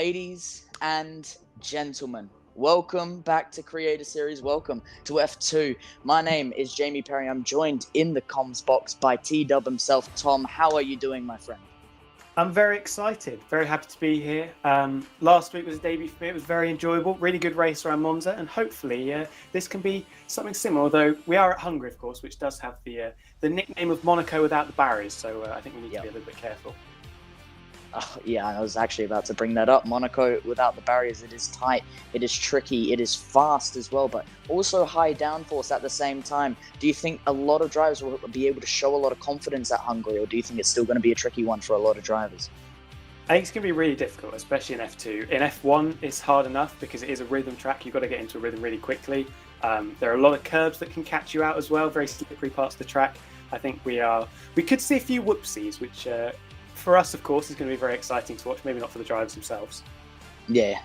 Ladies and gentlemen, welcome back to Creator Series. Welcome to F2. My name is Jamie Perry. I'm joined in the comms box by T-Dub himself. Tom, how are you doing, my friend? I'm very excited, very happy to be here. Last week was a debut for me. It was very enjoyable, really good race around Monza, and hopefully this can be something similar. Although we are at Hungary, of course, which does have the nickname of Monaco without the barriers, so I think we need to be a little bit careful. Yeah, I was actually about to bring that up. Monaco without the barriers, it is tight, it is tricky, it is fast as well, but also high downforce at the same time. Do you think a lot of drivers will be able to show a lot of confidence at Hungary, or do you think it's still going to be a tricky one for a lot of drivers? I think it's going to be really difficult, especially in F2. In F1, it's hard enough because it is a rhythm track. You've got to get into a rhythm really quickly. There are a lot of curbs that can catch you out as well, very slippery parts of the track. I think we could see a few whoopsies, which for us, of course, is going to be very exciting to watch. Maybe not for the drivers themselves. Yeah.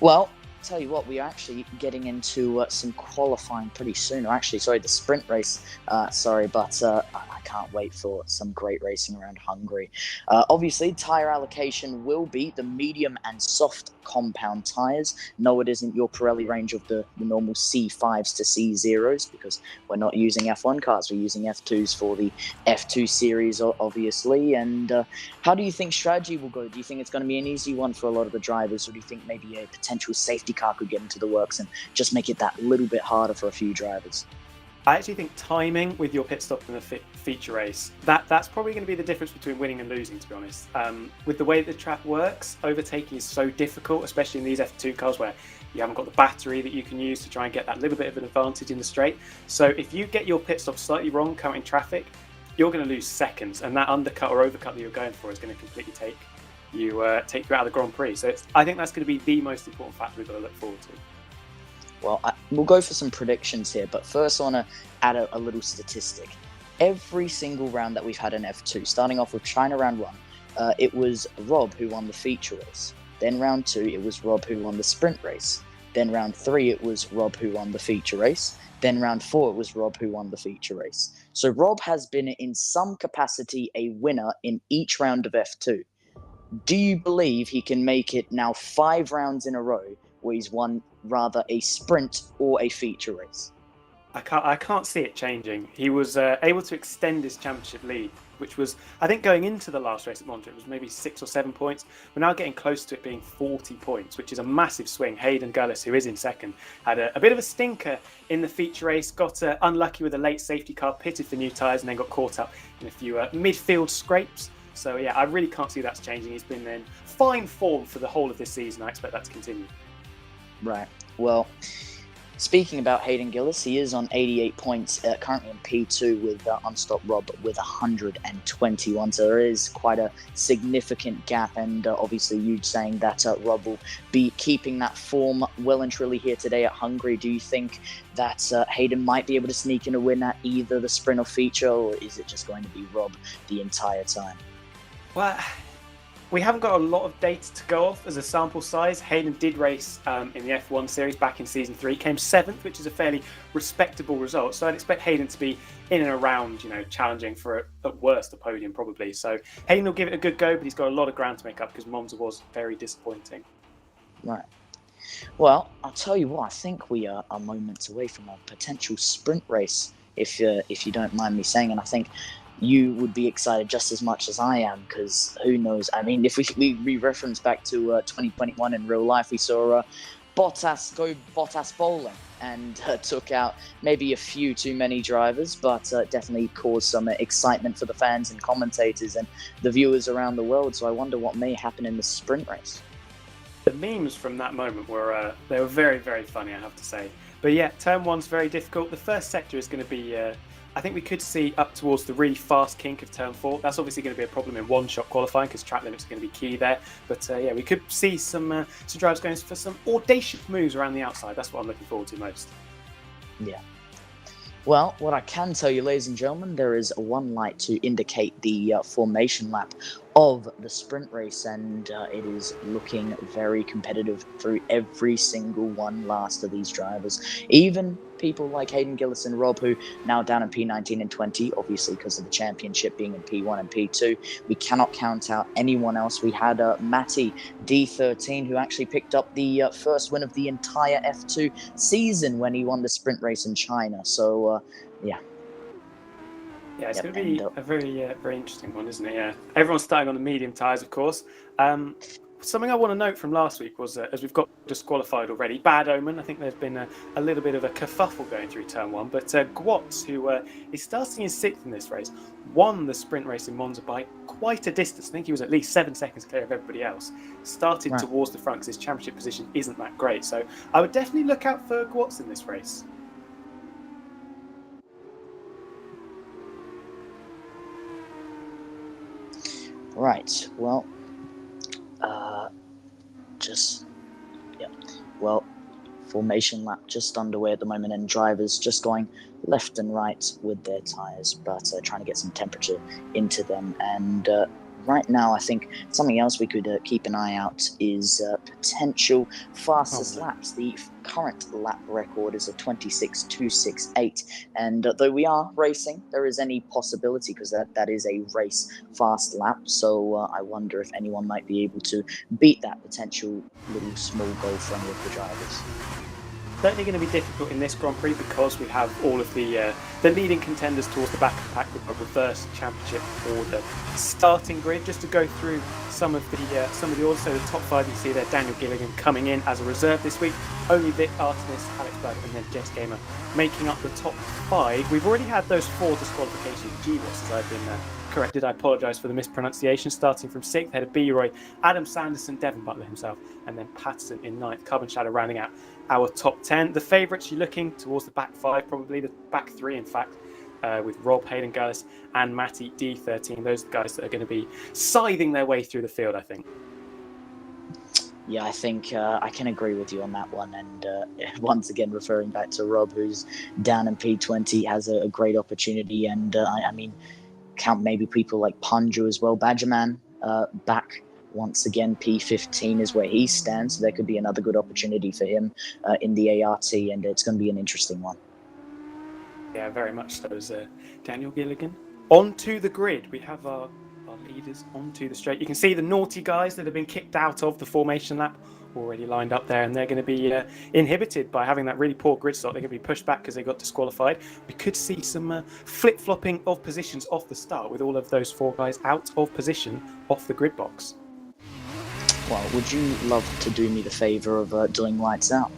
Well, tell you what, we are actually getting into some qualifying pretty soon. Or actually, sorry, the sprint race. But I can't wait for some great racing around Hungary. Obviously, tyre allocation will be the medium and soft compound tyres. No, it isn't your Pirelli range of the normal C5s to C0s, because we're not using F1 cars. We're using F2s for the F2 series, obviously. And how do you think strategy will go? Do you think it's going to be an easy one for a lot of the drivers, or do you think maybe a potential safety car could get into the works and just make it that little bit harder for a few drivers? I actually think timing with your pit stop in the feature race, that's probably going to be the difference between winning and losing, to be honest. With the way the track works, overtaking is so difficult, especially in these F2 cars where you haven't got the battery that you can use to try and get that little bit of an advantage in the straight. So if you get your pit stop slightly wrong current in traffic, you're going to lose seconds, and that undercut or overcut that you're going for is going to completely take you out of the Grand Prix. So I think that's going to be the most important factor we've got to look forward to. Well, we'll go for some predictions here, but first I want to add a little statistic. Every single round that we've had in F2, starting off with China round 1, it was Rob who won the feature race. Then round 2, it was Rob who won the sprint race. Then round 3, it was Rob who won the feature race. Then round 4, it was Rob who won the feature race. So Rob has been in some capacity a winner in each round of F2. Do you believe he can make it now 5 rounds in a row where he's won rather a sprint or a feature race? I can't see it changing. He was able to extend his championship lead, which was, I think, going into the last race at Monza, it was maybe 6 or 7 points. We're now getting close to it being 40 points, which is a massive swing. Hayden Gullis, who is in second, had a bit of a stinker in the feature race, got unlucky with a late safety car, pitted for new tyres, and then got caught up in a few midfield scrapes. So, yeah, I really can't see that's changing. He's been in fine form for the whole of this season. I expect that to continue. Right. Well, speaking about Hayden Gillis, he is on 88 points, currently in P2 with Unstopped Rob with 121. So there is quite a significant gap. And obviously, you saying that Rob will be keeping that form well and truly here today at Hungary. Do you think that Hayden might be able to sneak in a win at either the sprint or feature, or is it just going to be Rob the entire time? Well, we haven't got a lot of data to go off as a sample size. Hayden did race in the F1 series back in season 3, came 7th, which is a fairly respectable result. So I'd expect Hayden to be in and around, challenging for at worst a podium probably. So Hayden will give it a good go, but he's got a lot of ground to make up because Monza was very disappointing. Right. Well, I'll tell you what, I think we are moments away from a potential sprint race, if you don't mind me saying, and I think you would be excited just as much as I am, because who knows? I mean, if we reference back to 2021 in real life, we saw Bottas bowling and took out maybe a few too many drivers, but definitely caused some excitement for the fans and commentators and the viewers around the world. So I wonder what may happen in the sprint race. The memes from that moment were they were very, very funny, I have to say. But yeah, turn 1's very difficult. The first sector is going to be I think we could see up towards the really fast kink of turn 4. That's obviously going to be a problem in one-shot qualifying because track limits are going to be key there. But yeah, we could see some drivers going for some audacious moves around the outside. That's what I'm looking forward to most. Yeah. Well, what I can tell you, ladies and gentlemen, there is one light to indicate the formation lap of the sprint race, and it is looking very competitive through every single one last of these drivers. Even people like Hayden Gillis and Rob, who now down in P19 and 20, obviously because of the championship being in P1 and P2. We cannot count out anyone else. We had Matty D13, who actually picked up the first win of the entire F2 season when he won the sprint race in China. So, yeah. Yeah, it's going to be a very, very interesting one, isn't it? Yeah, everyone's starting on the medium tyres, of course. Something I want to note from last week was, as we've got disqualified already, bad omen. I think there's been a little bit of a kerfuffle going through turn one. But Gwatz, who is starting in 6th in this race, won the sprint race in Monza by quite a distance. I think he was at least 7 seconds clear of everybody else. Started towards the front because his championship position isn't that great. So I would definitely look out for Gwatz in this race. Right, well, formation lap just underway at the moment, and drivers just going left and right with their tyres, but trying to get some temperature into them. And right now, I think something else we could keep an eye out is potential fastest laps. The current lap record is a 26.268, and though we are racing, there is any possibility, because that is a race fast lap. So I wonder if anyone might be able to beat that potential little small goal for any of the drivers. Certainly going to be difficult in this Grand Prix because we have all of the leading contenders towards the back of the pack with a reverse championship order starting grid. Just to go through some of the orders. So the top 5 you see there: Daniel Gilligan coming in as a reserve this week. Only Vic, Artemis, Alex Berg, and then Jess Gamer making up the top 5. We've already had those 4 disqualifications. GWAS, as I've been corrected. I apologise for the mispronunciation. Starting from 6th, head of B-Roy, Adam Sanderson, Devon Butler himself, and then Patterson in 9th. Carbon Shadow rounding out our top 10. The favourites, you're looking towards the back 5, probably the back 3, in fact, with Rob, Hayden Gullis, and Matty D13. Those are the guys that are going to be scything their way through the field, I think. Yeah, I think I can agree with you on that one. And once again, referring back to Rob, who's down in P20, has a great opportunity. And I mean, count maybe people like Punju as well. Badgerman back once again. P15 is where he stands. So there could be another good opportunity for him in the ART, and it's going to be an interesting one. Yeah, very much so. As Daniel Gilligan onto the grid. We have our leaders onto the straight. You can see the naughty guys that have been kicked out of the formation lap already lined up there, and they're going to be inhibited by having that really poor grid start. They're going to be pushed back because they got disqualified. We could see some flip-flopping of positions off the start with all of those 4 guys out of position off the grid box. Well, would you love to do me the favour of doing lights out?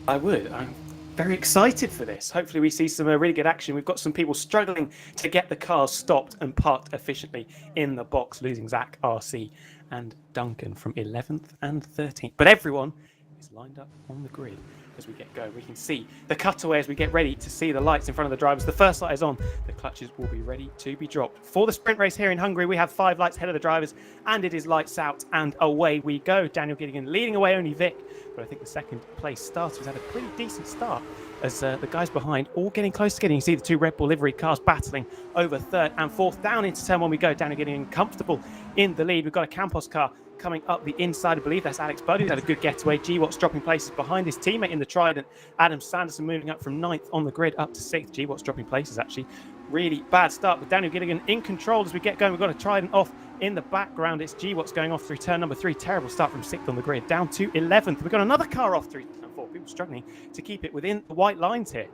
I would. I'm very excited for this. Hopefully we see some really good action. We've got some people struggling to get the cars stopped and parked efficiently in the box, losing Zach, RC, and Duncan from 11th and 13th. But everyone is lined up on the grid as we get going. We can see the cutaway as we get ready to see the lights in front of the drivers. The first light is on. The clutches will be ready to be dropped. For the sprint race here in Hungary, we have 5 lights ahead of the drivers, and it is lights out and away we go. Daniel Gilligan leading away, only Vic, but I think the second place starters had a pretty decent start as the guys behind all getting close together. You can see the 2 Red Bull livery cars battling over 3rd and 4th. Down into turn 1 we go. Daniel Gilligan comfortable in the lead. We've got a Campos car coming up the inside. I believe that's Alex Buddy. He's had a good getaway. GWAT's dropping places behind his teammate in the Trident. Adam Sanderson moving up from 9th on the grid up to 6th. GWAT's dropping places, actually. Really bad start with Daniel Gilligan in control as we get going. We've got a Trident off in the background. It's GWAT's going off through turn number 3. Terrible start from 6th on the grid. Down to 11th. We've got another car off through turn 4. People struggling to keep it within the white lines here.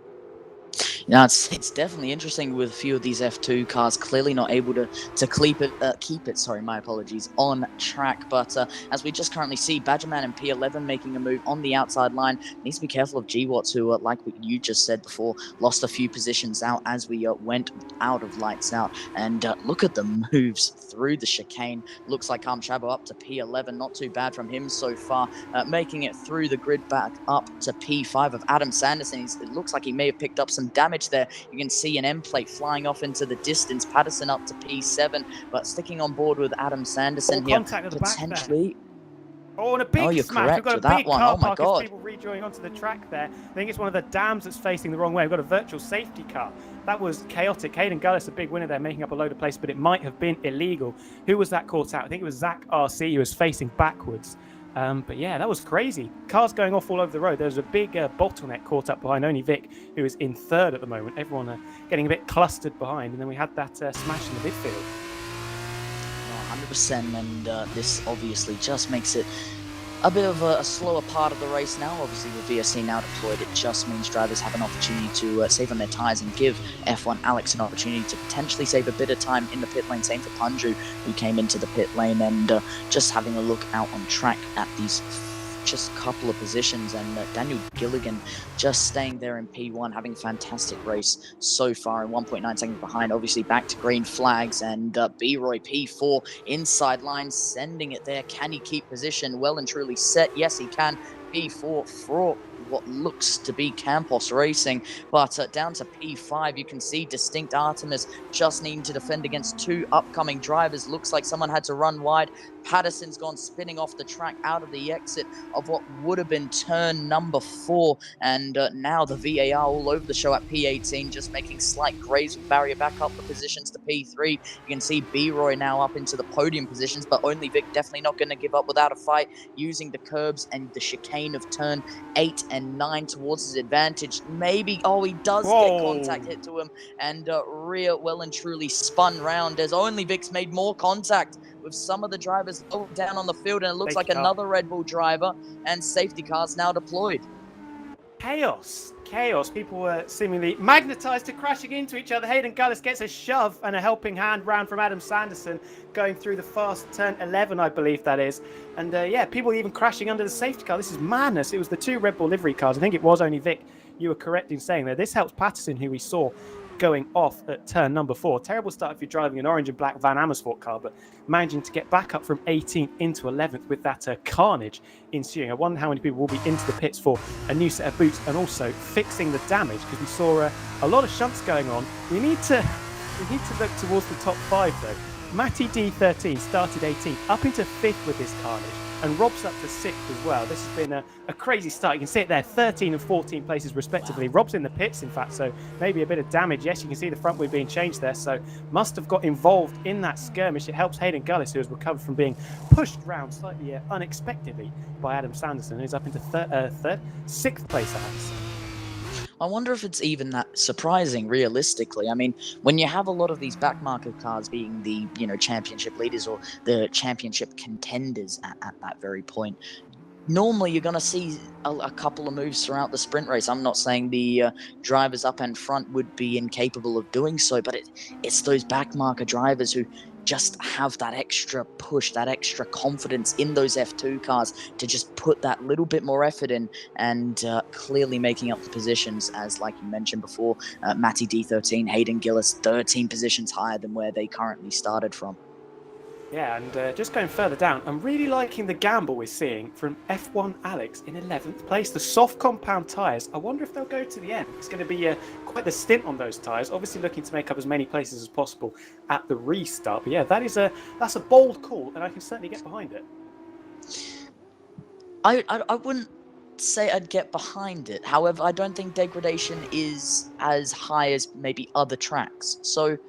Now, it's definitely interesting with a few of these F2 cars clearly not able to keep it, my apologies, on track. But as we just currently see, Badgerman and P11 making a move on the outside line. Needs to be careful of GWATs, who, like what you just said before, lost a few positions out as we went out of lights out. And look at the moves through the chicane. Looks like Chabo up to P11. Not too bad from him so far. Making it through the grid back up to P5 of Adam Sanderson. It looks like he may have picked up some damage there. You can see an M plate flying off into the distance. Patterson up to P7, but sticking on board with Adam Sanderson here. Potentially. Oh, and a big you're smash. We've correct got a with that big one. car Oh my park as God. people rejoining onto the track there. I think it's one of the dams that's facing the wrong way. We've got a virtual safety car. That was chaotic. Hayden Gullis, a big winner there, making up a load of place, but it might have been illegal. Who was that caught out? I think it was Zach RC, who was facing backwards. But yeah, that was crazy. Cars going off all over the road. There was a big bottleneck caught up behind only Vic, who is in third at the moment. Everyone getting a bit clustered behind. And then we had that smash in the midfield. 100%, and this obviously just makes it a bit of a slower part of the race now. Obviously, with VSC now deployed, it just means drivers have an opportunity to save on their tyres and give F1 Alex an opportunity to potentially save a bit of time in the pit lane. Same for Punju, who came into the pit lane, and just having a look out on track at these just couple of positions, and Daniel Gilligan just staying there in P1, having a fantastic race so far, and 1.9 seconds behind, obviously back to green flags, and B-Roy P4 inside line, sending it there. Can he keep position? Well and truly set. Yes, he can. P4 for what looks to be Campos Racing, but down to P5, you can see distinct Artemis just needing to defend against two upcoming drivers. Looks like someone had to run wide. Patterson's gone spinning off the track out of the exit of what would have been turn number 4, and now the VAR all over the show at P18, just making slight graze with barrier back up the positions to P3. You can see B-Roy now up into the podium positions, but only Vic definitely not going to give up without a fight, using the curbs and the chicane of turn 8 and 9 towards his advantage. Maybe, he does get contact hit to him, and Rhea well and truly spun round as only Vic's made more contact with some of the drivers down on the field, and it looks like another Red Bull driver, and safety cars now deployed. Chaos. People were seemingly magnetized to crashing into each other. Hayden Gullis gets a shove and a helping hand round from Adam Sanderson going through the fast turn 11, I believe that is. And people even crashing under the safety car. This is madness. It was the two Red Bull livery cars. I think it was only Vic. You were correct in saying that. This helps Patterson, who we saw going off at turn number 4. Terrible start if you're driving an orange and black Van Amersfoort car, but managing to get back up from 18th into 11th with that carnage ensuing. I wonder how many people will be into the pits for a new set of boots and also fixing the damage, because we saw a lot of shunts going on. We need to look towards the top 5 though. Matty D13 started 18th, up into 5th with this carnage, and Rob's up to 6th as well. This has been a crazy start. You can see it there, 13 and 14 places respectively. Wow. Rob's in the pits, in fact, so maybe a bit of damage. Yes, you can see the front wheel being changed there, so must have got involved in that skirmish. It helps Hayden Gullis, who has recovered from being pushed round slightly unexpectedly by Adam Sanderson, who's up into 6th place, I have to say. I wonder if it's even that surprising, realistically. I mean, when you have a lot of these backmarker cars being the, championship leaders or the championship contenders at that very point, normally you're going to see a couple of moves throughout the sprint race. I'm not saying the drivers up and front would be incapable of doing so, but it's those backmarker drivers who just have that extra push, that extra confidence in those F2 cars to just put that little bit more effort in, and clearly making up the positions, as like you mentioned before, Matty D13, Hayden Gillis 13 positions higher than where they currently started from. Yeah, and just going further down, I'm really liking the gamble we're seeing from F1 Alex in 11th place. The soft compound tyres, I wonder if they'll go to the end. It's going to be quite the stint on those tyres, obviously looking to make up as many places as possible at the restart. But yeah, that's a bold call, and I can certainly get behind it. I wouldn't say I'd get behind it. However, I don't think degradation is as high as maybe other tracks. So,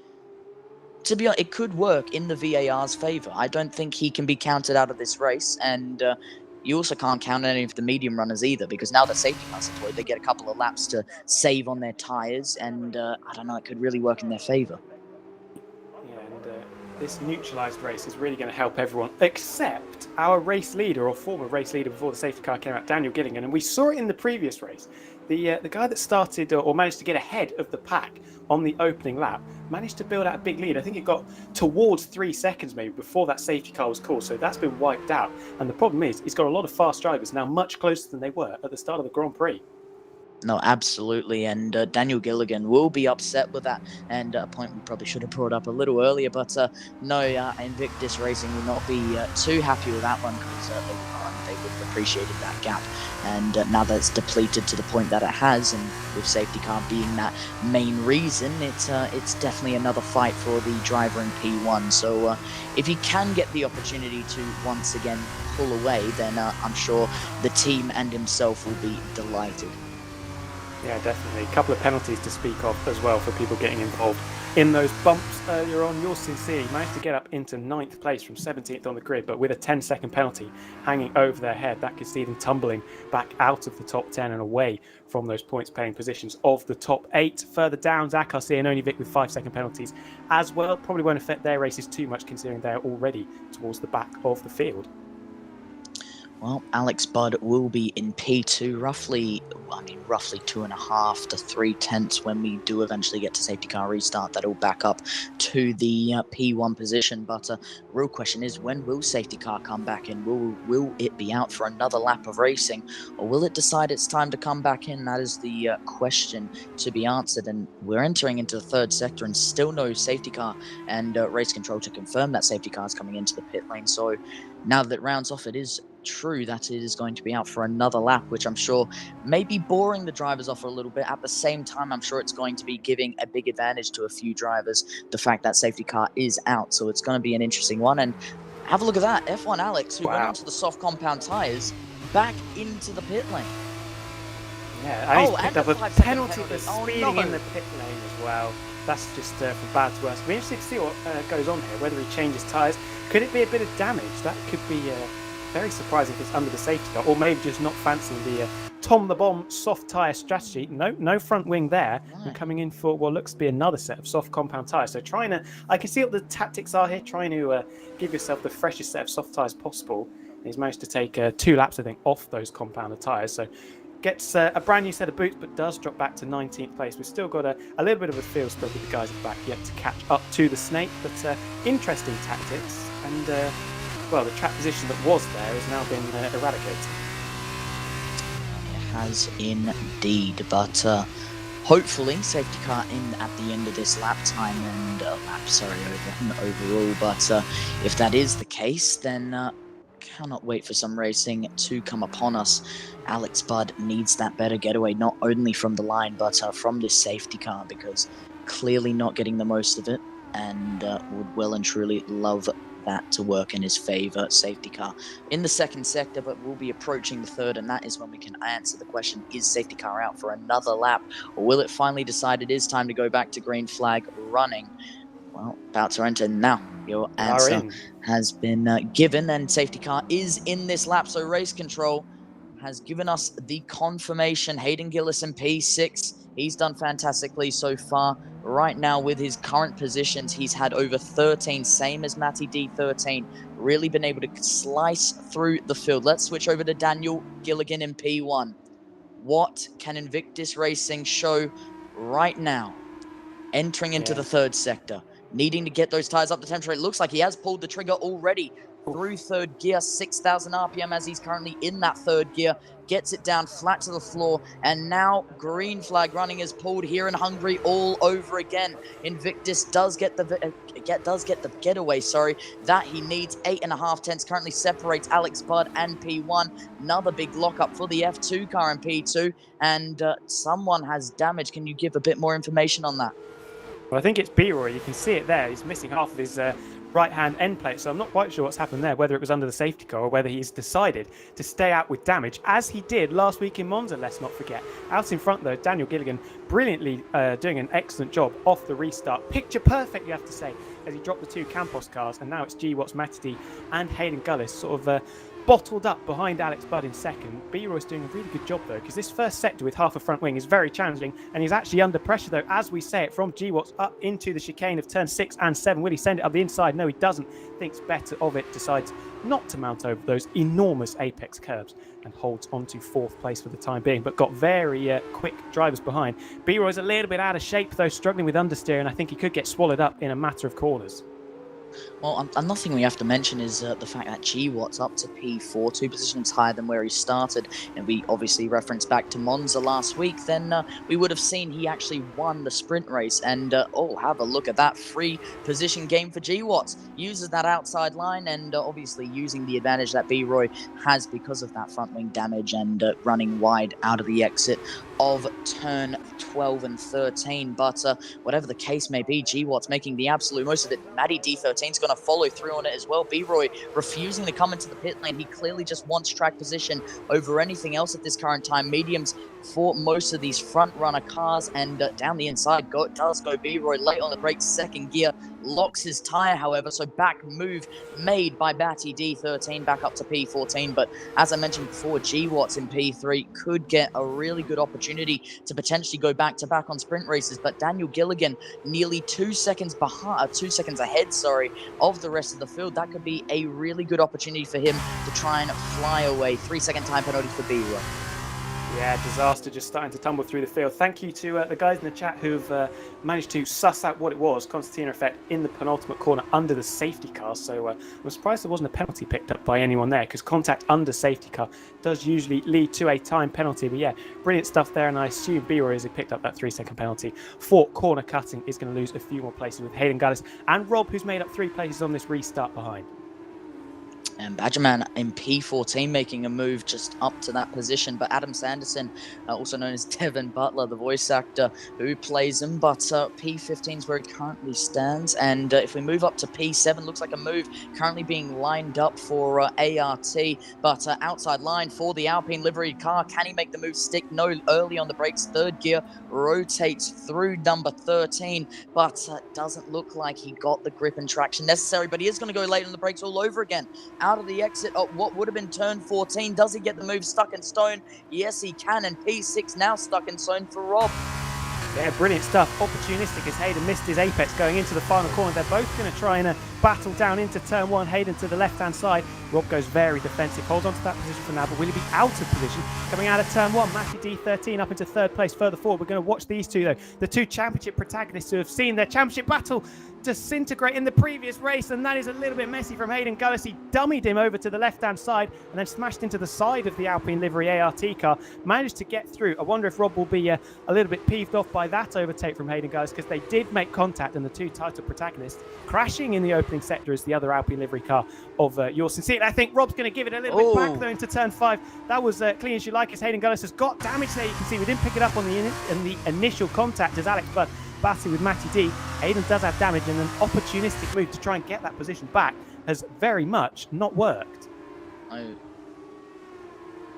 to be honest, it could work in the VAR's favour. I don't think he can be counted out of this race, and you also can't count any of the medium runners either, because now that safety cars are deployed, they get a couple of laps to save on their tyres, and I don't know, it could really work in their favour. Yeah, and this neutralised race is really going to help everyone, except our race leader, or former race leader before the safety car came out, Daniel Gilligan, and we saw it in the previous race. The guy that started or managed to get ahead of the pack on the opening lap managed to build out a big lead. I think it got towards 3 seconds maybe before that safety car was called, so that's been wiped out. And the problem is, he's got a lot of fast drivers now, much closer than they were at the start of the Grand Prix. No, absolutely, and Daniel Gilligan will be upset with that, and a point we probably should have brought up a little earlier, but no, Invictus Racing will not be too happy with that one, because they are they would have appreciated that gap. And now that it's depleted to the point that it has, and with safety car being that main reason, it's definitely another fight for the driver in P1. So if he can get the opportunity to once again pull away, then I'm sure the team and himself will be delighted. Yeah, definitely. A couple of penalties to speak of as well for people getting involved in those bumps earlier on. Your Sincere managed to get up into 9th place from 17th on the grid, but with a 10-second penalty hanging over their head, that could see them tumbling back out of the top 10 and away from those points-paying positions of the top 8. Further down, Zach Garcia and Only Vic with 5-second penalties as well. Probably won't affect their races too much, considering they're already towards the back of the field. Well, Alex Budd will be in P2, roughly 2.5 to 3 tenths when we do eventually get to safety car restart. That'll back up to the P1 position. But real question is, when will safety car come back in? Will it be out for another lap of racing, or will it decide it's time to come back in? That is the question to be answered. And we're entering into the third sector and still no safety car and race control to confirm that safety car is coming into the pit lane. So now that it rounds off, it is true that it is going to be out for another lap, which I'm sure may be boring the drivers off a little bit. At the same time, I'm sure it's going to be giving a big advantage to a few drivers, the fact that safety car is out. So it's going to be an interesting one. And have a look at that. F1 Alex, who went onto the soft compound tyres, back into the pit lane. Yeah, and he's picked up a penalty for speeding in the pit lane as well. That's just from bad to worse. We're interested to see what goes on here, whether he changes tyres. Could it be a bit of damage? That could be very surprising if it's under the safety car, or maybe just not fancying the Tom the Bomb soft tyre strategy. No front wing there, and coming in for what looks to be another set of soft compound tyres. So I can see what the tactics are here, trying to give yourself the freshest set of soft tyres possible. And he's managed to take 2 laps, I think, off those compounded tyres. So gets a brand new set of boots, but does drop back to 19th place. We've still got a little bit of a field spread with the guys at the back yet to catch up to the snake, but interesting tactics. And well, the track position that was there has now been eradicated. It has indeed, but hopefully safety car in at the end of this lap time and overall. But if that is the case, then cannot wait for some racing to come upon us. Alex Budd needs that better getaway, not only from the line, but from this safety car, because clearly not getting the most of it, and would well and truly love that to work in his favor. Safety car in the second sector, but we'll be approaching the third, and that is when we can answer the question, is safety car out for another lap, or will it finally decide it is time to go back to green flag running? Well, about to enter now. Your answer has been given, and safety car is in this lap, so race control has given us the confirmation. Hayden Gillis in P6, he's done fantastically so far. Right now, with his current positions, he's had over 13, same as Matty D13. Really been able to slice through the field. Let's switch over to Daniel Gilligan in P1. What can Invictus Racing show right now? Entering into the third sector, needing to get those tires up to temperature. It looks like he has pulled the trigger already through third gear, 6,000 RPM as he's currently in that third gear, gets it down flat to the floor, and now green flag running is pulled here in Hungary all over again. Invictus does get the getaway, that he needs. 8.5 tenths currently separates Alex Budd and P1. Another big lockup for the F2 car in P2, and someone has damage. Can you give a bit more information on that? Well, I think it's B-Roy. You can see it there. He's missing half of his right-hand end plate, so I'm not quite sure what's happened there, whether it was under the safety car or whether he's decided to stay out with damage, as he did last week in Monza, let's not forget. Out in front, though, Daniel Gilligan brilliantly doing an excellent job off the restart. Picture perfect, you have to say, as he dropped the 2 Campos cars, and now it's G. Watts, Matty and Hayden Gullis sort of bottled up behind Alex Budd in second. B-Roy's doing a really good job, though, because this first sector with half a front wing is very challenging, and he's actually under pressure, though, as we say it, from G. Watts up into the chicane of turn 6 and 7. Will he send it up the inside? No, he doesn't. Thinks better of it, decides not to mount over those enormous apex curbs, and holds on to 4th place for the time being, but got very quick drivers behind. B-Roy's a little bit out of shape, though, struggling with understeer, and I think he could get swallowed up in a matter of corners. Well, another thing we have to mention is the fact that GWatt's up to P4, 2 positions higher than where he started. And we obviously reference back to Monza last week. Then we would have seen he actually won the sprint race. And oh, have a look at that free position game for GWatt. Uses that outside line and obviously using the advantage that B-Roy has because of that front wing damage and running wide out of the exit of turn 12 and 13. But whatever the case may be, GWatt's making the absolute most of it. Matty D13's going to follow through on it as well. B-Roy refusing to come into the pit lane. He clearly just wants track position over anything else at this current time. Mediums for most of these front runner cars, and down the inside does go B-Roy late on the brakes, second gear, locks his tire, however, so back move made by Batty D13 back up to P14. But as I mentioned before, GWatt's in P3 could get a really good opportunity to potentially go back to back on sprint races. But Daniel Gilligan nearly 2 seconds behind, 2 seconds ahead, sorry, of the rest of the field. That could be a really good opportunity for him to try and fly away. 3-second time penalty for B-Roy. Yeah, disaster just starting to tumble through the field. Thank you to the guys in the chat who've managed to suss out what it was. Concertina effect in the penultimate corner under the safety car. So I'm surprised there wasn't a penalty picked up by anyone there, because contact under safety car does usually lead to a time penalty. But yeah, brilliant stuff there. And I assume B-Roy, as he picked up that 3-second penalty for corner cutting, is going to lose a few more places with Hayden Gullis and Rob, who's made up 3 places on this restart behind. And Badgerman in P14 making a move just up to that position. But Adam Sanderson, also known as Devin Butler, the voice actor who plays him. But P15 is where it currently stands. And if we move up to P7, looks like a move currently being lined up for ART. But outside line for the Alpine livery car. Can he make the move stick? No, early on the brakes. Third gear rotates through number 13. But doesn't look like he got the grip and traction necessary. But he is going to go late on the brakes all over again. Out of the exit of what would have been turn 14. Does he get the move stuck in stone? Yes, he can. And P6 now stuck in stone for Rob. Yeah, brilliant stuff. Opportunistic as Hayden missed his apex going into the final corner. They're both going to try and battle down into turn 1. Hayden to the left-hand side. Rob goes very defensive, holds on to that position for now, but will he be out of position coming out of turn 1? Matty D13 up into 3rd place further forward. We're going to watch these two, though. The 2 championship protagonists who have seen their championship battle disintegrate in the previous race, and that is a little bit messy from Hayden Gullis. He dummied him over to the left-hand side and then smashed into the side of the Alpine livery ART car. Managed to get through. I wonder if Rob will be a little bit peeved off by that overtake from Hayden Gullis, because they did make contact, and the 2 title protagonists crashing in the opening sector as the other Alpine livery car of yours sincerely. I think Rob's going to give it a little bit back, though, into turn 5. That was clean as you like, as Hayden Gullis has got damage there. You can see we didn't pick it up on the initial contact as Alex Budd batting with Matty D. Hayden does have damage, and an opportunistic move to try and get that position back has very much not worked.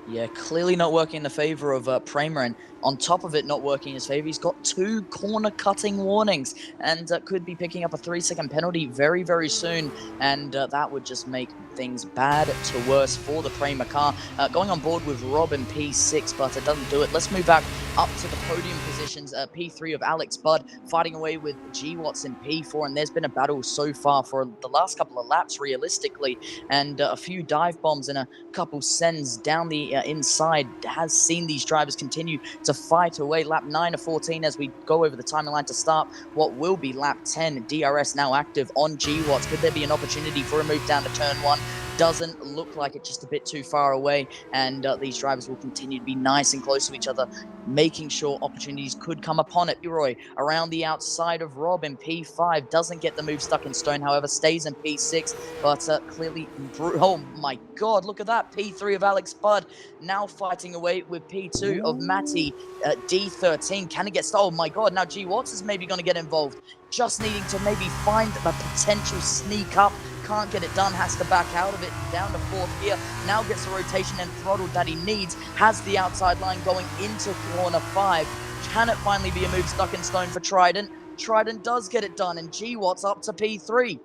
Yeah, clearly not working in the favour of Pramer, and on top of it not working in his favour, he's got 2 corner cutting warnings and could be picking up a 3-second penalty very, very soon, and that would just make things bad to worse for the Pramer car. Going on board with Rob in P6, but it doesn't do it. Let's move back up to the podium positions. P3 of Alex Budd fighting away with GWatt in P4, and there's been a battle so far for the last couple of laps, realistically, and a few dive bombs and a couple sends down the inside has seen these drivers continue to fight away. Lap 9 of 14 as we go over the timeline to start what will be lap 10. DRS now active on GWatt. Could there be an opportunity for a move down to turn 1? Doesn't look like it, just a bit too far away, and these drivers will continue to be nice and close to each other, making sure opportunities could come upon it. Leroy around the outside of Rob in P5, doesn't get the move stuck in stone, however stays in P6, but clearly, oh my god, look at that. P3 of Alex Budd now fighting away with P2 of Matty D13. Can it get started? Oh my god, now GWatt is maybe going to get involved, just needing to maybe find a potential sneak up. Can't get it done, has to back out of it, down to 4th gear, now gets the rotation and throttle that he needs, has the outside line going into corner 5. Can it finally be a move stuck in stone for Trident? Trident does get it done, and GWatt's up to P3.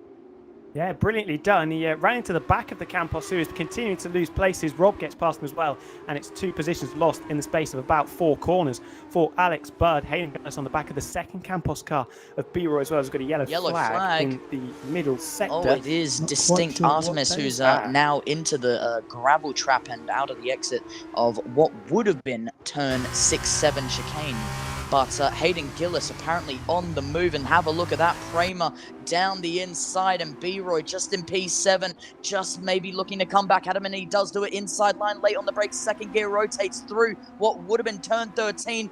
Yeah, brilliantly done. He ran into the back of the Campos, who is continuing to lose places. Rob gets past him as well, and it's 2 positions lost in the space of about 4 corners for Alex Budd. Hayden Gullis on the back of the second Campos car of B-Roy as well. Has got a yellow flag in the middle sector. Oh, it is Distinct Artemis, who's now into the gravel trap and out of the exit of what would have been turn 6-7 chicane. But Hayden Gillis apparently on the move, and have a look at that. Prema down the inside, and B-Roy just in P7, just maybe looking to come back at him, and he does do it inside line late on the brakes. Second gear rotates through what would have been turn 13,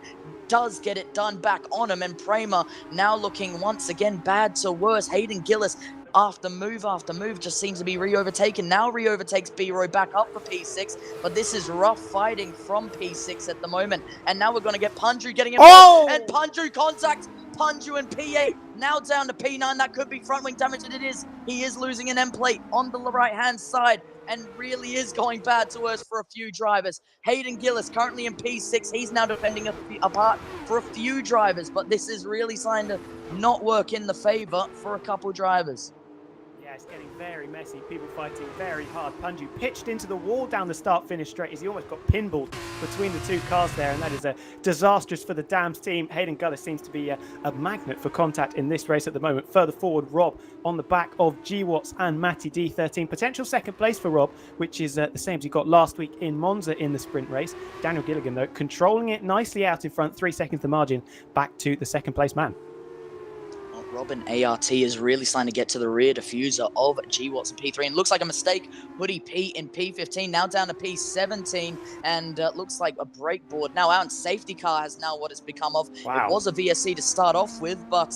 does get it done back on him, and Prema now looking once again bad to worse. Hayden Gillis after move just seems to be re-overtaken. Now re-overtakes B-Roy back up for P6, but this is rough fighting from P6 at the moment. And now we're going to get Punju getting involved, and Punju contacts Punju and P8, now down to P9. That could be front wing damage, and it is. He is losing an end plate on the right-hand side, and really is going bad to worse for a few drivers. Hayden Gillis currently in P6. He's now defending apart for a few drivers, but this is really starting to not work in the favor for a couple drivers. Yeah, it's getting very messy. People fighting very hard. Punju pitched into the wall down the start-finish straight as he almost got pinballed between the two cars there, and that is disastrous for the Dams team. Hayden Gillis seems to be a magnet for contact in this race at the moment. Further forward, Rob on the back of G-Watts and Matty D13. Potential second place for Rob, which is the same as he got last week in Monza in the sprint race. Daniel Gilligan, though, controlling it nicely out in front, 3 seconds the margin, back to the second place man. Robin ART is really starting to get to the rear diffuser of G-Watts in P3, and looks like a mistake. Hoodie P in P15, now down to P17, and looks like a brake board now out, and safety car has now what it's become of. Wow. It was a VSC to start off with, but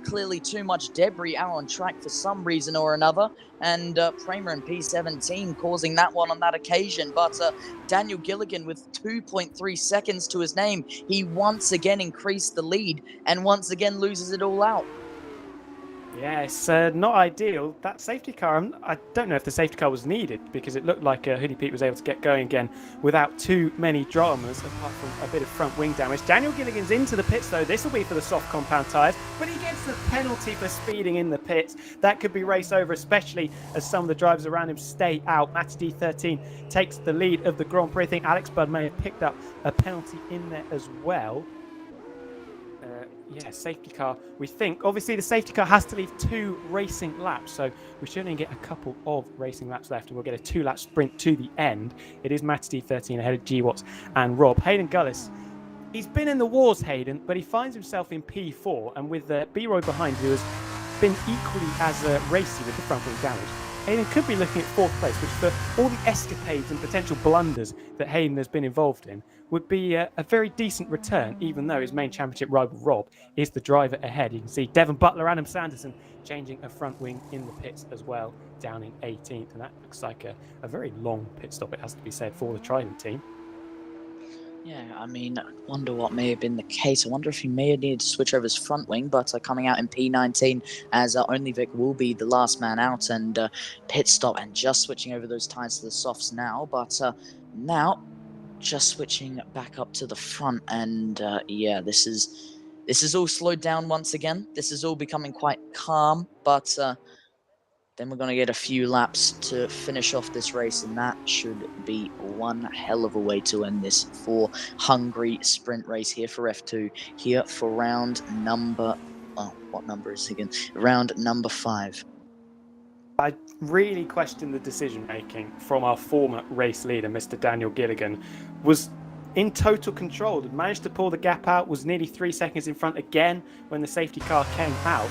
clearly too much debris out on track for some reason or another, and Prema in P17 causing that one on that occasion. But Daniel Gilligan with 2.3 seconds to his name, he once again increased the lead and once again loses it all out. Yeah, it's not ideal. That safety car, I don't know if the safety car was needed, because it looked like Hoodie Pete was able to get going again without too many dramas, apart from a bit of front wing damage. Daniel Gilligan's into the pits, though. This will be for the soft compound tyres, but he gets the penalty for speeding in the pits. That could be race over, especially as some of the drivers around him stay out. Matty D13 takes the lead of the Grand Prix. I think Alex Budd may have picked up a penalty in there as well. Yeah, safety car, we think. Obviously, the safety car has to leave 2 racing laps, so we should only get a couple of racing laps left, and we'll get a 2-lap sprint to the end. It is Matty D13 ahead of G-Watts and Rob. Hayden Gillis, he's been in the wars, Hayden, but he finds himself in P4, and with B-Roy behind, who has been equally as racy with the front wing damage. Hayden could be looking at 4th place, which for all the escapades and potential blunders that Hayden has been involved in would be a very decent return, even though his main championship rival, Rob, is the driver ahead. You can see Devon Butler, Adam Sanderson changing a front wing in the pits as well, down in 18th, and that looks like a very long pit stop, it has to be said, for the Trident team. Yeah, I mean, I wonder what may have been the case. I wonder if he may have needed to switch over his front wing, but coming out in P19 as Only Vic will be the last man out, and pit stop, and just switching over those tyres to the softs now. But now just switching back up to the front, and yeah, this is all slowed down once again. This is all becoming quite calm, but then we're going to get a few laps to finish off this race, and that should be one hell of a way to end this for Hungary sprint race here for F2, here for round number... Oh, what number is it again? Round number 5. I really question the decision-making from our former race leader, Mr. Daniel Gilligan. Was in total control, had managed to pull the gap out, was nearly 3 seconds in front again when the safety car came out.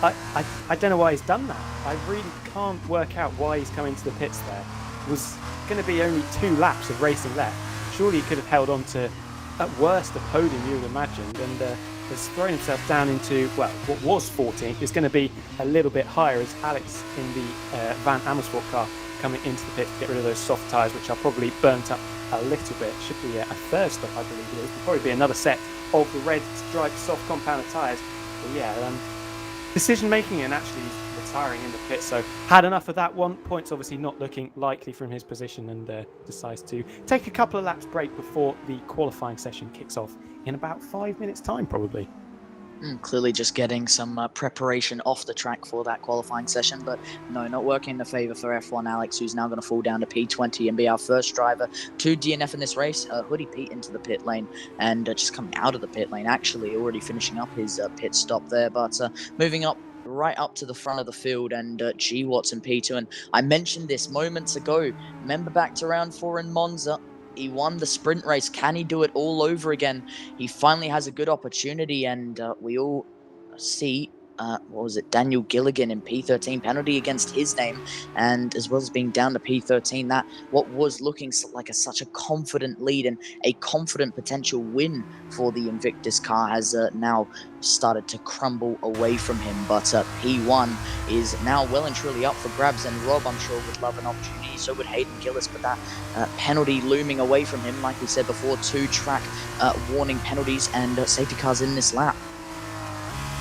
I don't know why he's done that. I really can't work out why he's come into the pits there. It was going to be only 2 laps of racing left. Surely he could have held on to, at worst, a podium, you would imagine, and has thrown himself down into, well, what was 14th is going to be a little bit higher as Alex in the Van Amersfoort car coming into the pit to get rid of those soft tyres, which are probably burnt up a little bit. Should be a 3rd stop, I believe it is. Will probably be another set of the red striped soft compound tyres. But yeah, decision making and actually retiring in the pit, so had enough of that one. Points obviously not looking likely from his position, and decides to take a couple of laps break before the qualifying session kicks off in about 5 minutes time probably. Clearly just getting some preparation off the track for that qualifying session, but no, not working in the favour for F1 Alex, who's now going to fall down to P20 and be our first driver to DNF in this race. Hoodie Pete into the pit lane, and just coming out of the pit lane, actually already finishing up his pit stop there, but moving up right up to the front of the field, and G-Watts in P2. And I mentioned this moments ago, remember back to round 4 in Monza, He won the sprint race. Can he do it all over again? He finally has a good opportunity, and we all see what was it? Daniel Gilligan in P13 penalty against his name, and as well as being down to P13, that what was looking like such a confident lead and a confident potential win for the Invictus car has now started to crumble away from him. But P1 is now well and truly up for grabs, and Rob, I'm sure, would love an opportunity. So would Hayden Gillis, but that penalty looming away from him, like we said before, 2 track warning penalties and safety cars in this lap.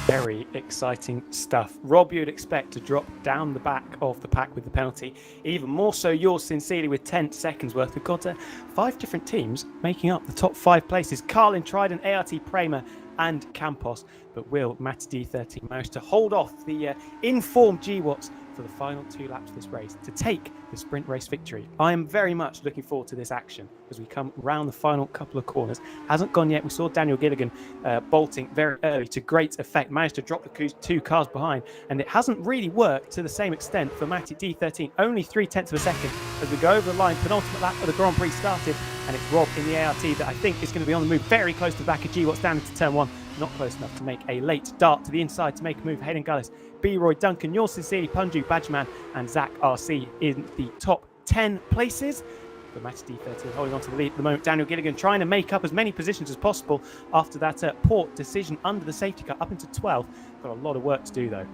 Very exciting stuff. Rob, you'd expect to drop down the back of the pack with the penalty. Even more so, yours sincerely with 10 seconds worth. We've got 5 different teams making up the top 5 places. Carlin, Trident, ART, Prema and Campos. But will Matty D13 manage to hold off the informed GWATs for the final 2 laps of this race to take the sprint race victory? I am very much looking forward to this action as we come round the final couple of corners. Hasn't gone yet. We saw Daniel Gilligan bolting very early to great effect, managed to drop the 2 cars behind, and it hasn't really worked to the same extent for Matty D13. Only 0.3 of a second as we go over the line. Penultimate lap of the Grand Prix started, and it's Rob in the ART that I think is going to be on the move very close to the back of GWATs down into turn 1. Not close enough to make a late dart to the inside to make a move. Hayden Gullis, B. Roy Duncan, yours sincerely, Punju, Badgerman, and Zach RC in the top 10 places. But Matty D13 holding on to the lead at the moment. Daniel Gilligan trying to make up as many positions as possible after that poor decision under the safety car, up into 12. Got a lot of work to do though.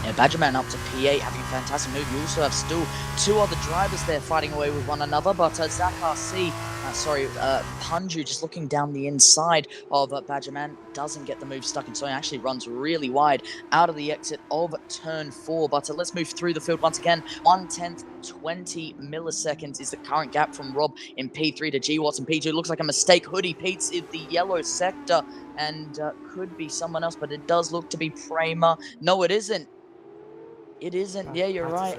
Yeah, Badgerman up to P8, having a fantastic move. You also have still 2 other drivers there fighting away with one another, but Zach RC, Punju just looking down the inside of Badgerman, doesn't get the move stuck, and so he actually runs really wide out of the exit of turn 4. But let's move through the field once again. 1/10, 20 milliseconds is the current gap from Rob in P3 to GWATs in P2. Looks like a mistake. Hoodie Pete's in the yellow sector, and could be someone else, but it does look to be Prema. No, it isn't. It isn't. Yeah, you're right.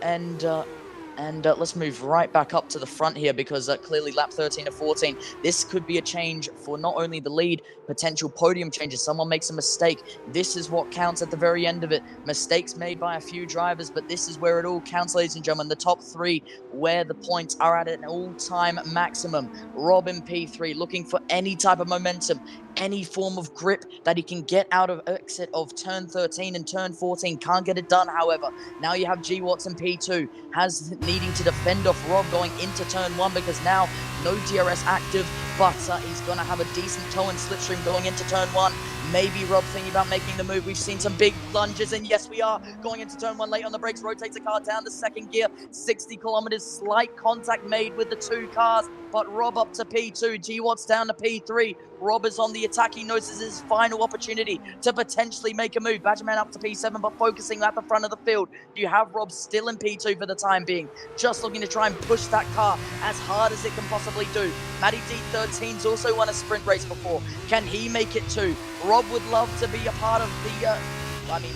And let's move right back up to the front here, because clearly lap 13 to 14, this could be a change for not only the lead, potential podium changes. Someone makes a mistake. This is what counts at the very end of it. Mistakes made by a few drivers, but this is where it all counts, ladies and gentlemen. The top 3 where the points are at an all-time maximum. Rob in P3 looking for any type of momentum, any form of grip that he can get out of exit of turn 13 and turn 14. Can't get it done, however. Now you have GWATs in P2, has needing to defend off Rob going into turn 1, because now no DRS active, but he's going to have a decent toe and slipstream going into turn 1. Maybe Rob thinking about making the move. We've seen some big lunges, and yes, we are going into turn 1 late on the brakes. Rotates the car down to second gear. 60 kilometers, slight contact made with the 2 cars, but Rob up to P2. GWATs down to P3. Rob is on the attack. He knows this is his final opportunity to potentially make a move. Badgerman up to P7, but focusing at the front of the field. You have Rob still in P2 for the time being, just looking to try and push that car as hard as it can possibly do. Matty D13's also won a sprint race before. Can he make it too? Rob would love to be a part of the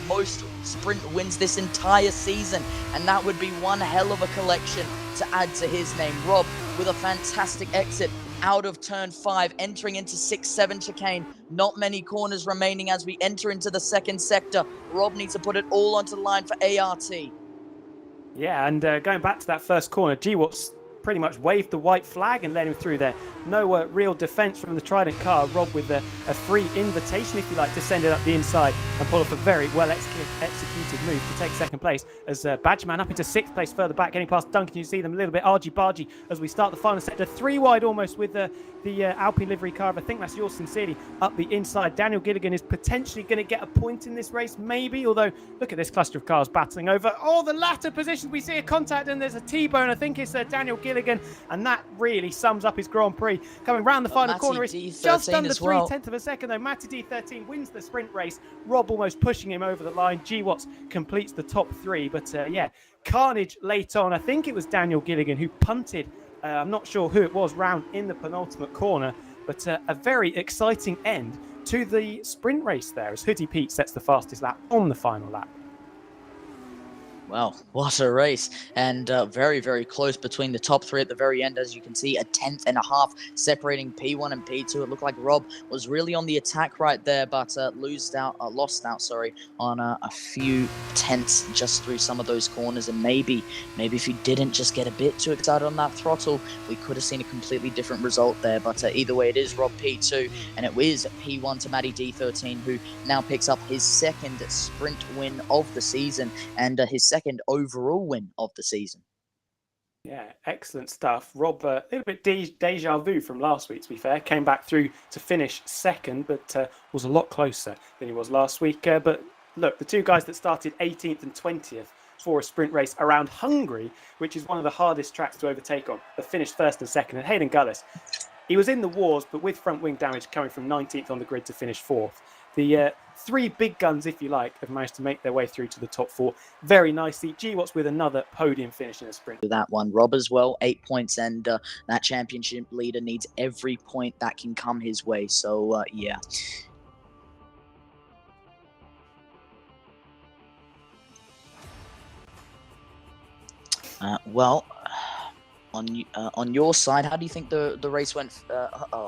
most sprint wins this entire season, and that would be one hell of a collection to add to his name. Rob with a fantastic exit out of turn 5, entering into 6-7 chicane. Not many corners remaining as we enter into the second sector. Rob needs to put it all onto the line for ART. Yeah, and going back to that first corner, GWATs pretty much waved the white flag and let him through there. No real defence from the Trident car. Rob with a free invitation, if you like, to send it up the inside and pull off a very well executed move to take second place, as Badgerman up into 6th place further back, getting past Duncan. You see them a little bit argy-bargy as we start the final sector. 3 wide almost with the Alpine livery car. I think that's yours sincerely up the inside. Daniel Gilligan is potentially going to get a point in this race, maybe, although look at this cluster of cars battling over. Oh, the latter position, we see a contact and there's a T-bone. I think it's Daniel Gilligan, and that really sums up his Grand Prix. Coming round the final corner, it's just under 0.3 of a second though. Matty D13 wins the sprint race. Rob almost pushing him over the line. GWATs completes the top 3, but carnage late on. I think it was Daniel Gilligan who punted. I'm not sure who it was round in the penultimate corner, but a very exciting end to the sprint race there as Hoodie Pete sets the fastest lap on the final lap. Well, what a race, and very, very close between the top three at the very end. As you can see, a tenth and a half separating P1 and P2. It looked like Rob was really on the attack right there, but lost out, on a few tenths just through some of those corners. And maybe if he didn't just get a bit too excited on that throttle, we could have seen a completely different result there. But either way, it is Rob P2, and it is P1 to Matty D13, who now picks up his second sprint win of the season and his second overall win of the season. Yeah, excellent stuff. Rob, a little bit deja vu from last week, to be fair. Came back through to finish second, but was a lot closer than he was last week. But look, the two guys that started 18th and 20th for a sprint race around Hungary, which is one of the hardest tracks to overtake on, have finished first and second. And Hayden Gullis, he was in the wars, but with front wing damage coming from 19th on the grid to finish fourth. The three big guns, if you like, have managed to make their way through to the top four very nicely. GWAT's with another podium finish in a sprint. That one, Rob as well, 8 points, and that championship leader needs every point that can come his way. So, yeah. Well, on your side, how do you think the race went?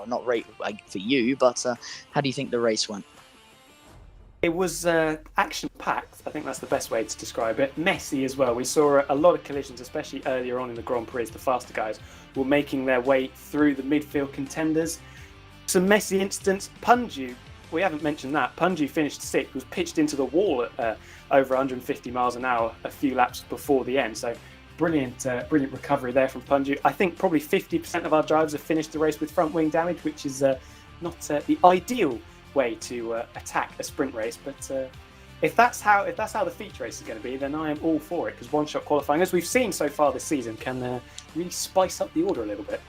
Not rate for you, but how do you think the race went? It was action-packed. I think that's the best way to describe it. Messy as well. We saw a lot of collisions, especially earlier on in the Grand Prix. The faster guys were making their way through the midfield contenders. Some messy incidents. Punju, we haven't mentioned that. Punju finished sixth, was pitched into the wall at over 150 miles an hour a few laps before the end. So brilliant recovery there from Punju. I think probably 50% of our drivers have finished the race with front wing damage, which is not the ideal way to attack a sprint race, but if that's how the feature race is going to be, then I am all for it, because one-shot qualifying, as we've seen so far this season, can really spice up the order a little bit.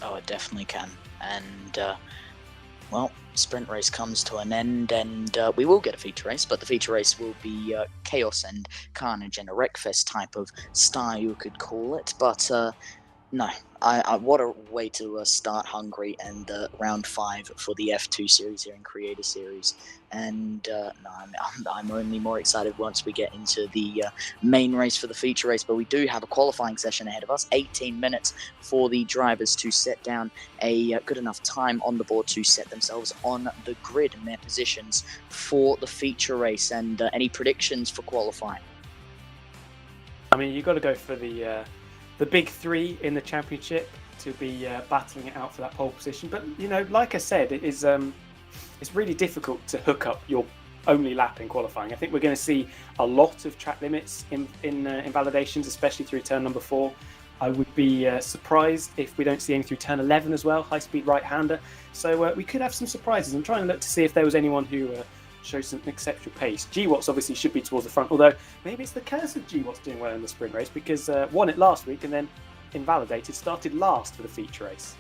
Oh, it definitely can. And well, sprint race comes to an end, and we will get a feature race, but the feature race will be chaos and carnage and a wreckfest type of style, you could call it. But no, what a way to start Hungary and round 5 for the F2 series here in Creator Series. And no, I'm only more excited once we get into the main race for the feature race. But we do have a qualifying session ahead of us, 18 minutes for the drivers to set down a good enough time on the board to set themselves on the grid in their positions for the feature race. And any predictions for qualifying? I mean, you've got to go for the big three in the championship to be battling it out for that pole position. But, you know, like I said, it is it's really difficult to hook up your only lap in qualifying. I think we're going to see a lot of track limits in invalidations, especially through turn number 4. I would be surprised if we don't see any through turn 11 as well, high-speed right-hander. So we could have some surprises. I'm trying to look to see if there was anyone who shows some exceptional pace. GWAT's obviously should be towards the front, although maybe it's the curse of GWAT's doing well in the sprint race, because won it last week and then invalidated, started last for the feature race.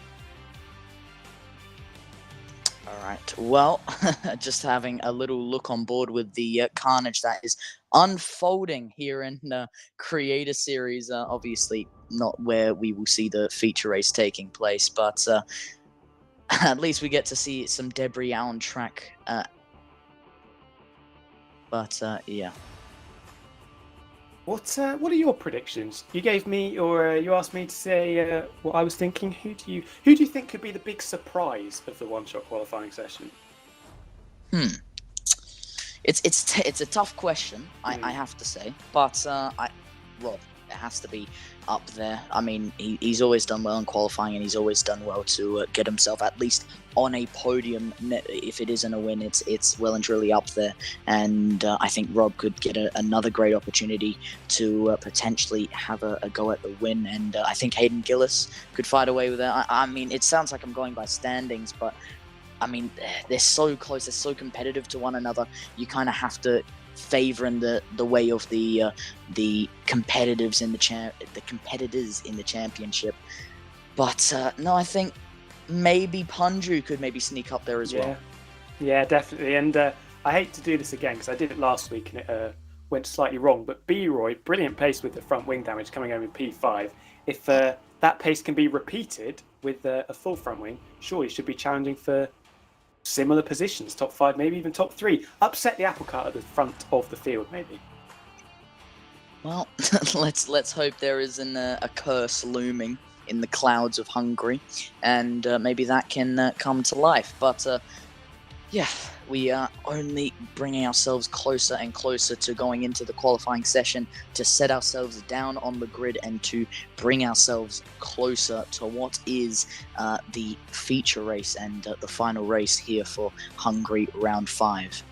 All right, well, just having a little look on board with the carnage that is unfolding here in the Creator Series. Obviously not where we will see the feature race taking place, but at least we get to see some debris out on track. But yeah. What are your predictions? You gave me, or you asked me to say what I was thinking. Who do you think could be the big surprise of the one-shot qualifying session? It's a tough question, I have to say, but Rob, it has to be up there. I mean, he's always done well in qualifying, and he's always done well to get himself at least on a podium. If it isn't a win, it's well and truly up there. And I think Rob could get another great opportunity to potentially have a go at the win. And I think Hayden Gillis could fight away with that. I mean, it sounds like I'm going by standings, but I mean, they're so close, they're so competitive to one another. You kind of have to favor in the way of the competitors in the competitors in the championship. But no, I think maybe Punju could maybe sneak up there as well. Yeah, definitely. And I hate to do this again because I did it last week and it went slightly wrong. But B-Roy, brilliant pace with the front wing damage coming home in P5. If that pace can be repeated with a full front wing, surely should be challenging for similar positions, top 5, maybe even top 3. Upset the apple cart at the front of the field, maybe. Well, let's hope there isn't a curse looming in the clouds of Hungary, and maybe that can come to life. But yeah, we are only bringing ourselves closer and closer to going into the qualifying session to set ourselves down on the grid and to bring ourselves closer to what is the feature race and the final race here for Hungary round 5.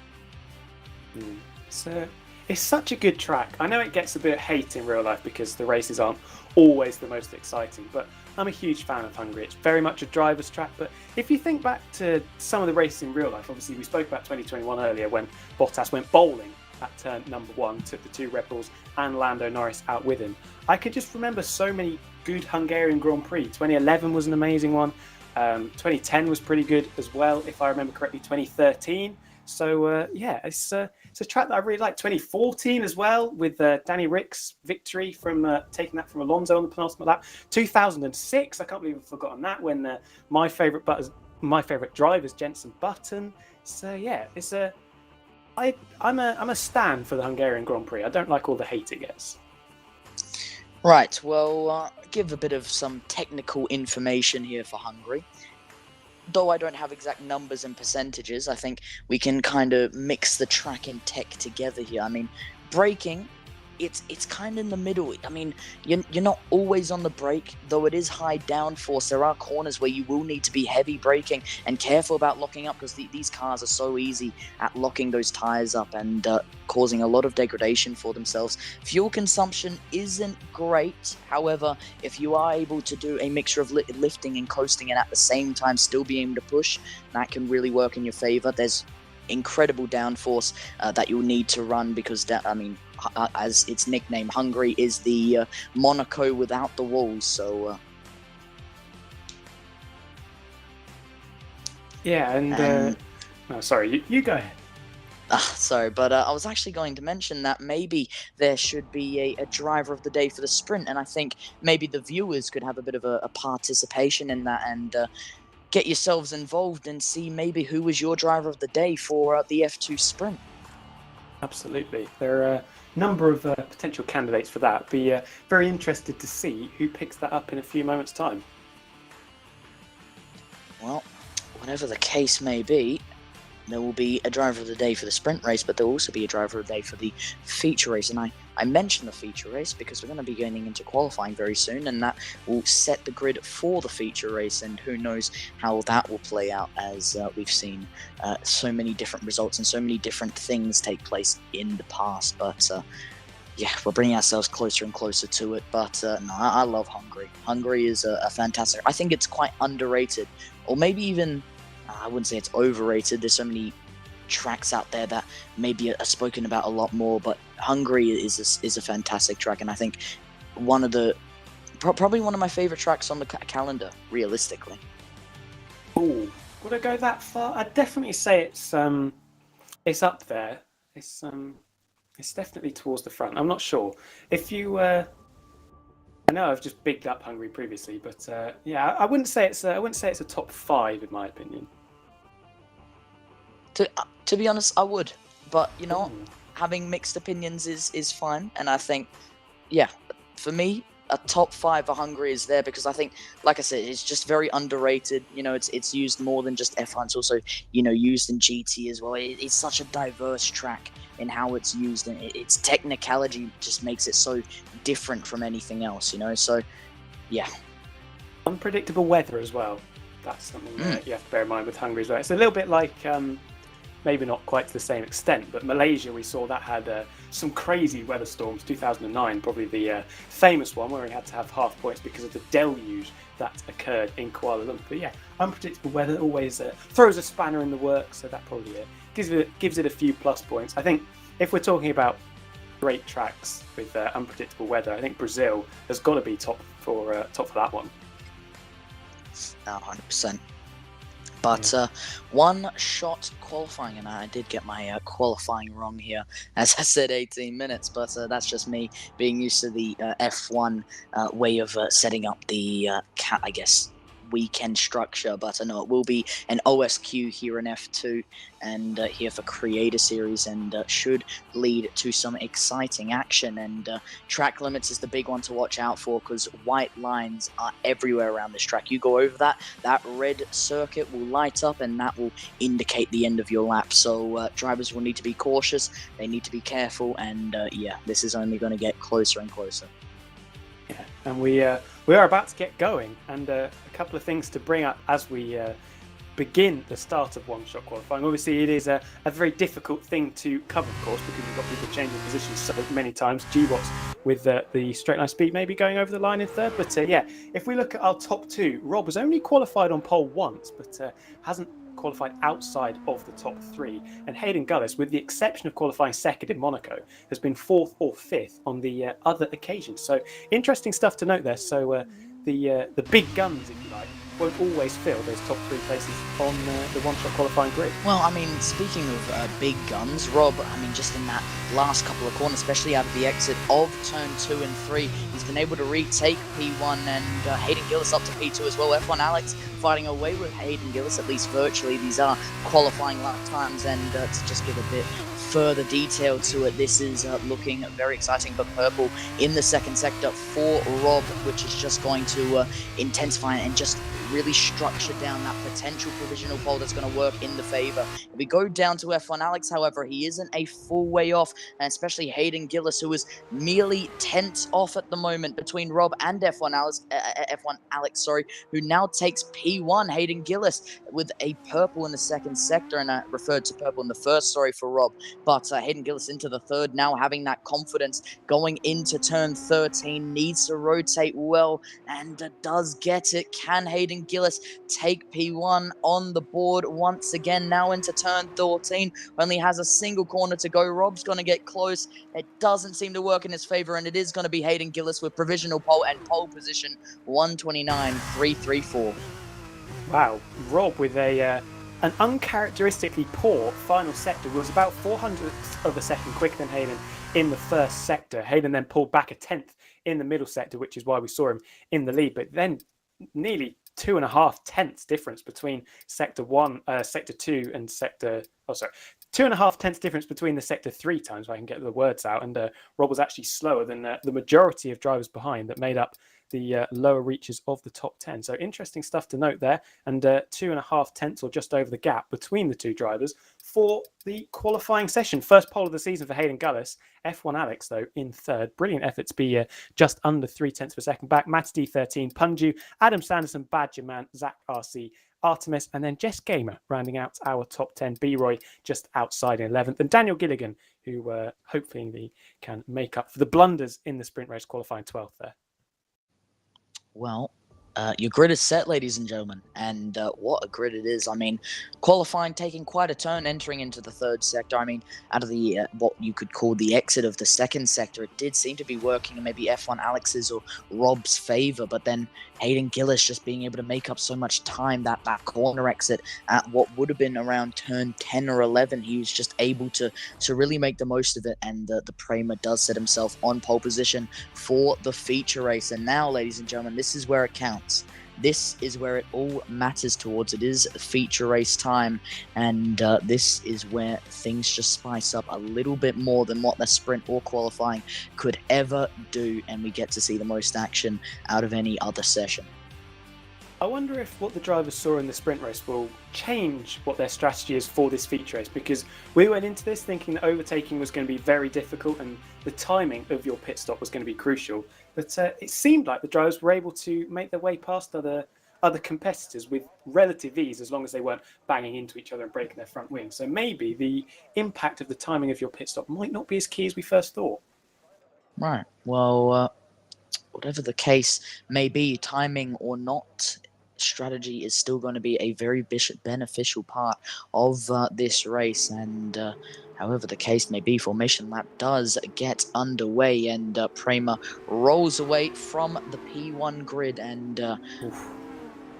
So it's such a good track. I know it gets a bit of hate in real life because the races aren't always the most exciting, but I'm a huge fan of Hungary. It's very much a driver's track, but if you think back to some of the races in real life, obviously we spoke about 2021 earlier when Bottas went bowling at turn number 1, took the 2 Red Bulls and Lando Norris out with him. I could just remember so many good Hungarian Grand Prix. 2011 was an amazing one. 2010 was pretty good as well, if I remember correctly. 2013. So yeah, it's a track that I really like. 2014 as well, with Danny Rick's victory from taking that from Alonso on the penultimate lap. 2006, I can't believe I've forgotten that, when my favourite driver is Jenson Button. So yeah, I'm a stan for the Hungarian Grand Prix. I don't like all the hate it gets. Right, well, give a bit of some technical information here for Hungary. Though I don't have exact numbers and percentages, I think we can kind of mix the track and tech together here. I mean, braking, it's kind of in the middle. I mean, you're not always on the brake, though it is high downforce. There are corners where you will need to be heavy braking and careful about locking up, because these cars are so easy at locking those tires up and causing a lot of degradation for themselves. Fuel consumption isn't great. However, if you are able to do a mixture of lifting and coasting and at the same time still be able to push, that can really work in your favor. There's incredible downforce that you'll need to run, because as its nickname, Hungary is the Monaco without the walls. So yeah, and no, sorry, you go ahead. Sorry, but I was actually going to mention that maybe there should be a driver of the day for the sprint, and I think maybe the viewers could have a bit of a participation in that and get yourselves involved and see maybe who was your driver of the day for the F2 sprint. Absolutely. There are a number of potential candidates for that. Be very interested to see who picks that up in a few moments' time. Well, whatever the case may be, there will be a driver of the day for the sprint race, but there will also be a driver of the day for the feature race. And I mentioned the feature race because we're going to be getting into qualifying very soon, and that will set the grid for the feature race, and who knows how that will play out, as we've seen so many different results and so many different things take place in the past. But yeah, we're bringing ourselves closer and closer to it. But no, I love Hungary. Hungary is a fantastic. I think it's quite underrated, or maybe even I wouldn't say it's overrated. There's so many tracks out there that maybe are spoken about a lot more, but Hungary is a fantastic track, and I think probably one of my favorite tracks on the calendar, realistically. Ooh, would I go that far? I'd definitely say it's up there. It's definitely towards the front. I'm not sure if you. I know I've just bigged up Hungary previously, but yeah, I wouldn't say it's a top 5 in my opinion. To be honest, I would, but you know, having mixed opinions is fine, and I think, yeah, for me, a top 5 for Hungary is there because I think, like I said, it's just very underrated. You know, it's used more than just F1. It's also, you know, used in GT as well. It's such a diverse track in how it's used, and its technicality just makes it so different from anything else. You know, so yeah. Unpredictable weather as well. That's something that you have to bear in mind with Hungary as well. It's a little bit like. Maybe not quite to the same extent, but Malaysia, we saw that had some crazy weather storms. 2009, probably the famous one where we had to have half points because of the deluge that occurred in Kuala Lumpur. Yeah, unpredictable weather always throws a spanner in the works, so that probably gives it a few plus points. I think if we're talking about great tracks with unpredictable weather, I think Brazil has got to be top for that one. 100%. But one shot qualifying, and I did get my qualifying wrong here, as I said 18 minutes, but that's just me being used to the F1 way of setting up the, weekend structure, but I know it will be an OSQ here in F2 and here for Creator Series, and should lead to some exciting action. And track limits is the big one to watch out for, because white lines are everywhere around this track. You go over that red circuit will light up, and that will indicate the end of your lap. So drivers will need to be cautious, they need to be careful, and yeah, this is only going to get closer and closer. Yeah, and we are about to get going, and a couple of things to bring up as we begin the start of one-shot qualifying. Obviously, it is a very difficult thing to cover, of course, because you've got people changing positions so many times. GWATs with the straight line speed maybe going over the line in third. But yeah, if we look at our top two, Rob has only qualified on pole once, but hasn't qualified outside of the top three. And Hayden Gullis, with the exception of qualifying second in Monaco, has been fourth or fifth on the other occasions. So interesting stuff to note there. So the big guns, if you like, won't always fill those top three places on the one-shot qualifying grid. Well, I mean, speaking of big guns, Rob, I mean, just in that last couple of corners, especially out of the exit of turn 2 and 3, he's been able to retake P1, and Hayden Gillis up to P2 as well. F1 Alex fighting away with Hayden Gillis, at least virtually. These are qualifying lap times, and to just give a bit further detail to it, this is looking very exciting. But purple in the second sector for Rob, which is just going to intensify and just really structure down that potential provisional pole that's going to work in the favor. If we go down to F1 Alex, however, he isn't a full way off, and especially Hayden Gillis, who is merely tenths off at the moment between Rob and F1 Alex, who now takes P1. Hayden Gillis with a purple in the second sector, and I referred to purple in the first, for Rob, but Hayden Gillis into the third, now having that confidence going into turn 13, needs to rotate well, and does get it. Can Hayden Gillis take P1 on the board once again? Now into turn 13, only has a single corner to go. Rob's going to get close. It doesn't seem to work in his favor, and it is going to be Hayden Gillis with provisional pole and pole position 129.334. Wow, Rob with an uncharacteristically poor final sector. Was about 400ths of a second quicker than Hayden in the first sector. Hayden then pulled back a tenth in the middle sector, which is why we saw him in the lead. But then nearly 2.5 tenths difference between sector 2 and sector. 2.5 tenths difference between the sector 3 times, if I can get the words out. And Rob was actually slower than the majority of drivers behind that made up the lower reaches of the top 10. So interesting stuff to note there. And 2.5 tenths, or just over the gap between the two drivers for the qualifying session. First pole of the season for Hayden Gullis. F1 Alex, though, in third. Brilliant effort to be just under 3 tenths per second back. Matt D13, Punju, Adam Sanderson, Badger Man, Zach RC, Artemis, and then Jess Gamer rounding out our top 10. B-Roy just outside in 11th. And Daniel Gilligan, who hopefully can make up for the blunders in the sprint race, qualifying 12th there. Well, your grid is set, ladies and gentlemen, and what a grid it is. I mean, qualifying taking quite a turn entering into the third sector. I mean, out of the what you could call the exit of the second sector, it did seem to be working in maybe F1 Alex's or Rob's favor, but then Hayden Gillis just being able to make up so much time, that corner exit at what would have been around turn 10 or 11, he was just able to really make the most of it, and the Prema does set himself on pole position for the feature race. And now, ladies and gentlemen, this is where it counts. This is where it all matters towards. It is feature race time, and this is where things just spice up a little bit more than what the sprint or qualifying could ever do, and we get to see the most action out of any other session. I wonder if what the drivers saw in the sprint race will change what their strategy is for this feature race, because we went into this thinking that overtaking was going to be very difficult and the timing of your pit stop was going to be crucial. But it seemed like the drivers were able to make their way past other competitors with relative ease, as long as they weren't banging into each other and breaking their front wing. So maybe the impact of the timing of your pit stop might not be as key as we first thought. Right. Well, whatever the case may be, timing or not, strategy is still going to be a very beneficial part of this race. And however the case may be, formation lap does get underway, and Prema rolls away from the P1 grid, and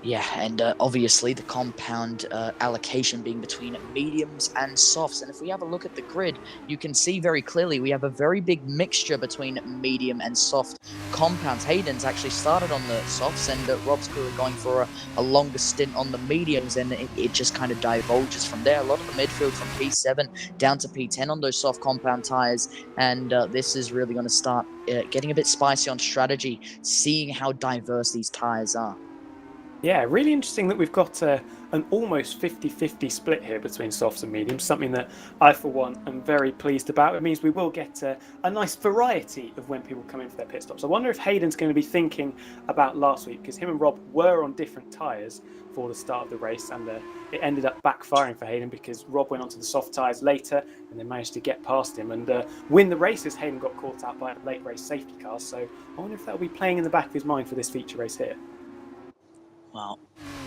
Yeah, and obviously the compound allocation being between mediums and softs. And if we have a look at the grid, you can see very clearly we have a very big mixture between medium and soft compounds. Hayden's actually started on the softs, and Rob's clearly going for a longer stint on the mediums, and it just kind of divulges from there. A lot of the midfield from P7 down to P10 on those soft compound tires, and this is really going to start getting a bit spicy on strategy, seeing how diverse these tires are. Yeah, really interesting that we've got an almost 50-50 split here between softs and mediums, something that I, for one, am very pleased about. It means we will get a nice variety of when people come in for their pit stops. I wonder if Hayden's going to be thinking about last week, because him and Rob were on different tyres for the start of the race, and it ended up backfiring for Hayden because Rob went onto the soft tyres later and then managed to get past him and win the race as Hayden got caught out by a late race safety car. So I wonder if that will be playing in the back of his mind for this feature race here. Well,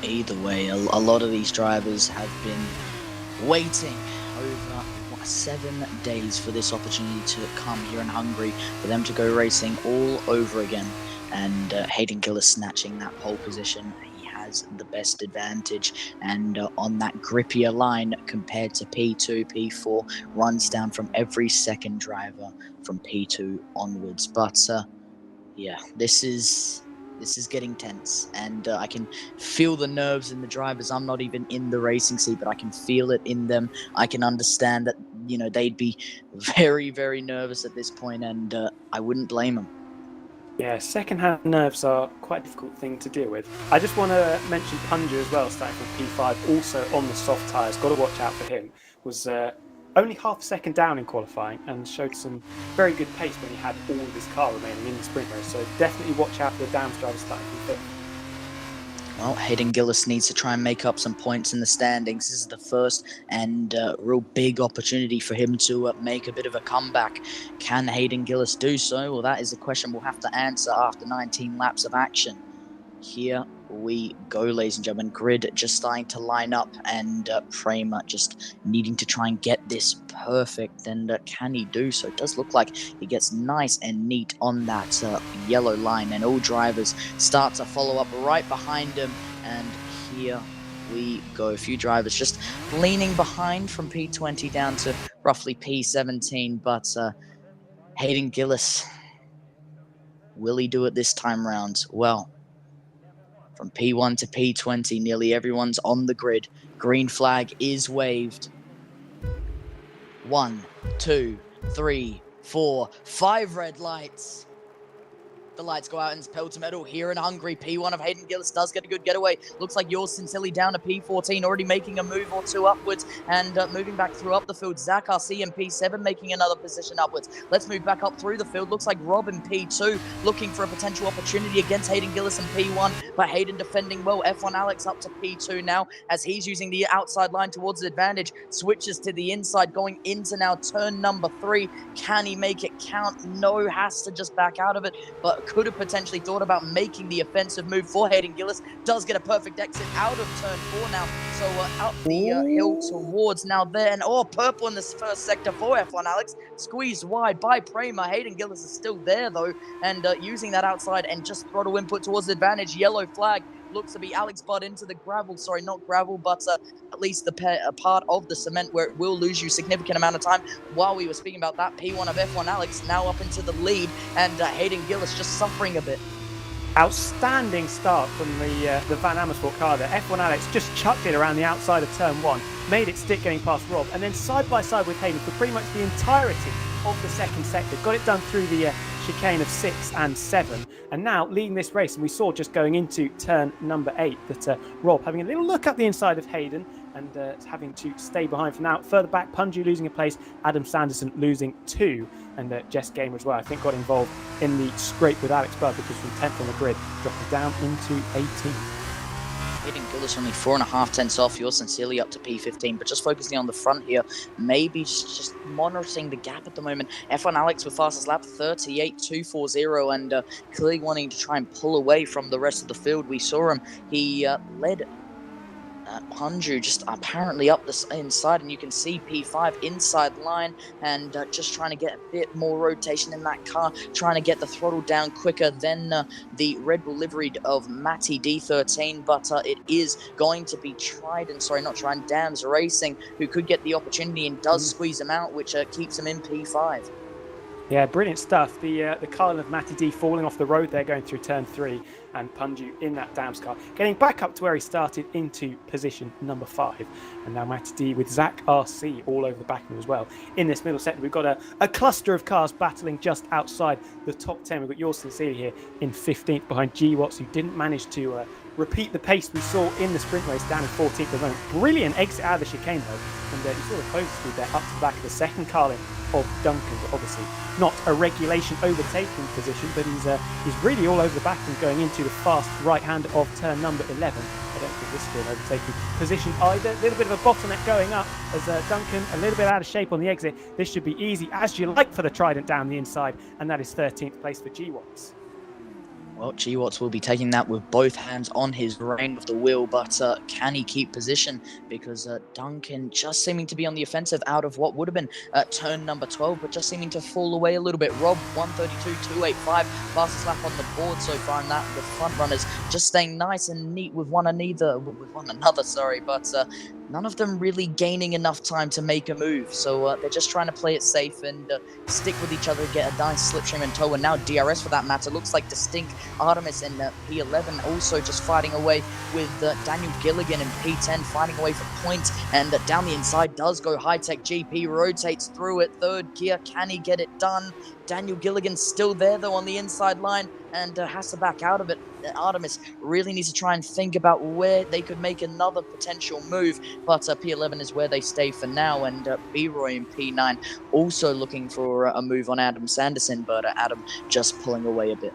either way, a lot of these drivers have been waiting over 7 days for this opportunity to come here in Hungary, for them to go racing all over again. And Hayden Gillis snatching that pole position. He has the best advantage, and on that grippier line compared to P2, P4 runs down from every second driver from P2 onwards. But yeah, this is getting tense, and I can feel the nerves in the drivers. I'm not even in the racing seat, but I can feel it in them. I can understand that they'd be very, very nervous at this point, and I wouldn't blame them. Yeah, second-hand nerves are quite a difficult thing to deal with. I just want to mention Punja as well, starting from P5, also on the soft tyres. Got to watch out for him. Was only half a second down in qualifying and showed some very good pace when he had all of his car remaining in the sprint race. So definitely watch out for the Dams drivers starting from fifth. Well, Hayden Gillis needs to try and make up some points in the standings. This is the first and real big opportunity for him to make a bit of a comeback. Can Hayden Gillis do so? Well, that is a question we'll have to answer after 19 laps of action. Here we go, ladies and gentlemen. Grid just starting to line up, and Prema just needing to try and get this perfect. And can he do so? It does look like he gets nice and neat on that yellow line, and all drivers start to follow up right behind him. And here we go. A few drivers just leaning behind from P20 down to roughly P17, but Hayden Gillis, will he do it this time round? Well, from P1 to P20, nearly everyone's on the grid. Green flag is waved. 1, 2, 3, 4, 5 red lights. The lights go out in pedal to metal here in Hungary. P1 of Hayden Gillis does get a good getaway. Looks like yours sincerely down to P14, already making a move or two upwards and moving back through up the field. Zach RC in P7 making another position upwards. Let's move back up through the field. Looks like Rob in P2 looking for a potential opportunity against Hayden Gillis in P1, but Hayden defending well. F1 Alex up to P2 now as he's using the outside line towards the advantage. Switches to the inside going into now turn number 3. Can he make it count? No, has to just back out of it, but could have potentially thought about making the offensive move for Hayden Gillis. Does get a perfect exit out of turn 4 now. So up the hill towards now there. And purple in this first sector for F1 Alex. Squeezed wide by Prema. Hayden Gillis is still there though. And using that outside and just throttle input towards the advantage. Yellow flag. Looks to be Alex Budd into the gravel. Sorry, not gravel, but at least a part of the cement where it will lose you significant amount of time. While we were speaking about that, P1 of F1 Alex now up into the lead, and Hayden Gillis just suffering a bit. Outstanding start from the Van Amersfoort car there. F1 Alex just chucked it around the outside of turn 1, made it stick going past Rob, and then side by side with Hayden for pretty much the entirety of the second sector. Got it done through the chicane of 6 and 7, and now leading this race. And we saw just going into turn number 8 that Rob having a little look up the inside of Hayden and having to stay behind for now. Further back, Punju losing a place, Adam Sanderson losing 2, and Jess Gamer as well, I think, got involved in the scrape with Alex Budd because from 10th on the grid, dropping down into 18th. Hayden Gillis only 4.5 tenths off. You're sincerely up to P15, but just focusing on the front here, maybe just monitoring the gap at the moment. F1 Alex with fastest lap, 38.240, and clearly wanting to try and pull away from the rest of the field. We saw him. He led Punju just apparently up the inside, and you can see P5 inside line and just trying to get a bit more rotation in that car, trying to get the throttle down quicker than the Red Bull liveried of Matty D13, but it is going to be not Dams Racing, who could get the opportunity and does squeeze him out, which keeps him in P5. Yeah, brilliant stuff. The Carlin of Matty D falling off the road there, going through turn 3, and Punju in that Dams car, getting back up to where he started into position number 5. And now Matty D with Zach RC all over the back of him as well. In this middle sector, we've got a cluster of cars battling just outside the top 10. We've got yours sincerely here in 15th behind G Watts, who didn't manage to repeat the pace we saw in the sprint race, down in 14th at the moment. Brilliant exit out of the chicane though, and you saw the close speed there up to the back of the second Carlin of Duncan, but obviously not a regulation overtaking position, but he's really all over the back and going into the fast right hand of turn number 11. I don't think this will be an overtaking position either. A little bit of a bottleneck going up as Duncan a little bit out of shape on the exit. This should be easy as you like for the Trident down the inside, and that is 13th place for G Watts. Well, G Watts will be taking that with both hands on his rein of the wheel, but can he keep position? Because Duncan just seeming to be on the offensive out of what would have been turn number 12, but just seeming to fall away a little bit. Rob, 132.285, fastest lap on the board so far, and that the front runners just staying nice and neat with one another, but none of them really gaining enough time to make a move. So they're just trying to play it safe and stick with each other, get a nice slipstream and tow. And now DRS, for that matter, looks like Distinct Artemis in P11 also just fighting away with Daniel Gilligan in P10, fighting away for points. And down the inside does go High Tech GP, rotates through it, third gear. Can he get it done? Daniel Gilligan's still there, though, on the inside line and has to back out of it. Artemis really needs to try and think about where they could make another potential move, but P11 is where they stay for now, and B-Roy in P9 also looking for a move on Adam Sanderson, but Adam just pulling away a bit.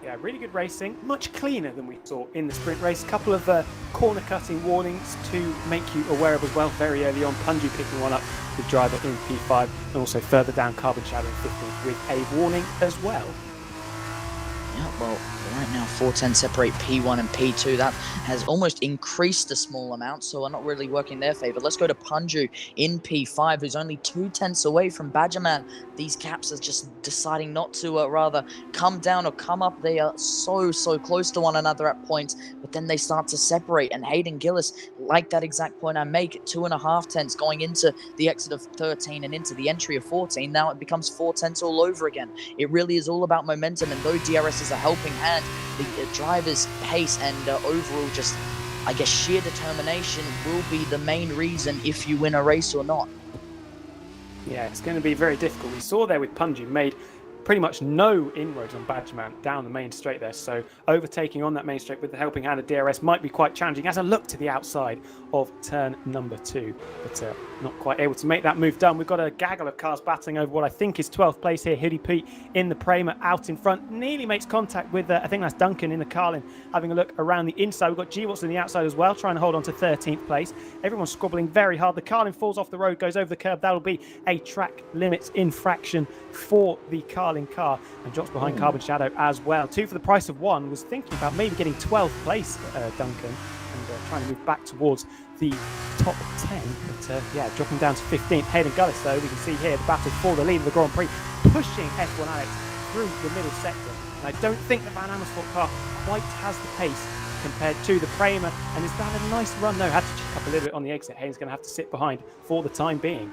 Yeah, really good racing, much cleaner than we saw in the sprint race. Couple of corner cutting warnings to make you aware of as well very early on. Punju picking one up, the driver in P5, and also further down Carbon Shadow in 15th with a warning as well. Yeah, well, right now 410 separate P1 and P2. That has almost increased a small amount, so I'm not really working in their favour. Let's go to Punju in P5, who's only 2/10 away from Badgerman. These caps are just deciding not to rather come down or come up. They are so close to one another at points, but then they start to separate. And Hayden Gillis, like that exact point I make, 2.5 tenths going into the exit of 13 and into the entry of 14. Now it becomes 4 tenths all over again. It really is all about momentum, and though DRS is a helping hand, the driver's pace and overall just, I guess, sheer determination will be the main reason if you win a race or not. Yeah, it's going to be very difficult. We saw there with Punju made pretty much no inroads on Badgerman down the main straight there, so overtaking on that main straight with the helping hand of DRS might be quite challenging as I look to the outside of turn number 2, but not quite able to make that move done. We've got a gaggle of cars battling over what I think is 12th place here. Hoodie Pete in the Prema out in front, nearly makes contact with I think that's Duncan in the Carlin. Having a look around the inside, we've got G Watts on the outside as well, trying to hold on to 13th place. Everyone's squabbling very hard. The Carlin falls off the road, goes over the curb. That'll be a track limits infraction for the Carlin car, and drops behind Carbon Shadow as well. 2 for the price of 1. Was thinking about maybe getting 12th place, Duncan, and trying to move back towards the top 10, but yeah, dropping down to 15th. Hayden Gullis, though, we can see here the battle for the lead of the Grand Prix, pushing F1 Alex through the middle sector. And I don't think the Van Amersfoort car quite has the pace compared to the Prema, and is that a nice run? No, had to check up a little bit on the exit. Hayden's going to have to sit behind for the time being.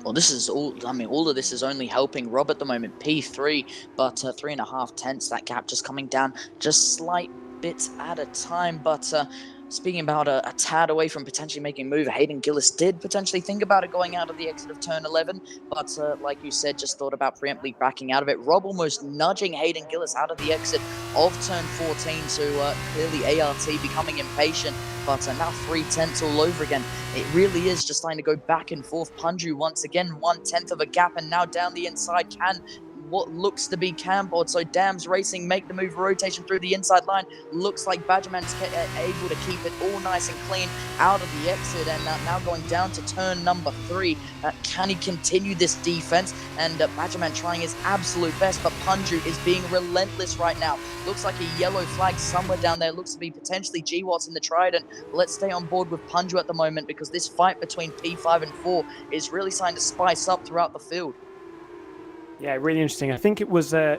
Well, this is all of this is only helping Rob at the moment. P3, but 3.5 tenths. That gap just coming down just slight bits at a time. But speaking about a tad away from potentially making a move, Hayden Gillis did potentially think about it going out of the exit of turn 11, but like you said, just thought about preemptively backing out of it. Rob almost nudging Hayden Gillis out of the exit of turn 14, so clearly ART becoming impatient, but now 3 tenths all over again. It really is just starting to go back and forth. Punju once again, 1/10 of a gap, and now down the inside, can what looks to be camboard. So Dams Racing make the move, rotation through the inside line. Looks like Badgerman's able to keep it all nice and clean out of the exit, and now going down to turn number 3. Can he continue this defense? And Badgerman trying his absolute best, but Punju is being relentless right now. Looks like a yellow flag somewhere down there. Looks to be potentially GWATs in the Trident. Let's stay on board with Punju at the moment, because this fight between P5 and 4 is really starting to spice up throughout the field. Yeah, really interesting. I think it was the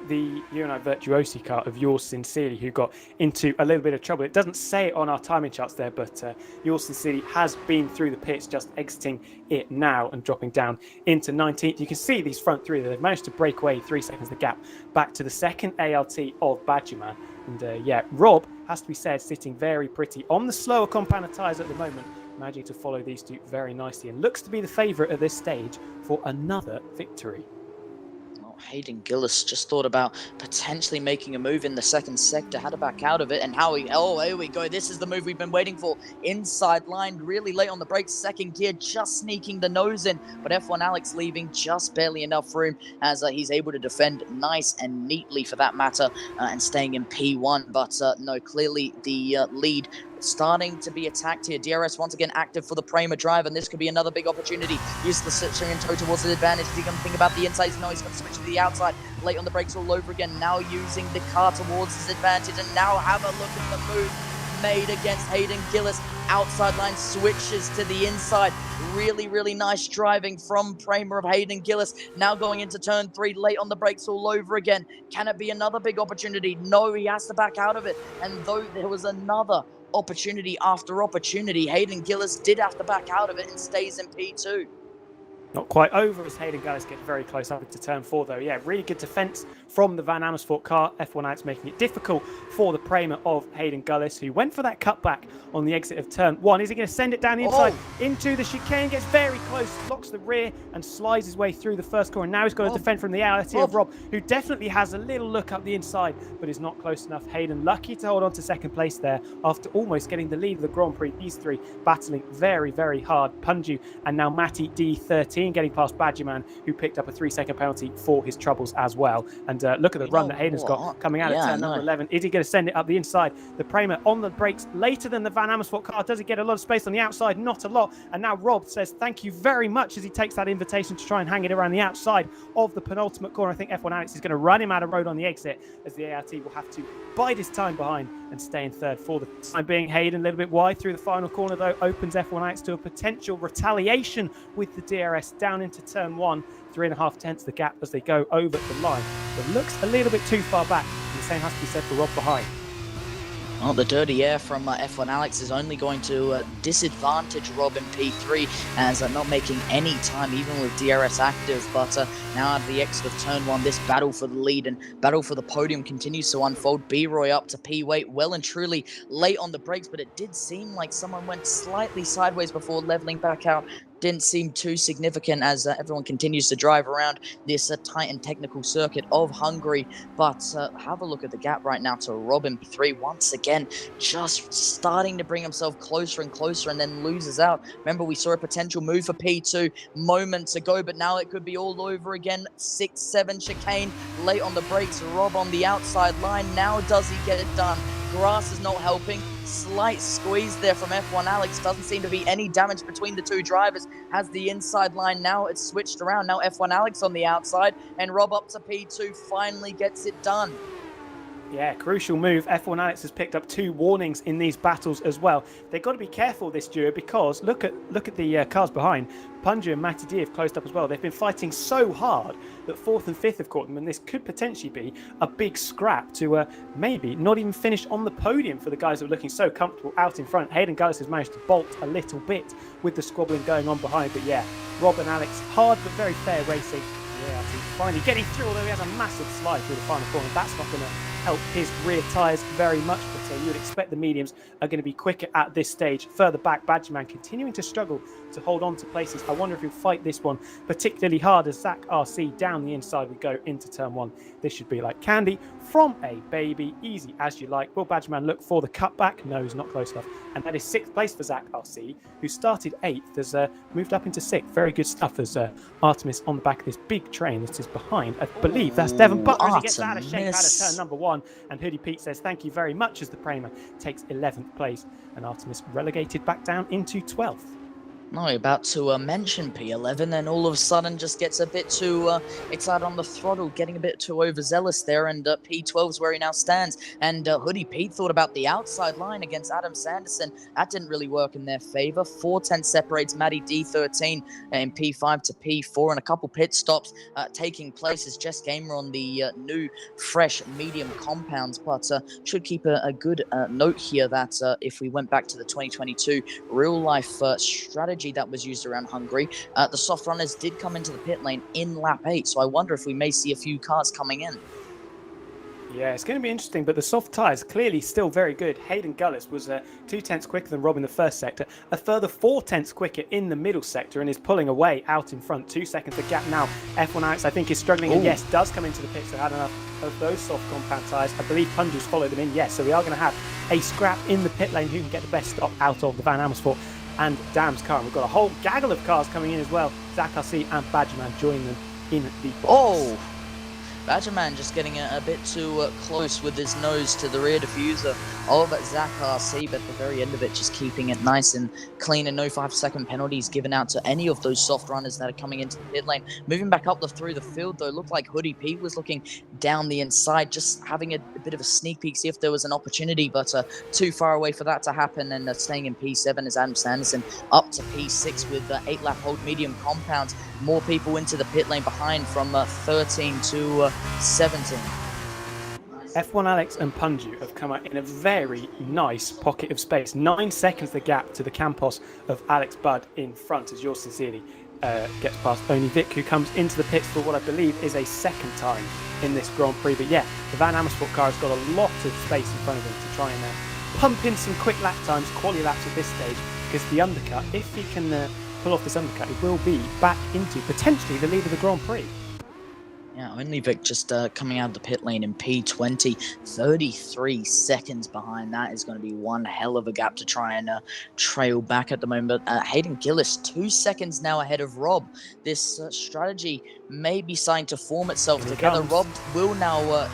UNI Virtuosi car of Yours Sincerely who got into a little bit of trouble. It doesn't say it on our timing charts there, but Yours Sincerely has been through the pits, just exiting it now and dropping down into 19th. You can see these front three, they've managed to break away 3 seconds the gap back to the second ALT of Badgerman. And yeah, Rob, has to be said, sitting very pretty on the slower compound tyres at the moment, managing to follow these two very nicely, and looks to be the favourite at this stage for another victory. Hayden Gillis just thought about potentially making a move in the second sector, had to back out of it, and here we go. This is the move we've been waiting for. Inside line, really late on the brakes, second gear, just sneaking the nose in, but F1 Alex leaving just barely enough room as he's able to defend nice and neatly for that matter, and staying in P1, but no, clearly the lead starting to be attacked here. DRS once again active for the Prema drive, and this could be another big opportunity. Use the switching and toe towards the advantage. Is he going to think about the insides? No, he's going to switch to the outside. Late on the brakes all over again. Now using the car towards his advantage, and now have a look at the move made against Hayden Gillis. Outside line switches to the inside. Really, really nice driving from Prema of Hayden Gillis. Now going into turn 3, late on the brakes all over again. Can it be another big opportunity? No, he has to back out of it. And though there was another opportunity after opportunity, Hayden Gillis did have to back out of it and stays in P2. Not quite over as Hayden Gillis gets very close up into turn 4 though. Yeah, really good defence from the Van Amersfoort car. F1 Alex making it difficult for the Prema of Hayden Gillis, who went for that cutback on the exit of turn 1. Is he going to send it down the inside into the chicane? Gets very close, locks the rear and slides his way through the first corner. Now he's got to defend from the ALT of Rob, who definitely has a little look up the inside, but is not close enough. Hayden lucky to hold on to second place there after almost getting the lead of the Grand Prix. These three battling very, very hard. Punju and now Matty D13 getting past Badgerman, who picked up a 3-second penalty for his troubles as well. And look at the run that Hayden's got coming out of turn number 11. Is he going to send it up the inside? The Prema on the brakes later than the Van Amersfoort car. Does it get a lot of space on the outside? Not a lot. And now Rob says thank you very much as he takes that invitation to try and hang it around the outside of the penultimate corner. I think F1 Alex is going to run him out of road on the exit, as the ART will have to bide his time behind and stay in third for the time being. Hayden a little bit wide through the final corner though, opens F1 Alex to a potential retaliation with the DRS down into turn 1. 3.5 tenths the gap as they go over the line, but looks a little bit too far back. And the same has to be said for Rob behind. Well, the dirty air from F1 Alex is only going to disadvantage Rob in P3 as not making any time, even with DRS active. But now at the exit of turn 1, this battle for the lead and battle for the podium continues to unfold. B-Roy up to P-Weight, well and truly late on the brakes, but it did seem like someone went slightly sideways before leveling back out. Didn't seem too significant as everyone continues to drive around this tight and technical circuit of Hungary. But have a look at the gap right now to Robin P3. Once again, just starting to bring himself closer and closer and then loses out. Remember, we saw a potential move for P2 moments ago, but now it could be all over again. 6-7 chicane, late on the brakes. Rob on the outside line. Now does he get it done? Grass is not helping. Slight squeeze there from F1 Alex. Doesn't seem to be any damage between the two drivers. Has the inside line now. It's switched around. Now F1 Alex on the outside. And Rob up to P2 finally gets it done. Yeah, crucial move. F1 Alex has picked up 2 warnings in these battles as well. They've got to be careful this duo because look at the cars behind. Punju and Matty D have closed up as well. They've been fighting so hard that 4th and 5th have caught them, and this could potentially be a big scrap to maybe not even finish on the podium for the guys who are looking so comfortable out in front. Hayden Gillis has managed to bolt a little bit with the squabbling going on behind, but yeah, Rob and Alex, hard but very fair racing. Yeah, he's finally getting through, although he has a massive slide through the final corner. That's not going to help his rear tyres very much, but So you would expect the mediums are going to be quicker at this stage. Further back, Badgerman continuing to struggle to hold on to places. I wonder if he'll fight this one particularly hard as Zach RC down the inside we go into turn one. This should be like candy from a baby, easy as you like. Will Badgerman look for the cutback? No, he's not close enough. And that is 6th place for Zach RC, who started 8th, has moved up into 6th. Very good stuff as Artemis on the back of this big train that is behind. I believe that's Devon Butler as he gets out of shape out of turn number 1. And Hoodie Pete says thank you very much as the Pramer takes 11th place. And Artemis relegated back down into 12th. No, about to mention P11, and all of a sudden just gets a bit too excited on the throttle, getting a bit too overzealous there, and P12's where he now stands. And Hoodie Pete thought about the outside line against Adam Sanderson. That didn't really work in their favor. 4:10 separates Matty D13 in P5 to P4, and a couple pit stops taking place as Jess Gamer on the new, fresh, medium compounds. But should keep a good note here that if we went back to the 2022 real-life strategy that was used around Hungary, the soft runners did come into the pit lane in lap 8, so I wonder if we may see a few cars coming in. Yeah, it's going to be interesting, but the soft tyres clearly still very good. Hayden Gullis was 2/10 quicker than Rob in the first sector, a further 4/10 quicker in the middle sector, and is pulling away out in front. 2 seconds the gap now. F1 Alex, I think, is struggling, and yes, does come into the pits. So had enough of those soft compound tyres. I believe Punju's followed them in, yes, so we are going to have a scrap in the pit lane who can get the best stop out of the Van Amersfoort and Dam's car. And we've got a whole gaggle of cars coming in as well. Zach RC and Badgerman joining them in the box. Badgerman just getting a bit too close with his nose to the rear diffuser of Zach RC, but at the very end of it, just keeping it nice and clean, and no 5-second penalties given out to any of those soft runners that are coming into the pit lane. Moving back up through the field, though, looked like Hoodie P was looking down the inside, just having a bit of a sneak peek, see if there was an opportunity, but too far away for that to happen, and staying in P7 is Adam Sanderson up to P6 with 8-lap hold medium compounds. More people into the pit lane behind from 13 to 17. F1 Alex and Punju have come out in a very nice pocket of space. 9 seconds the gap to the Campos of Alex Budd in front as yours sincerely gets past Oni Vic, who comes into the pits for what I believe is a second time in this Grand Prix. But yeah, the Van Amersfoort car has got a lot of space in front of him to try and pump in some quick lap times, quality laps at this stage, because the undercut, if he can pull off this undercut, it will be back into potentially the lead of the Grand Prix. Yeah, only Vic just coming out of the pit lane in P20, 33 seconds behind. That is going to be one hell of a gap to try and trail back at the moment. Hayden Gillis, 2 seconds now ahead of Rob. This strategy may be starting to form itself together. Rob will now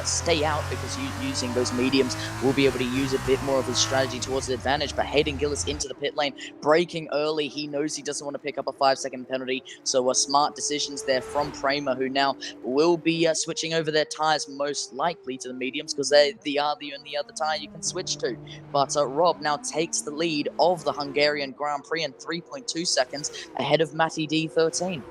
stay out because using those mediums will be able to use a bit more of his strategy towards the advantage. But Hayden Gillis into the pit lane, braking early. He knows he doesn't want to pick up a 5-second penalty. So smart decisions there from Pramer, who now will be switching over their tyres most likely to the mediums because they are the only other tyre you can switch to. But Rob now takes the lead of the Hungarian Grand Prix in 3.2 seconds ahead of Matty D13.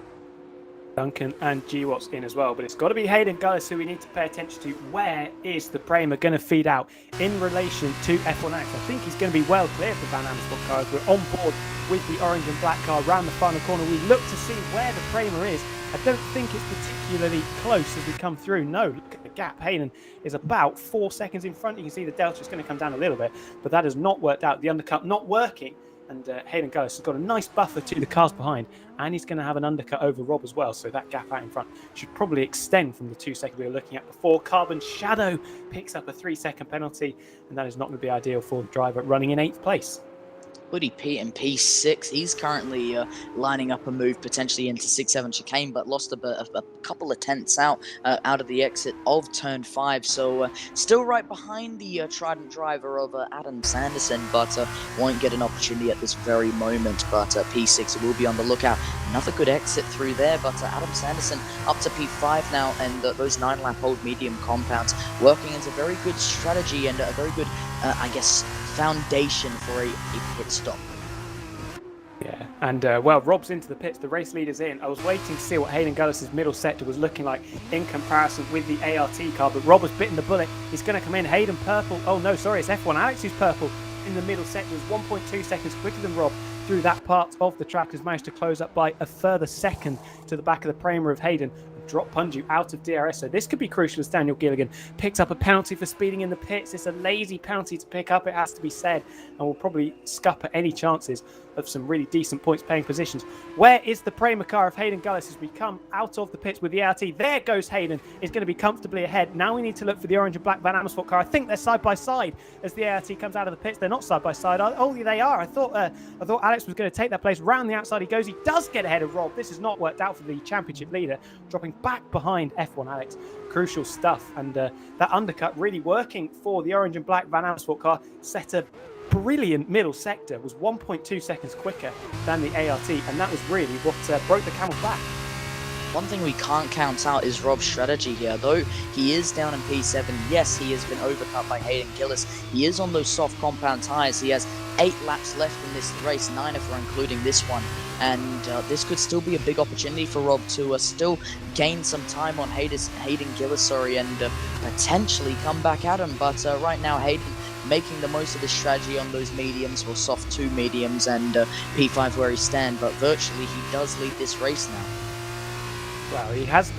Duncan and G-Watts in as well, but it's got to be Hayden Gullis who we need to pay attention to. Where is the Pramer going to feed out in relation to F1 X? I think he's going to be well clear of the Van Amersfoort cars. We're on board with the orange and black car around the final corner. We look to see where the Pramer is. I don't think it's particularly close as we come through. No, look at the gap. Hayden is about 4 seconds in front. You can see the delta is going to come down a little bit, but that has not worked out. The undercut not working. And Hayden Gullis has got a nice buffer to the cars behind, and he's going to have an undercut over Rob as well. So that gap out in front should probably extend from the 2 seconds we were looking at before. Carbon Shadow picks up a 3-second penalty, and that is not going to be ideal for the driver running in 8th place. Hoodie Pete in P6. He's currently lining up a move potentially into 6-7 chicane, but lost a couple of tenths out of the exit of turn 5. So still right behind the Trident driver of Adam Sanderson, but won't get an opportunity at this very moment. But P6 will be on the lookout. Another good exit through there, but Adam Sanderson up to P5 now, and those 9-lap old medium compounds working as a very good strategy and a very good, foundation for a pit stop. Yeah, and well, Rob's into the pits, the race leader's in. I was waiting to see what Hayden Gullis' middle sector was looking like in comparison with the ART car, but Rob has bitten the bullet. He's going to come in. Hayden purple. Oh no, sorry, it's F1 Alex who's purple in the middle sector. Is 1.2 seconds quicker than Rob through that part of the track. Has managed to close up by a further second to the back of the Pramer of Hayden. drop Punju out of DRS. So this could be crucial as Daniel Gilligan picks up a penalty for speeding in the pits. It's a lazy penalty to pick up, it has to be said, and will probably scupper any chances of some really decent points paying positions. Where is the Prema car of Hayden Gullis as we come out of the pits with the ART? There goes Hayden, is going to be comfortably ahead. Now we need to look for the orange and black Van Amersfoort car. I think they're side by side as the ART comes out of the pits. They're not side by side. Oh, they are. I thought Alex was going to take that place. Round the outside he goes. He does get ahead of Rob. This has not worked out for the championship leader, dropping back behind F1 Alex. Crucial stuff, and that undercut really working for the orange and black Van Amersfoort car. Set a brilliant middle sector, was 1.2 seconds quicker than the ART, and that was really what broke the camel's back. One thing we can't count out is Rob's strategy here. Though he is down in P7, yes, he has been overcut by Hayden Gillis. He is on those soft compound tyres. He has 8 laps left in this race, 9 if we're including this one. And this could still be a big opportunity for Rob to still gain some time on Hayden Gillis, and potentially come back at him. But right now, Hayden making the most of his strategy on those mediums, or soft 2 mediums, and P5 where he stands. But virtually, he does lead this race now. Well, he's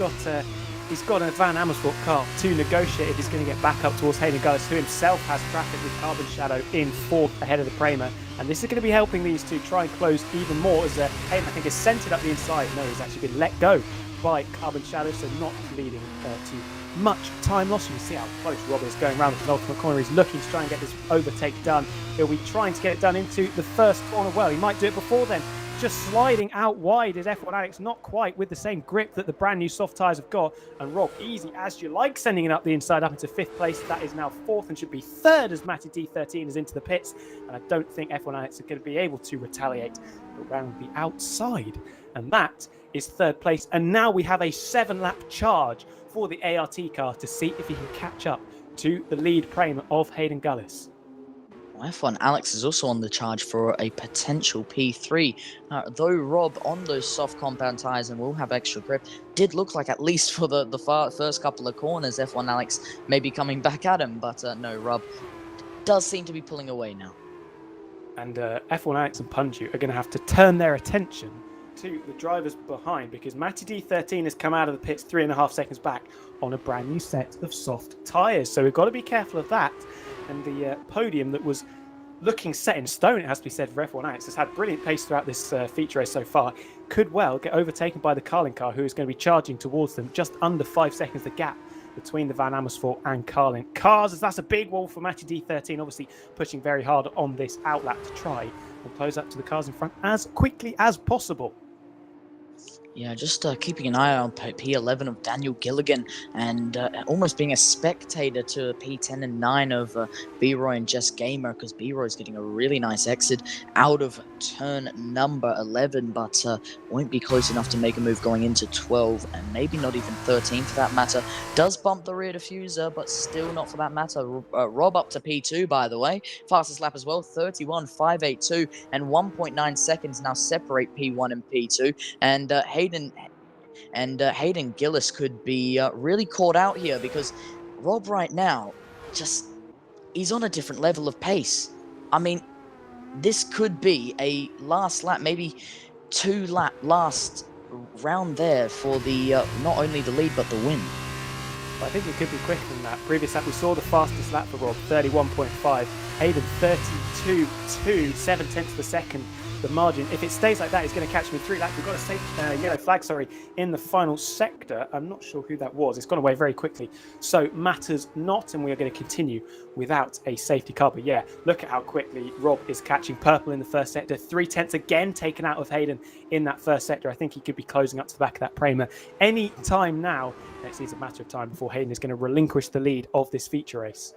got a Van Amersfoort car to negotiate if he's going to get back up towards Hayden Gullis, who himself has traffic with Carbon Shadow in 4th ahead of the Prema. And this is going to be helping these two try and close even more, as Hayden, I think, is centred up the inside. No, he's actually been let go by Carbon Shadow, so not leading to much time loss. You can see how close Rob is going around the penultimate corner. He's looking to try and get this overtake done. He'll be trying to get it done into the first corner. Well, he might do it before then. Just sliding out wide is F1 Alex, not quite with the same grip that the brand new soft tyres have got. And Rob, easy as you like, sending it up the inside up into 5th place. That is now 4th and should be 3rd as Matty D13 is into the pits. And I don't think F1 Alex are going to be able to retaliate around the outside. And that is 3rd place. And now we have a 7-lap charge for the ART car to see if he can catch up to the lead Prema of Hayden Gullis. F1 Alex is also on the charge for a potential P3. Though Rob on those soft compound tyres and will have extra grip, did look like, at least for the first couple of corners, F1 Alex may be coming back at him. But no, Rob does seem to be pulling away now. And F1 Alex and Punju are going to have to turn their attention to the drivers behind, because Matty D13 has come out of the pits 3.5 seconds back on a brand new set of soft tyres. So we've got to be careful of that. And the podium that was looking set in stone, it has to be said, for F1 Alex, has had brilliant pace throughout this feature race so far, could well get overtaken by the Carlin car, who is going to be charging towards them. Just under 5 seconds the gap between the Van Amersfoort and Carlin cars, as that's a big wall for Matty D13, obviously pushing very hard on this outlap to try and close up to the cars in front as quickly as possible. Yeah, just keeping an eye on P11 of Daniel Gilligan, and almost being a spectator to P10 and 9 of B-Roy and Jess Gamer, because B-Roy's getting a really nice exit out of turn number 11, but won't be close enough to make a move going into 12, and maybe not even 13 for that matter. Does bump the rear diffuser, but still not for that matter. Rob up to P2, by the way. Fastest lap as well, 31.582, and 1.9 seconds now separate P1 and P2, and Hayden Gillis could be really caught out here, because Rob right now, he's on a different level of pace. I mean, this could be a last lap, maybe 2-lap last round there for the not only the lead but the win. But I think it could be quicker than that. Previous lap, we saw the fastest lap for Rob, 31.5. Hayden, 32.2, 7/10 of a second. The margin, if it stays like that, it's going to catch him in 3 laps. We've got a safe yellow flag, in the final sector. I'm not sure who that was. It's gone away very quickly. So matters not, and we are going to continue without a safety car. But yeah, look at how quickly Rob is catching purple in the first sector. 3/10 again taken out of Hayden in that first sector. I think he could be closing up to the back of that Prema any time now. Next is a matter of time before Hayden is going to relinquish the lead of this feature race.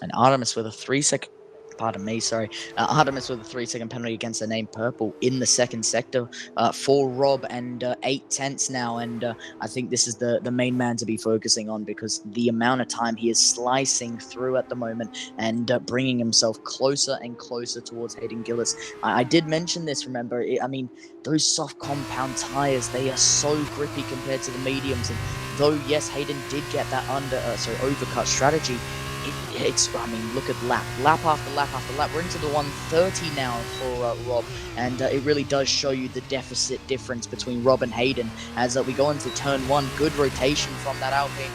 And Artemis with a 3-second... Artemis with a 3-second penalty against the name Purple in the second sector for Rob, and 8/10 now, and I think this is the main man to be focusing on, because the amount of time he is slicing through at the moment and bringing himself closer and closer towards Hayden Gillis. I did mention this, remember, I mean, those soft compound tyres, they are so grippy compared to the mediums, and though, yes, Hayden did get that overcut strategy, I mean, look at lap after lap after lap. We're into the 130 now for Rob, and it really does show you the deficit difference between Rob and Hayden as we go into turn 1. Good rotation from that Alpine.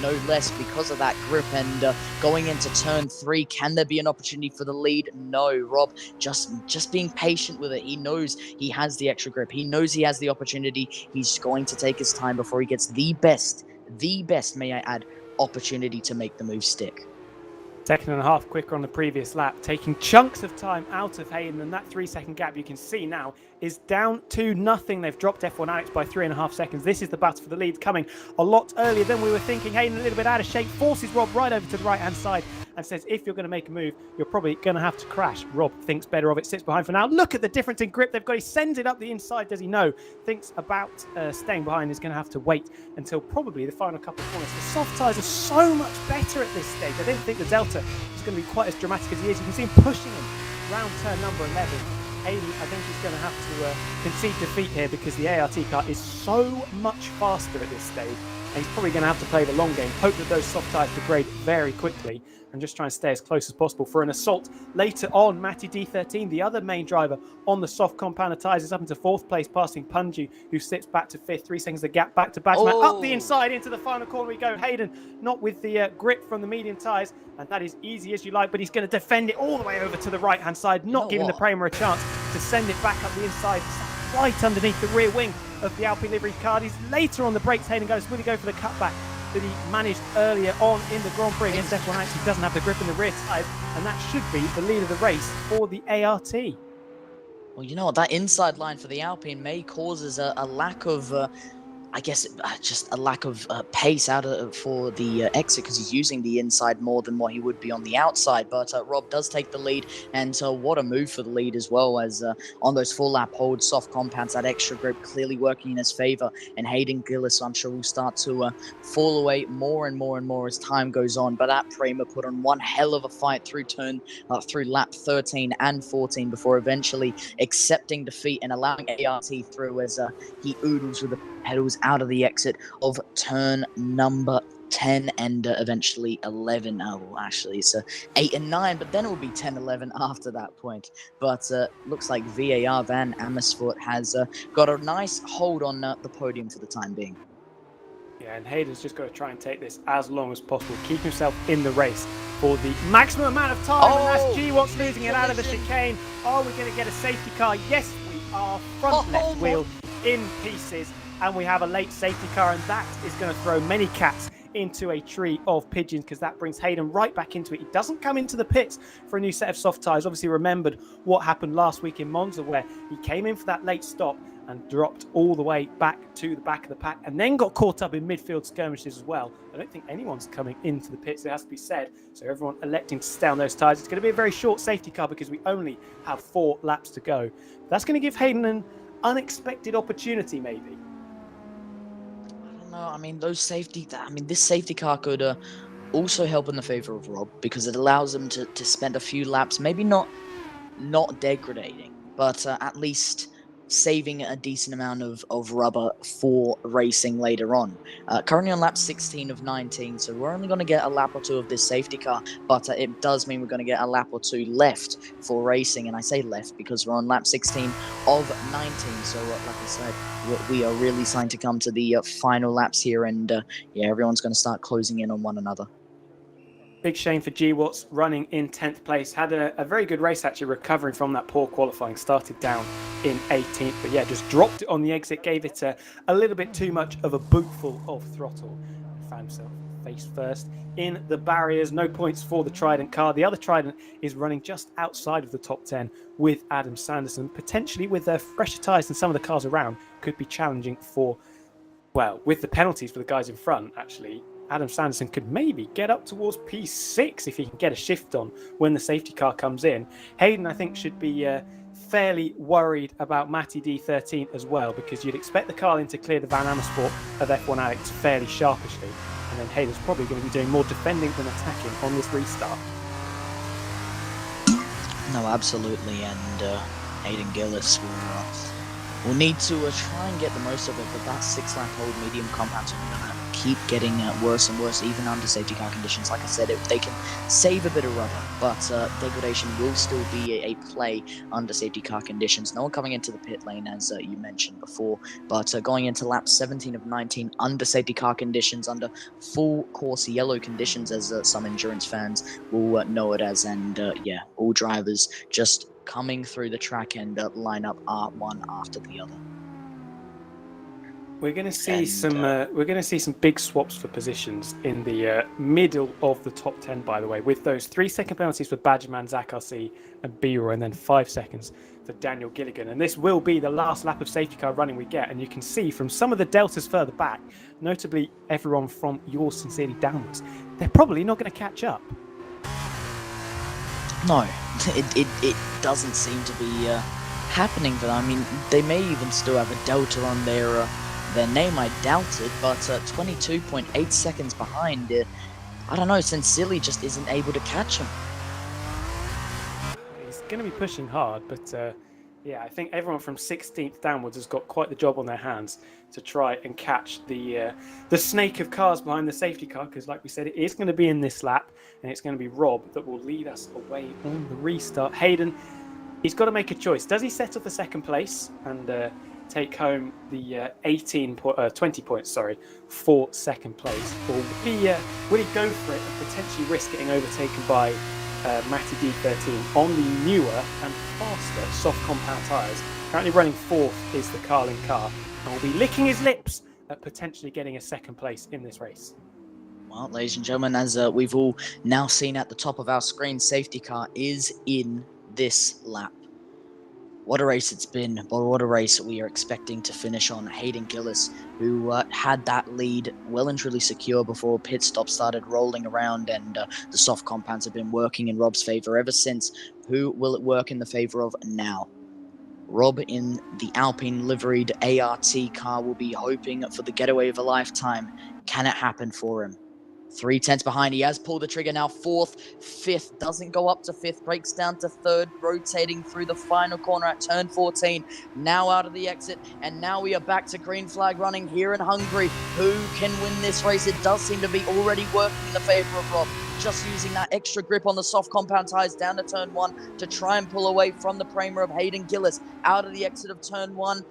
No less because of that grip, and going into turn 3, can there be an opportunity for the lead? No. Rob just being patient with it. He knows he has the extra grip. He knows he has the opportunity. He's going to take his time before he gets the best, may I add, opportunity to make the move stick. 2.5 quicker on the previous lap, taking chunks of time out of Hayden, and that 3-second gap you can see now is down to nothing. They've dropped F1 Alex by 3.5 seconds. This is the battle for the lead, coming a lot earlier than we were thinking. Hayden a little bit out of shape, forces Rob right over to the right-hand side and says, if you're going to make a move, you're probably going to have to crash. Rob thinks better of it, sits behind for now. Look at the difference in grip they've got. He sends it up the inside. Does he know? Thinks about staying behind. Is going to have to wait until probably the final couple of corners. The soft tyres are so much better at this stage. I didn't think the Delta was going to be quite as dramatic as he is. You can see him pushing him round turn number 11. Hayden, I think he's going to have to concede defeat here because the ART car is so much faster at this stage. And he's probably going to have to play the long game, hope that those soft tyres degrade very quickly, and just try and stay as close as possible for an assault later on. Matty D13, the other main driver on the soft compounder tyres, is up into 4th place, passing Punji, who slips back to 5th. 3 seconds the gap back to Batman. Up the inside into the final corner we go. Hayden, not with the grip from the medium tyres, and that is easy as you like, but he's going to defend it all the way over to the right-hand side, not giving the Prema a chance to send it back up the inside, right underneath the rear wing of the Alpine livery car. He's later on the brakes. Hayden goes, will he go for the cutback that he managed earlier on in the Grand Prix against F1 Alex? He doesn't have the grip in the rear tyres, and that should be the lead of the race for the ART. Well, you know what? That inside line for the Alpine may causes a lack of I guess just a lack of pace for the exit because he's using the inside more than what he would be on the outside. But Rob does take the lead, and what a move for the lead as well, as on those full lap holds, soft compounds, that extra grip clearly working in his favor. And Hayden Gillis, I'm sure, will start to fall away more and more as time goes on. But that Prema put on one hell of a fight through lap 13 and 14 before eventually accepting defeat and allowing ART through as he oodles with the pedals out of the exit of turn number 10 and eventually 11. Well, actually, it's 8 and 9, but then it will be 10, 11 after that point. But looks like VAR Van Amersfoort has got a nice hold on the podium for the time being. Yeah, and Hayden's just got to try and take this as long as possible, keep himself in the race for the maximum amount of time, and that's G-Watts losing it out of the chicane. Are we going to get a safety car? Yes, we are. Front left wheel in pieces, and we have a late safety car, and that is going to throw many cats into a tree of pigeons, because that brings Hayden right back into it. He doesn't come into the pits for a new set of soft tyres. Obviously remembered what happened last week in Monza, where he came in for that late stop and dropped all the way back to the back of the pack, and then got caught up in midfield skirmishes as well. I don't think anyone's coming into the pits, it has to be said, so everyone electing to stay on those tyres. It's going to be a very short safety car because we only have 4 laps to go. That's going to give Hayden an unexpected opportunity, maybe. I mean, this safety car could also help in the favor of Rob, because it allows him to spend a few laps, maybe not degrading, but at least saving a decent amount of rubber for racing later on. Currently on lap 16 of 19, so we're only going to get a lap or 2 of this safety car, but it does mean we're going to get a lap or 2 left for racing, and I say left because we're on lap 16 of 19, so like I said, we are really starting to come to the final laps here, and everyone's going to start closing in on one another. Big shame for G-Watts, running in 10th place. Had a very good race, actually, recovering from that poor qualifying. Started down in 18th, but just dropped it on the exit, gave it a little bit too much of a bootful of throttle. Found himself face first in the barriers. No points for the Trident car. The other Trident is running just outside of the top 10 with Adam Sanderson. Potentially, with their fresher tyres than some of the cars around, could be challenging for, well, with the penalties for the guys in front, actually, Adam Sanderson could maybe get up towards P6 if he can get a shift on when the safety car comes in. Hayden, I think, should be fairly worried about Matty D13 as well, because you'd expect the car in to clear the Van Amersfoort of F1 Alex fairly sharpishly, and then Hayden's probably going to be doing more defending than attacking on this restart. No, absolutely, and Hayden Gillis will we'll need to try and get the most of it, but that 6-lap old medium compounds are going to keep getting worse and worse, even under safety car conditions. Like I said, if they can save a bit of rubber, but degradation will still be a play under safety car conditions. No one coming into the pit lane, as you mentioned before, but going into lap 17 of 19 under safety car conditions, under full course yellow conditions, as some endurance fans will know it as, and yeah, all drivers just coming through the track and line up one after the other. We're going to see some big swaps for positions in the middle of the top 10, by the way, with those 3-second penalties for Badgerman, Zach RC, and B-Roy, and then 5 seconds for Daniel Gilligan. And this will be the last lap of safety car running we get. And you can see from some of the deltas further back, notably everyone from yours sincerely downwards, they're probably not going to catch up. No, it doesn't seem to be happening for them. I mean, they may even still have a delta on their name, I doubt it, but 22.8 seconds behind. I don't know, Sincerely just isn't able to catch him. He's going to be pushing hard, but yeah, I think everyone from 16th downwards has got quite the job on their hands to try and catch the snake of cars behind the safety car, because like we said, it is going to be in this lap, and it's going to be Rob that will lead us away on the restart. Hayden, he's got to make a choice. Does he settle for second place and take home the 20 points, for second place, or will he go for it and potentially risk getting overtaken by Matty D13 on the newer and faster soft compound tyres? Currently running 4th is the Carlin car, and will be licking his lips at potentially getting a second place in this race. Well, ladies and gentlemen, as we've all now seen at the top of our screen, safety car is in this lap. What a race it's been, but what a race we are expecting to finish on. Hayden Gillis, who had that lead well and truly secure before pit stop started rolling around, and the soft compounds have been working in Rob's favour ever since. Who will it work in the favour of now? Rob in the Alpine liveried ART car will be hoping for the getaway of a lifetime. Can it happen for him? 3 tenths behind. He has pulled the trigger now. 4th, 5th, doesn't go up to 5th, breaks down to 3rd, rotating through the final corner at turn 14. Now out of the exit, and now we are back to green flag running here in Hungary. Who can win this race? It does seem to be already working in the favour of Rob. Just using that extra grip on the soft compound tyres down to turn 1 to try and pull away from the Prema of Hayden Gillis. Out of the exit of turn 1.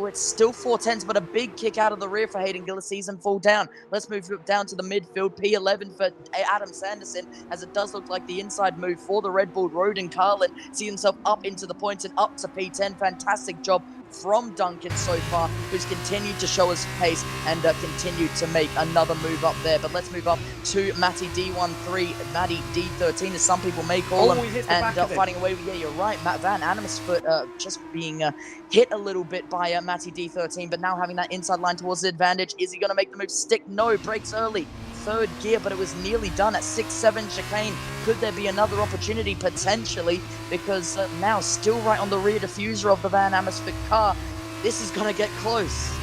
It's still 4 tenths, but a big kick out of the rear for Hayden Gillis sees him fall down. Let's move down to the midfield. P11 for Adam Sanderson, as it does look like the inside move for the Red Bull Road, and Carlin see himself up into the points and up to P10. Fantastic job from Duncan so far, who's continued to show us pace and continued to make another move up there. But let's move up to Matty D13, Matty D13, as some people may call him, and fighting away with, yeah, you're right, Matt Van Amersfoort just being hit a little bit by Matty D13, but now having that inside line towards the advantage. Is he going to make the move stick? No, breaks early. 3rd gear, but it was nearly done at 6-7 chicane. Could there be another opportunity? Potentially, because now still right on the rear diffuser of the Van Amersfoort car. This is going to get close.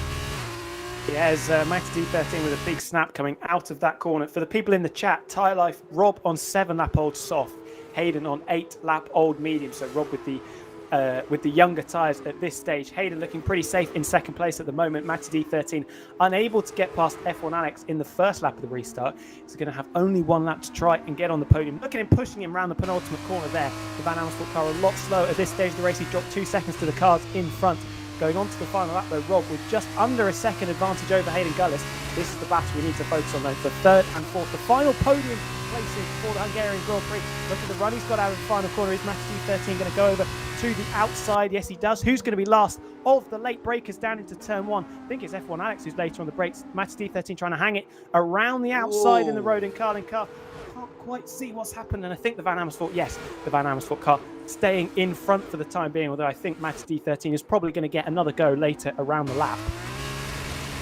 Yeah, as Max D13 with a big snap coming out of that corner. For the people in the chat, Tyre Life, Rob on 7-lap old soft, Hayden on 8-lap old medium. So Rob with the younger tyres at this stage. Hayden looking pretty safe in second place at the moment. Matty D13 unable to get past F1 Alex in the first lap of the restart. He's going to have only 1 lap to try and get on the podium. Look at him pushing him around the penultimate corner there. The Van Amersfoort car a lot slower at this stage of the race. He dropped 2 seconds to the cars in front. Going on to the final lap though, Rob with just under a second advantage over Hayden Gillis. This is the battle we need to focus on though for 3rd and 4th. The final podium places for the Hungarian Grand Prix. Look at the run he's got out of the final corner. Is Matty D13 going to go over to the outside? Yes, he does. Who's going to be last of the late breakers down into turn 1? I think it's F1 Alex who's later on the brakes. Matty D13 trying to hang it around the outside in the road in Carlin car. Can't quite see what's happened, and I think the Van Amersfoort car staying in front for the time being, although I think Matty D13 is probably going to get another go later around the lap.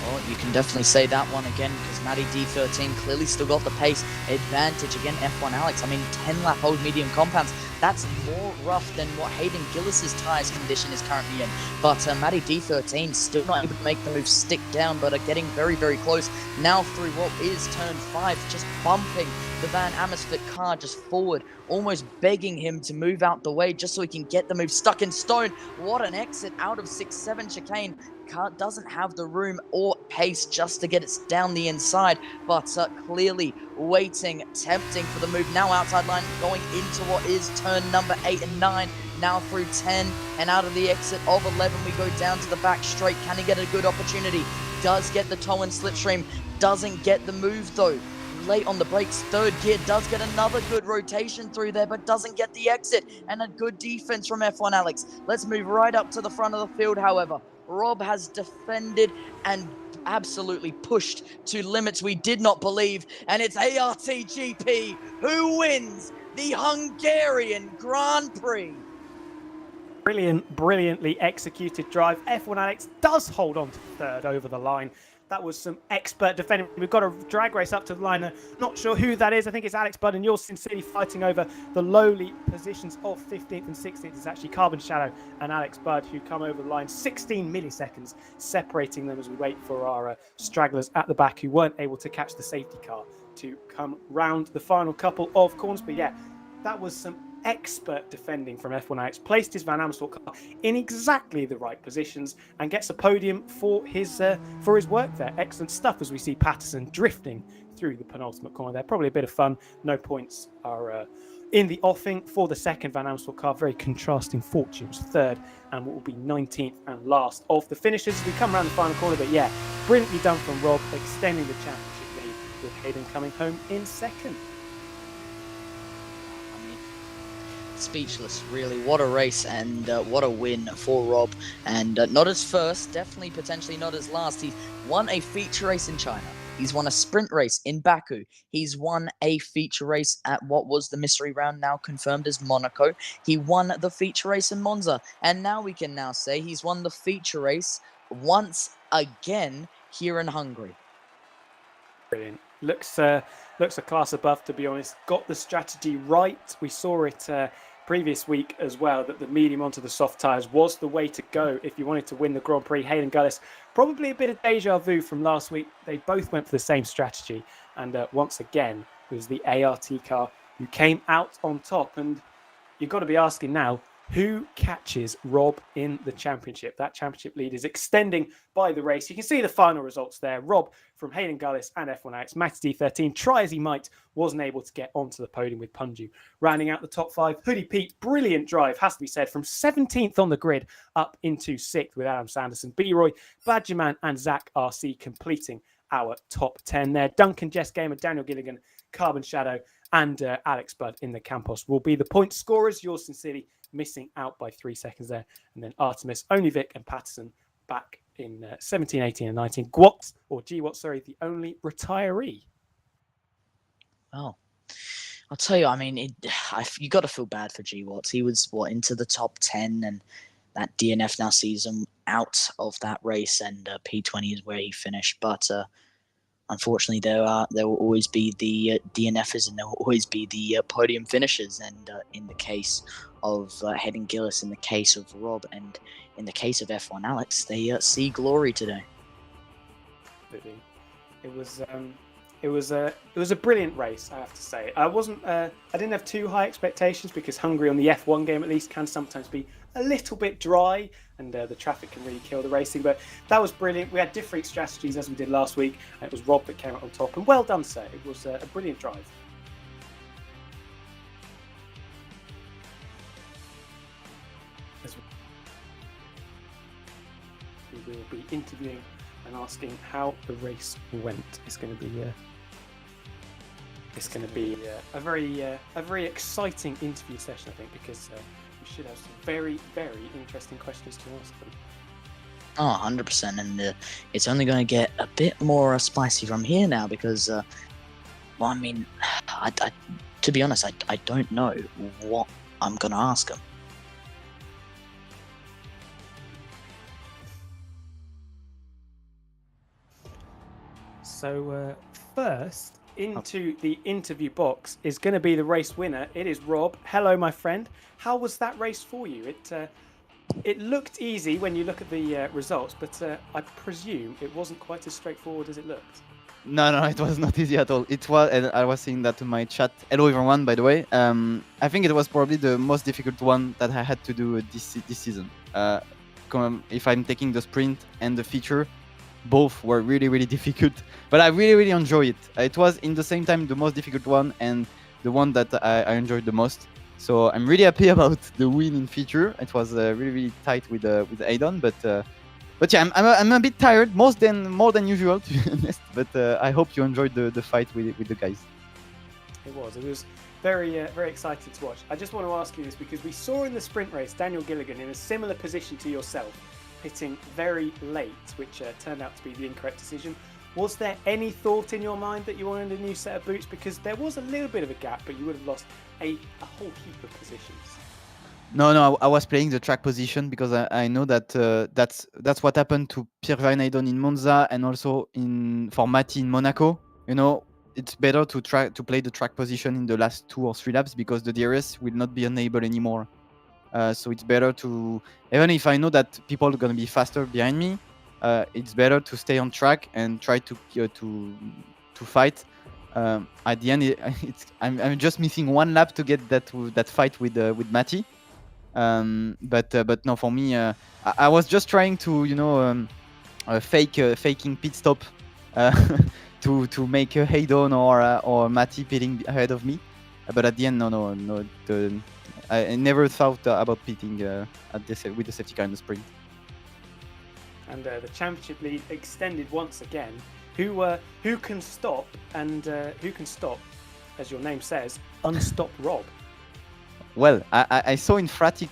Well, you can definitely say that one again, because Matty D13 clearly still got the pace advantage. Again, F1 Alex, I mean, 10-lap old medium compounds. That's more rough than what Hayden Gillis's tyres condition is currently in. But Matty D13 still not able to make the move stick down, but getting very, very close. Now through what is turn 5, just bumping the Van Amersfoort car just forward, almost begging him to move out the way just so he can get the move stuck in stone. What an exit out of 6-7 chicane. Car doesn't have the room or pace just to get it down the inside, but clearly waiting, tempting for the move. Now outside line, going into what is turn number 8 and 9. Now through 10, and out of the exit of 11, we go down to the back straight. Can he get a good opportunity? Does get the toe and slipstream, doesn't get the move though. Late on the brakes, third gear, does get another good rotation through there, but doesn't get the exit, and a good defense from F1 Alex. Let's move right up to the front of the field, however. Rob has defended and absolutely pushed to limits we did not believe, and it's ARTGP who wins the Hungarian Grand Prix. Brilliantly executed drive. F1 Alex does hold on to third over the line. That was some expert defending. We've got a drag race up to the line. Not sure who that is. I think it's Alex Budd, and you're sincerely fighting over the lowly positions of 15th and 16th. It's actually Carbon Shadow and Alex Budd who come over the line. 16 milliseconds separating them as we wait for our stragglers at the back who weren't able to catch the safety car to come round the final couple of corners. But yeah, that was some expert defending from F1 Alex, placed his Van Amersfoort car in exactly the right positions and gets a podium for his work there. Excellent stuff as we see Patterson drifting through the penultimate corner there. Probably a bit of fun. No points are in the offing for the second Van Amersfoort car. Very contrasting fortunes. Third and what will be 19th and last of the finishers as we come around the final corner. But yeah, brilliantly done from Rob, extending the championship lead with Hayden coming home in second. Speechless, really. What a race, and what a win for Rob. And not his first, definitely potentially not his last. He won a feature race in China. He's won a sprint race in Baku. He's won a feature race at what was the mystery round, now confirmed as Monaco. He won the feature race in Monza. And now we can now say he's won the feature race once again here in Hungary. Brilliant. Looks a class above, to be honest. Got the strategy right. We saw it previous week as well, that the medium onto the soft tyres was the way to go if you wanted to win the Grand Prix. Hayden Gullis, probably a bit of deja vu from last week. They both went for the same strategy. And once again, it was the ART car who came out on top. And you've got to be asking now, who catches Rob in the championship? That championship lead is extending by the race. You can see the final results there. Rob from Hayden Gullis and F1 Alex. Max D13, try as he might, wasn't able to get onto the podium with Punju. Rounding out the top five, Hoodie Pete, brilliant drive, has to be said, from 17th on the grid up into 6th with Adam Sanderson. B-Roy, Badgerman and Zach RC completing our top 10 there. Duncan, Jess Gamer, Daniel Gilligan, Carbon Shadow and Alex Budd in the Campos will be the point scorers. Yours sincerely, missing out by 3 seconds there. And then Artemis, Only Vic and Patterson back in 17, 18 and 19. GWAT, the only retiree. Oh, I'll tell you, I mean, you got to feel bad for GWAT. He was, into the top 10, and that DNF now sees him out of that race, and P20 is where he finished. But unfortunately, there will always be the DNFs, and there will always be the podium finishers. And in the case of Hayden Gillis, in the case of Rob, and in the case of F1 Alex, they see glory today. Absolutely. It was a brilliant race, I have to say. I didn't have too high expectations because Hungary on the F1 game at least can sometimes be a little bit dry, and the traffic can really kill the racing. But that was brilliant. We had different strategies as we did last week, and it was Rob that came out on top. And well done, sir. It was a brilliant drive. We will be interviewing and asking how the race went. It's going to be a very exciting interview session, I think, because we should have some very, very interesting questions to ask them. Oh, 100%, and it's only going to get a bit more spicy from here now because, I mean, to be honest, I don't know what I'm going to ask them. So first into the interview box is going to be the race winner. It is Rob. Hello, my friend. How was that race for you? It looked easy when you look at the results, but I presume it wasn't quite as straightforward as it looked. No, it was not easy at all. It was, and I was saying that to my chat. Hello, everyone, by the way. I think it was probably the most difficult one that I had to do this season. If I'm taking the sprint and the feature, both were really, really difficult. But I really, really enjoy it. It was in the same time the most difficult one and the one that I enjoyed the most. So I'm really happy about the win in feature. It was really, really tight with Aidon, but yeah, I'm a bit tired, more than usual, to be honest. But I hope you enjoyed the fight with the guys. It was very very exciting to watch. I just want to ask you this because we saw in the sprint race Daniel Gilligan in a similar position to yourself, pitting very late, which turned out to be the incorrect decision. Was there any thought in your mind that you wanted a new set of boots? Because there was a little bit of a gap, but you would have lost a whole heap of positions. No, I was playing the track position because I know that that's what happened to Pierre Aidon in Monza and also for Matti in Monaco. You know, it's better to play the track position in the last 2 or 3 laps because the DRS will not be enabled anymore. So it's better to, even if I know that people are gonna be faster behind me, it's better to stay on track and try to fight. At the end, I'm just missing 1 lap to get that fight with Matti. But no, for me, I was just trying to faking pit stop to make Haydon or Matti pitting ahead of me. But at the end, no. I never thought about pitting with the safety car in the sprint. And the championship lead extended once again. Who can stop and who can stop, as your name says, unstop Rob? Well, I saw Infratic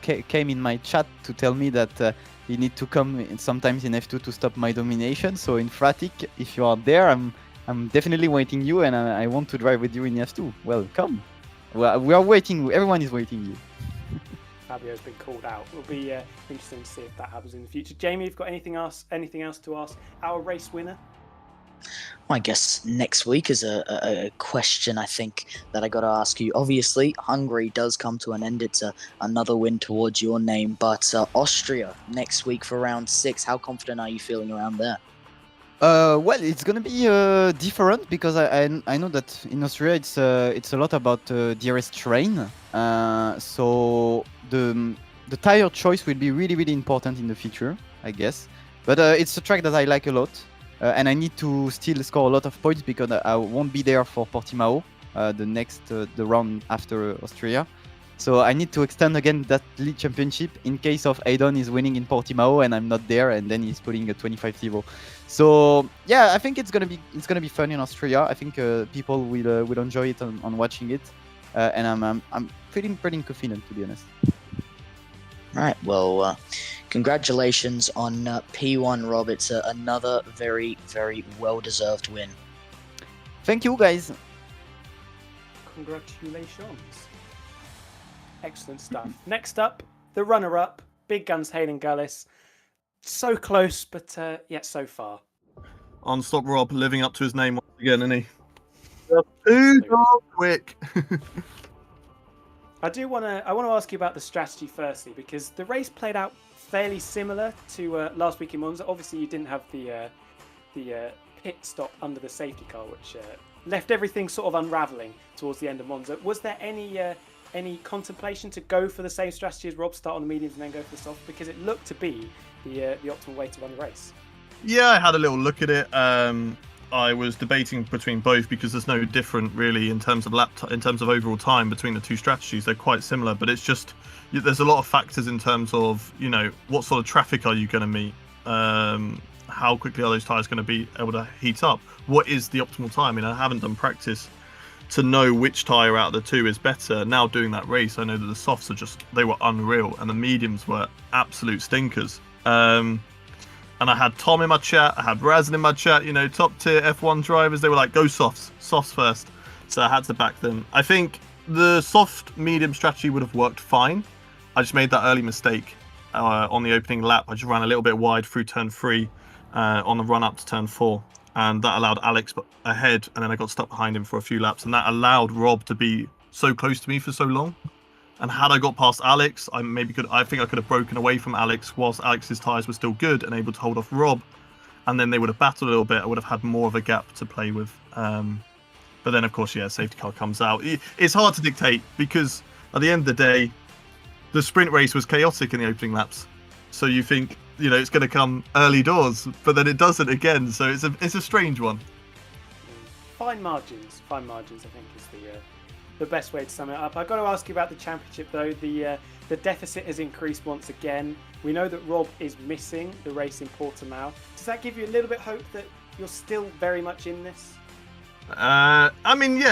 came in my chat to tell me that he need to come sometimes in F2 to stop my domination. So Infratic, if you are there, I'm definitely waiting you, and I want to drive with you in F2. Well, come. Well, we are waiting. Everyone is waiting you. Fabio's been called out. It'll be interesting to see if that happens in the future. Jamie, you've got anything else to ask our race winner? I guess next week is a question I think that I got to ask you. Obviously, Hungary does come to an end. It's another win towards your name. But Austria next week for round 6. How confident are you feeling around there? Well, it's gonna be different because I know that in Austria it's a lot about DRS terrain. So the tire choice will be really, really important in the future, I guess. But it's a track that I like a lot. And I need to still score a lot of points because I won't be there for Portimao, the round after Austria. So I need to extend again that league championship in case of Aidon is winning in Portimao and I'm not there, and then he's putting a 25-0. So yeah, I think it's gonna be fun in Austria. I think people will enjoy it on watching it, and I'm feeling pretty confident, to be honest. Right, well, congratulations on P1, Rob. It's another very, very well-deserved win. Thank you, guys. Congratulations. Excellent stuff. Next up, the runner-up, Big Guns Hayden Gullis. So close, but yet so far. Unstop Rob, living up to his name once again, isn't he? Too quick. I want to ask you about the strategy firstly, because the race played out fairly similar to last week in Monza. Obviously, you didn't have the pit stop under the safety car, which left everything sort of unraveling towards the end of Monza. Was there any contemplation to go for the same strategy as Rob, start on the mediums and then go for the soft? Because it looked to be the optimal way to run the race. Yeah, I had a little look at it. I was debating between both because there's no different really in terms of overall time between the two strategies. They're quite similar, but it's just there's a lot of factors in terms of what sort of traffic are you going to meet, how quickly are those tires going to be able to heat up, what is the optimal time. I mean, I haven't done practice to know which tire out of the two is better. Now doing that race, I know that the softs they were unreal and the mediums were absolute stinkers. And I had Tom in my chat, I had Razin in my chat, top tier F1 drivers. They were like, go softs first. So I had to back them. I think the soft medium strategy would have worked fine. I just made that early mistake on the opening lap. I just ran a little bit wide through turn 3 on the run up to turn 4. And that allowed Alex ahead, and then I got stuck behind him for a few laps. And that allowed Rob to be so close to me for so long. And had I got past Alex, I think I could have broken away from Alex whilst Alex's tyres were still good and able to hold off Rob. and then they would have battled a little bit, I would have had more of a gap to play with. But then, of course, safety car comes out. It's hard to dictate because at the end of the day, the sprint race was chaotic in the opening laps. So you think, it's going to come early doors, but then it doesn't again. So it's a strange one. Fine margins, I think, is the best way to sum it up. I've got to ask you about the championship, though. The deficit has increased once again. We know that Rob is missing the race in Portimao. Does that give you a little bit of hope that you're still very much in this?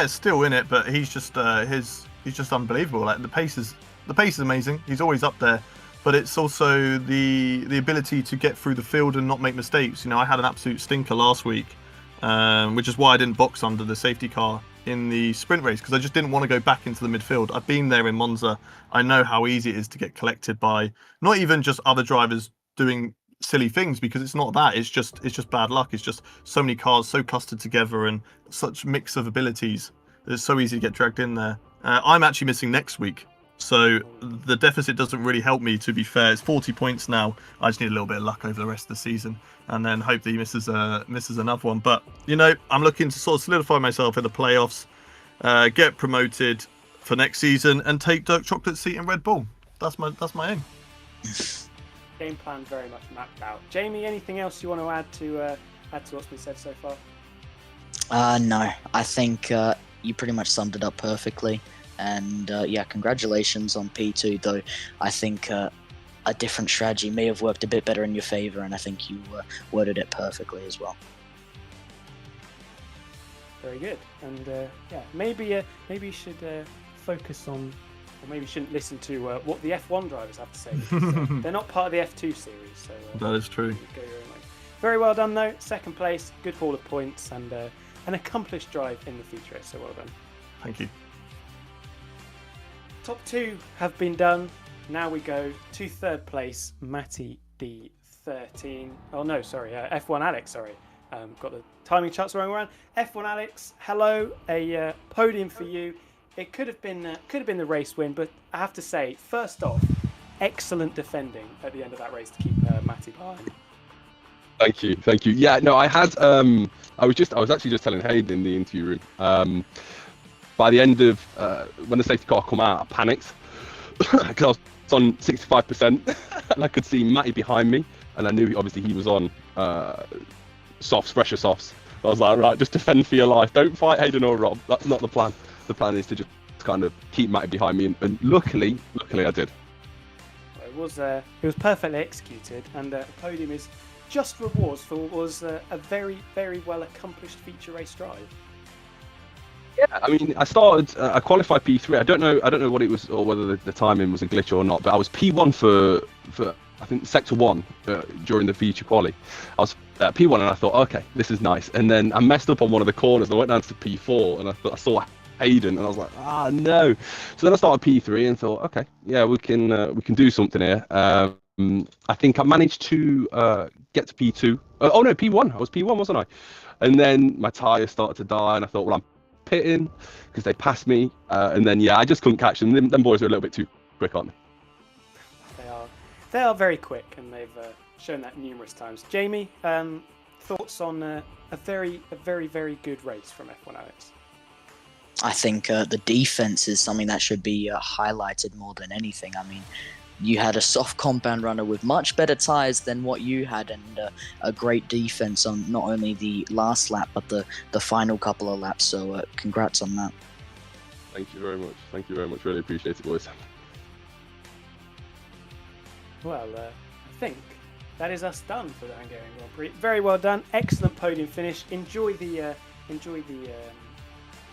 Still in it, but he's just he's just unbelievable. Like the pace is amazing. He's always up there, but it's also the ability to get through the field and not make mistakes. I had an absolute stinker last week, which is why I didn't box under the safety car in the sprint race, because I just didn't want to go back into the midfield. I've been there in Monza. I know how easy it is to get collected by not even just other drivers doing silly things, because it's not that. It's just bad luck. It's just so many cars so clustered together and such mix of abilities. It's so easy to get dragged in there. I'm actually missing next week, so the deficit doesn't really help me, to be fair. It's 40 points now. I just need a little bit of luck over the rest of the season, and then hope that he misses another one. But I'm looking to sort of solidify myself in the playoffs, get promoted for next season, and take Dirk Chocolate's seat in Red Bull. That's my aim. Game plan very much mapped out. Jamie, anything else you want to add to what's been said so far? No, I think you pretty much summed it up perfectly. And congratulations on P2, though. I think a different strategy may have worked a bit better in your favor, and I think you worded it perfectly as well. Very good. And maybe you should focus on, or maybe you shouldn't listen to what the F1 drivers have to say, because they're not part of the F2 series. So that is true. Go your own way. Very well done, though. Second place, good haul of points, and an accomplished drive in the feature race. So well done. Thank you. Top two have been done. Now we go to third place, Matty D13. Oh no, sorry, F1 Alex. Sorry, got the timing charts wrong around. F1 Alex, hello, a podium for you. It could have been the race win, but I have to say, first off, excellent defending at the end of that race to keep Matty behind. Thank you. Yeah, no, I had. I was actually just telling Hayden in the interview room. By the end of when the safety car come out, I panicked because I was on 65% and I could see Matty behind me, and I knew obviously he was on fresher softs. I was like, right, just defend for your life. Don't fight Hayden or Rob. That's not the plan. The plan is to just kind of keep Matty behind me, and luckily I did. It was perfectly executed, and the podium is just rewards for what was a very, very well accomplished feature race drive. Yeah, I mean, I qualified P3. I don't know what it was, or whether the timing was a glitch or not, but I was P1 for I think sector 1 during the feature quali. I was P1 and I thought, okay, this is nice. And then I messed up on one of the corners. I went down to P4 and I saw Hayden and I was like, no. So then I started P3 and thought, okay, yeah, we can do something here. I think I managed to get to P2. Oh no, P1. I was P1, wasn't I? And then my tyres started to die and I thought, well, I'm pitting because they passed me, and then I just couldn't catch them. Them boys are a little bit too quick on me. They are very quick, and they've shown that numerous times. Jamie, thoughts on a very, very good race from F1 Alex? I think the defense is something that should be highlighted more than anything. I mean, you had a soft compound runner with much better tyres than what you had, and a great defense on not only the last lap but the final couple of laps. So congrats on that. Thank you very much. Really appreciate it, boys. Well, I think that is us done for the Hungarian Grand Prix. Very well done. Excellent podium finish. Enjoy the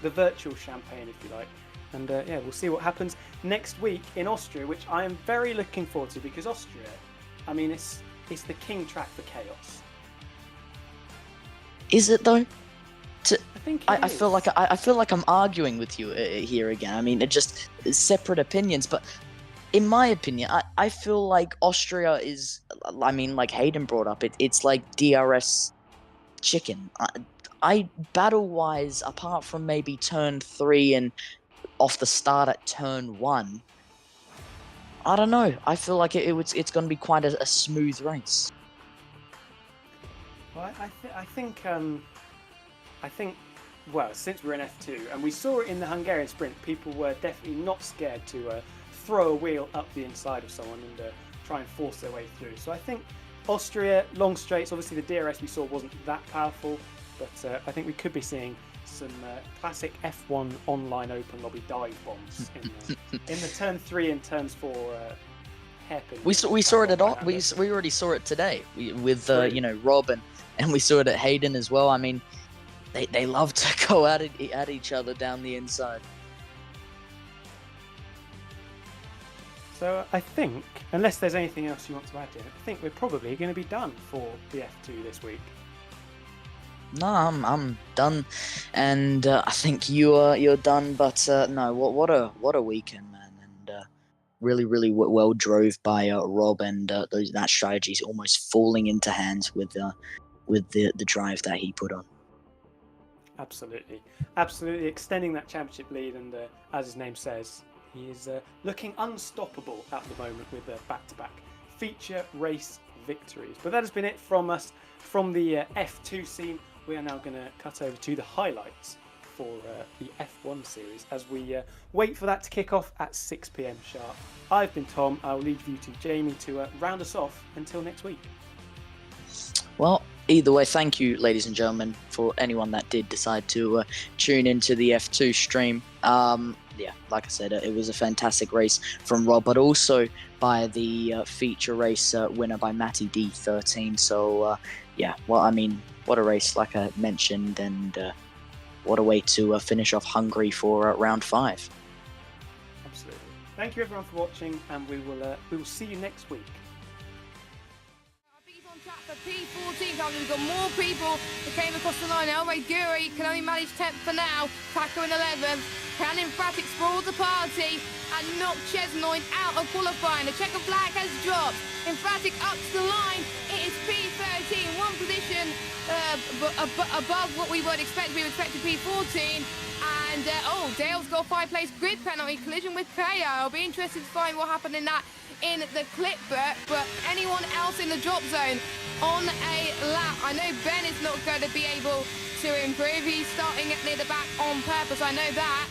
virtual champagne if you like. And we'll see what happens next week in Austria, which I am very looking forward to, because Austria, I mean, it's the king track for chaos. Is it though? I feel like I'm arguing with you here again. I mean, it just separate opinions, but in my opinion, I feel like Austria is, I mean, like Hayden brought up, it's like DRS chicken. I battle-wise, apart from maybe turn 3 and off the start at turn 1, I don't know. I feel like it's going to be quite a smooth race. Well, I think, well, since we're in F2, and we saw it in the Hungarian sprint, people were definitely not scared to throw a wheel up the inside of someone and try and force their way through. So I think Austria, long straights, obviously the DRS we saw wasn't that powerful, but I think we could be seeing some classic F1 online open lobby dive bombs in the turn 3 and turns 4 hairpin. We saw it at all. We already saw it today with Rob and we saw it at Hayden as well. I mean, they love to go at each other down the inside. So I think, unless there's anything else you want to add here, I think we're probably going to be done for the F2 this week. No, I'm done, and I think you're done. But no, what a weekend, man, and really well drove by Rob, and that strategy is almost falling into hands with the drive that he put on. Absolutely extending that championship lead, and as his name says, he is looking unstoppable at the moment with back-to-back feature race victories. But that has been it from us from the F2 scene. We are now going to cut over to the highlights for the F1 series as we wait for that to kick off at 6 p.m. sharp. I've been Tom. I'll leave you to Jamie to round us off until next week. Well, either way, thank you, ladies and gentlemen, for anyone that did decide to tune into the F2 stream. Yeah, like I said, it was a fantastic race from Rob, but also by the feature race winner by Matty D13. So, yeah, well, I mean, what a race, like I mentioned, and what a way to finish off Hungary for round 5. Absolutely. Thank you, everyone, for watching, and we will see you next week. For P14 comes, we've got more people that came across the line. Elray Guri can only manage 10th for now. Taco in 11th. Can emphatic spoil the party and knock Chesnoid out of qualifying. The checker flag has dropped. Emphatic up to the line. It is P13, one position above what we would expect. We would expect a P14. And Dale's got a 5-place grid penalty collision with Kaya. I'll be interested to find what happened in that in the clip, but anyone else in the drop zone on a lap. I know Ben is not going to be able to improve. He's starting near the back on purpose. I know that.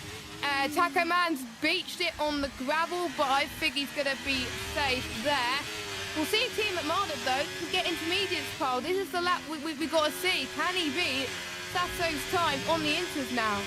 Taco Man's beached it on the gravel, but I think he's going to be safe there. We'll see if Team McMahon, though, can get intermediates pole. This is the lap we've got to see. Can he beat Sasso's time on the inters now?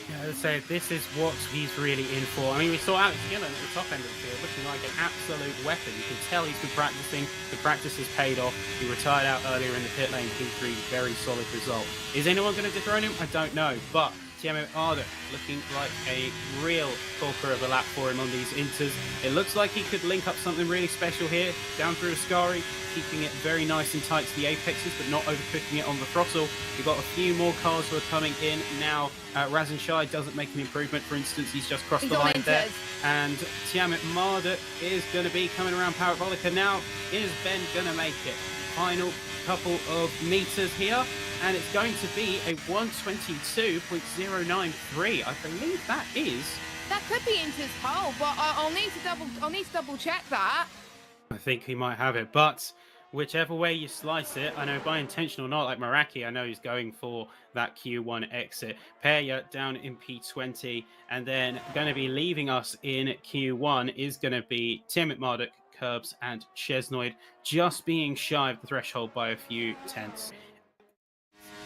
Yeah, so this is what he's really in for. I mean, we saw Alex Gillen at the top end of the field looking like an absolute weapon. You can tell he's been practicing. The practice has paid off. He retired out earlier in the pit lane, P3, very solid result. Is anyone going to dethrone him? I don't know, but Tiamat Arda looking like a real talker of a lap for him on these inters. It looks like he could link up something really special here, down through Ascari, keeping it very nice and tight to the apexes, but not overcooking it on the throttle. We've got a few more cars who are coming in now. Razan Shai doesn't make an improvement, for instance. He's just crossed the line there. And Tiamat Marda is going to be coming around Parabolica now. Is Ben going to make it? Final couple of meters here, and it's going to be a 1:22.093. I believe that is. That could be into his pole, but I'll need to double check that. I think he might have it, but whichever way you slice it, I know by intention or not, like Maraki, I know he's going for that Q1 exit. Peya down in P20, and then going to be leaving us in Q1 is going to be Tiamat Marduk, Curbs, and Chesnoid, just being shy of the threshold by a few tenths.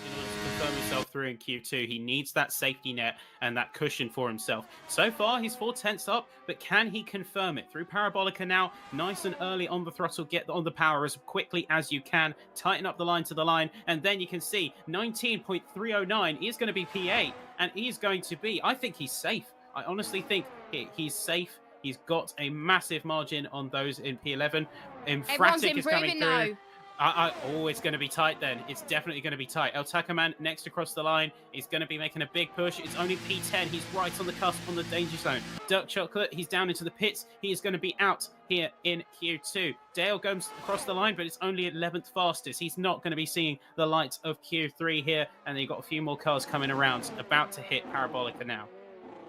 In order to confirm himself through in Q2, he needs that safety net and that cushion for himself. So far, he's 4 tenths up, but can he confirm it? Through Parabolica now, nice and early on the throttle, get on the power as quickly as you can, tighten up the line to the line, and then you can see 19.309 is going to be P8, and he's going to be, I think he's safe. I honestly think he's safe. He's got a massive margin on those in P11. Emphatic is coming through. It's going to be tight then. It's definitely going to be tight. El Takaman next across the line is going to be making a big push. It's only P10. He's right on the cusp on the danger zone. Dirk Chocolate, he's down into the pits. He is going to be out here in Q2. Dale goes across the line, but it's only 11th fastest. He's not going to be seeing the light of Q3 here. And then you've got a few more cars coming around, about to hit Parabolica now.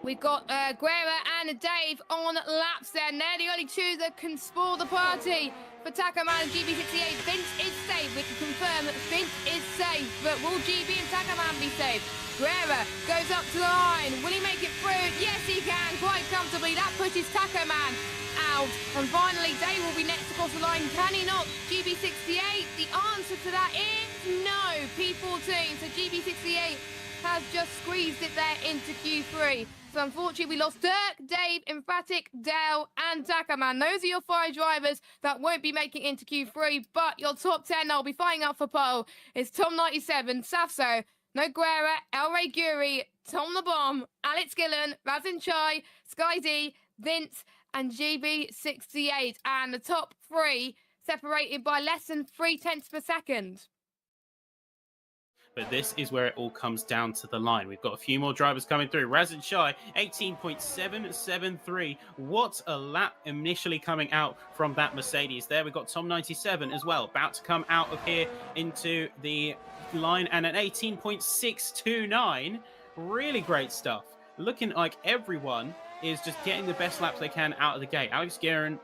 We've got Guerra and Dave on laps there. And they're the only two that can spoil the party for Takaman and GB68. Vince is safe. We can confirm that Vince is safe. But will GB and Takaman be safe? Guerra goes up to the line. Will he make it through? Yes, he can, quite comfortably. That pushes Takaman out. And finally, Dave will be next across the line. Can he knock GB68? The answer to that is no. P14. So GB68 has just squeezed it there into Q3. So unfortunately, we lost Dirk, Dave, Emphatic, Dale, and Takaman. Those are your 5 drivers that won't be making into Q3. But your top 10 I'll be fighting up for pole is Tom97, Safso, Noguera, El Ray Guri, Tom the Bomb, Alex Gillen, Razin Chai, Sky D, Vince, and GB68. And the top 3 separated by less than 0.3 per second. But this is where it all comes down to the line. We've got a few more drivers coming through. Razin Shai, 18.773. What a lap initially coming out from that Mercedes there. We've got Tom97 as well, about to come out of here into the line, and an 18.629. Really great stuff. Looking like everyone is just getting the best laps they can out of the gate. Alex Gillen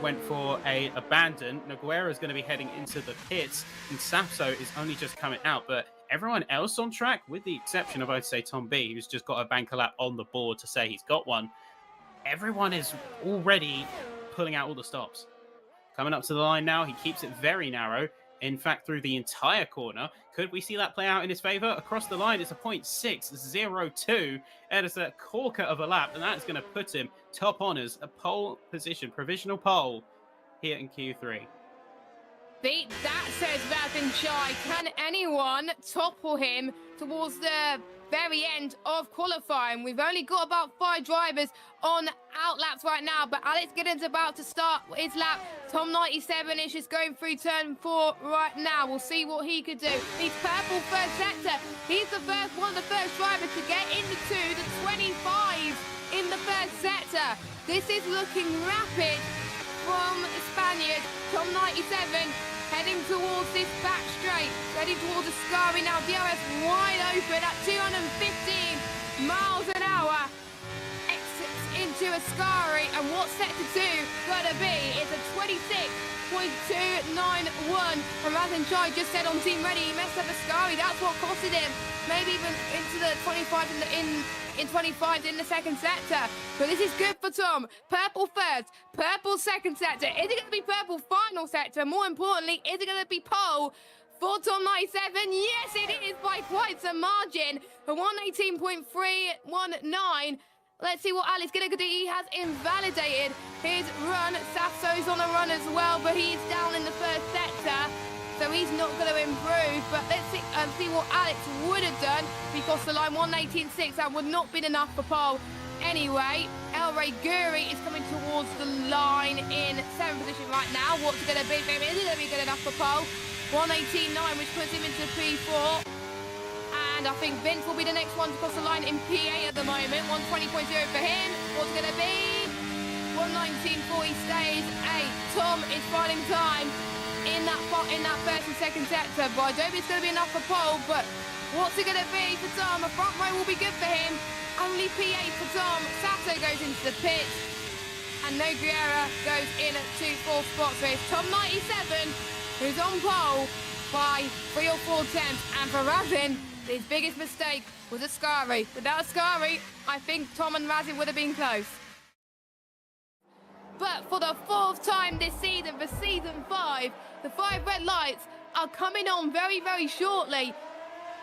went for a abandon. Noguera is going to be heading into the pits, and Safso is only just coming out. But everyone else on track, with the exception of, I'd say, Tom B, who's just got a banker lap on the board to say he's got one, everyone is already pulling out all the stops. Coming up to the line now, he keeps it very narrow. In fact, through the entire corner. Could we see that play out in his favour? Across the line, it's a 0.602. It is a corker of a lap, and that's going to put him top honours, a pole position, provisional pole here in Q3. Beat that, says Razin Chai. Can anyone topple him towards the very end of qualifying? We've only got about 5 drivers on out laps right now, but Alex Giddens about to start his lap. Tom97 is just going through turn 4 right now. We'll see what he could do. He's purple first sector. He's one of the first drivers to get into the 25 in the first sector. This is looking rapid from the Spaniard. Tom97 heading towards this back straight, heading towards the Scari now. DRS wide open at 215 miles an hour. Exits into a Scari, and what's sector 2 gonna be? It's a 26.291. And Razin Chai just said on Team Ready he messed up the Scari. That's what costed him. Maybe even into the 25 in 25 in the second sector. So this is good for Tom. Purple first, purple second sector. Is it going to be purple final sector? More importantly, is it going to be pole for Tom97? Yes, it is by quite some margin. For 118.319. Let's see what Alex Gillen could do. He has invalidated his run. Safso's on a run as well, but he's down in the first sector. So he's not going to improve, but let's see what Alex would have done. Because the line 118.6, that would not been enough for pole. Anyway, El Ray Guri is coming towards the line in 7th position right now. What's it going to be for him? Is it going to be good enough for pole? 118.9, which puts him into P4. And I think Vince will be the next one to cross the line in P8 at the moment. 120.0 for him. What's it going to be? 119.4, he stays 8. Tom is finding time in that first and second sector, but I don't think it's going to be enough for pole. But what's it going to be for Tom? A front row will be good for him. Only P8 for Tom. Sato goes into the pit, and Noguera goes in at 2-4 spots. So it's Tom97 who's on pole by 3 or 4 tenths, and for Razin, his biggest mistake was a Scari. Without a Scari, I think Tom and Razin would have been close. But for the 4th time this season, for season 5, the 5 red lights are coming on very, very shortly.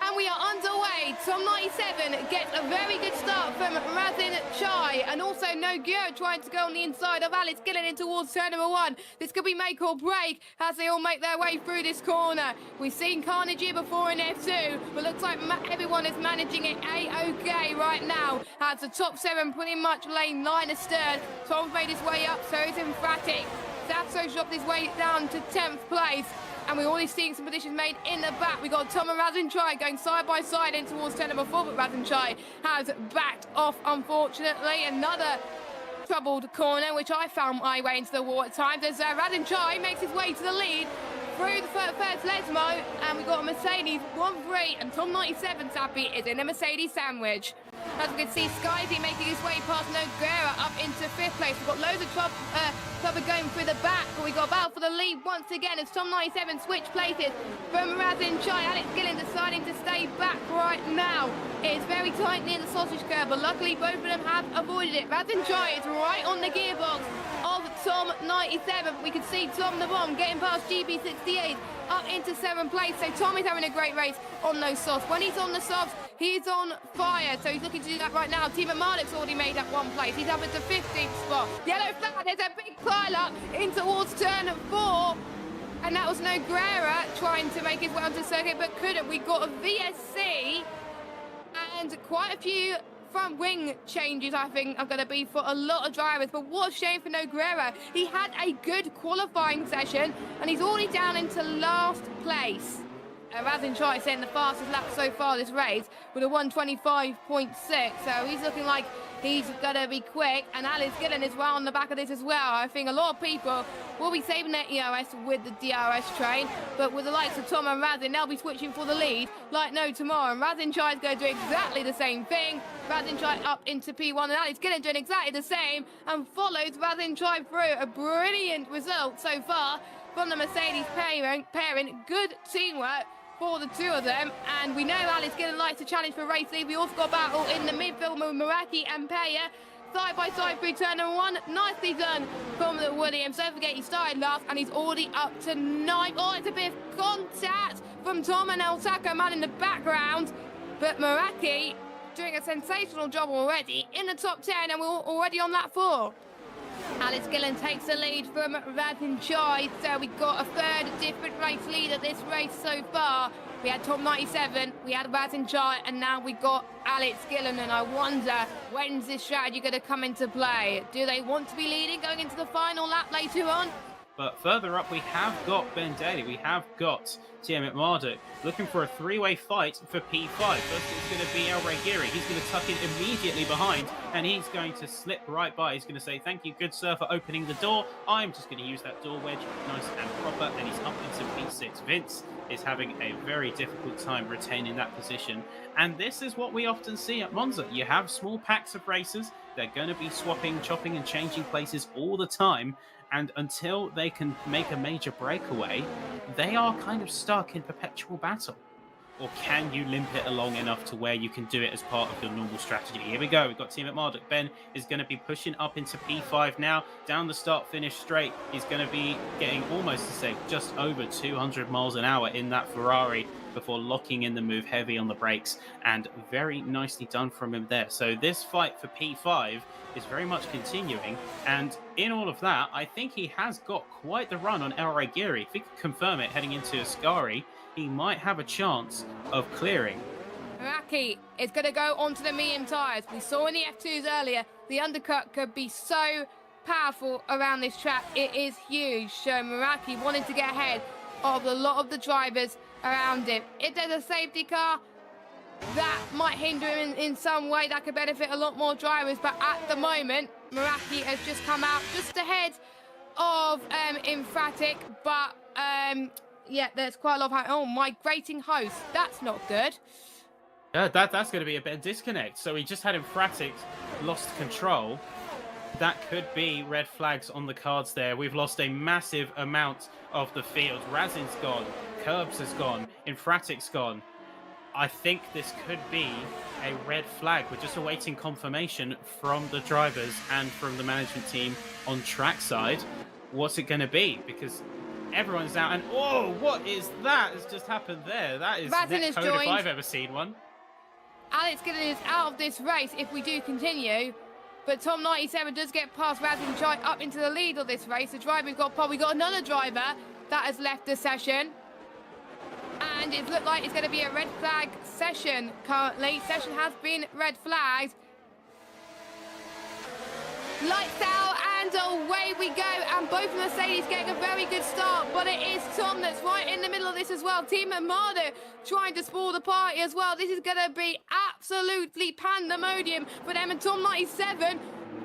And we are underway. Tom97 gets a very good start from Razin Chai. And also Noguera trying to go on the inside of Alex Gillen in towards turn number 1. This could be make or break as they all make their way through this corner. We've seen carnage here before in F2, but looks like everyone is managing it A-OK right now. As the top 7 pretty much lane 9 astern. Tom's made his way up, so he's emphatic. Safso's dropped his way down to 10th place. And we're already seeing some positions made in the back. We got Tom and Razin Chai going side by side in towards turn number 4, but Razin Chai has backed off, unfortunately. Another troubled corner, which I found my way into the wall at times, as Razin Chai makes his way to the lead through the first Lesmo. And we've got a Mercedes 1-3, and Tom97's happy is in a Mercedes sandwich. As we can see, Skyzy making his way past Noguera up into 5th place. We've got loads of Clubber going through the back, but we got a battle for the lead once again as Tom 97 switch places from Razin Chai. Alex Gillen deciding to stay back right now. It is very tight near the sausage curb, but luckily both of them have avoided it. Razin Chai is right on the gearbox of Tom 97. We can see Tom the Bomb getting past GB68 up into 7th place. So Tom is having a great race on those softs. When he's on the softs, he's on fire. So he's looking to do that right now. Team Marlick's already made up 1 place. He's up at the 15th spot. Yellow flag, there's a big pile up in towards turn 4. And that was Noguera trying to make his way onto the circuit, but couldn't. We got a VSC and quite a few front wing changes, I think, are going to be for a lot of drivers. But what a shame for Noguera. He had a good qualifying session, and he's already down into last place. Razin Chai saying the fastest lap so far this race with a 125.6. So he's looking like he's going to be quick. And Alex Gillen is well on the back of this as well. I think a lot of people will be saving their ERS with the DRS train. But with the likes of Tom and Razin, they'll be switching for the lead like no tomorrow. And Razin Chai is going to do exactly the same thing. Razin Chai up into P1 and Alex Gillen doing exactly the same and follows Razin Chai through. A brilliant result so far from the Mercedes pairing. Good teamwork for the two of them, and we know Alex Gillen likes to challenge for race lead. We also got a battle in the midfield with Meraki and Peya side by side through turn 1. Nicely done from the Williams. Don't forget he started last and he's already up to 9. Oh, it's a bit of contact from Tom and El Taco man in the background, but Meraki doing a sensational job already in the top 10, and we're already on lap 4. Alex Gillen takes the lead from Razin Chai, so we got a third different race leader this race so far. We had Tom 97, we had Razin Chai, and now we got Alex Gillen, and I wonder when's this strategy going to come into play? Do they want to be leading going into the final lap later on? But further up, we have got Ben Daly. We have got Tiamat Marduk looking for a three-way fight for P5. First, it's going to be El Reguiri. He's going to tuck in immediately behind, and he's going to slip right by. He's going to say, "Thank you, good sir, for opening the door. I'm just going to use that door wedge nice and proper," and he's up into P6. Vince is having a very difficult time retaining that position. And this is what we often see at Monza. You have small packs of racers. They're going to be swapping, chopping, and changing places all the time. And until they can make a major breakaway, they are kind of stuck in perpetual battle. Or can you limp it along enough to where you can do it as part of your normal strategy? Here we go. We've got Team at Marduk. Ben is going to be pushing up into P5 now. Down the start-finish straight. He's going to be getting almost to say just over 200 miles an hour in that Ferrari before locking in the move heavy on the brakes. And very nicely done from him there. So this fight for P5 is very much continuing. And in all of that, I think he has got quite the run on El Reguiri. If he could confirm it heading into Ascari, he might have a chance of clearing. Meraki is going to go onto the medium tyres. We saw in the F2s earlier, the undercut could be so powerful around this track. It is huge. So Meraki wanted to get ahead of a lot of the drivers around him. If there's a safety car, that might hinder him in some way. That could benefit a lot more drivers. But at the moment, Meraki has just come out just ahead of Emphatic. But yeah, there's quite a lot of... Oh, migrating host. That's not good. Yeah, that's going to be a bit of disconnect. So he just had Emphatic lost control. That could be red flags on the cards there. We've lost a massive amount of the field. Razin's gone. Curbs has gone. Emphatic's gone. I think this could be a red flag. We're just awaiting confirmation from the drivers and from the management team on trackside. What's it going to be? Because everyone's out. And oh, what is that has just happened there? That is net code if I've ever seen one. Alex Gillen is out of this race if we do continue. But Tom 97 does get past Razin Chai up into the lead of this race. The driver we've got, probably got another driver that has left the session. And it looked like it's going to be a red flag session currently. Session has been red flagged. Lights out and away we go. And both Mercedes getting a very good start. But it is Tom that's right in the middle of this as well. Team Armado trying to spoil the party as well. This is going to be absolutely pandemonium for them. And Tom 97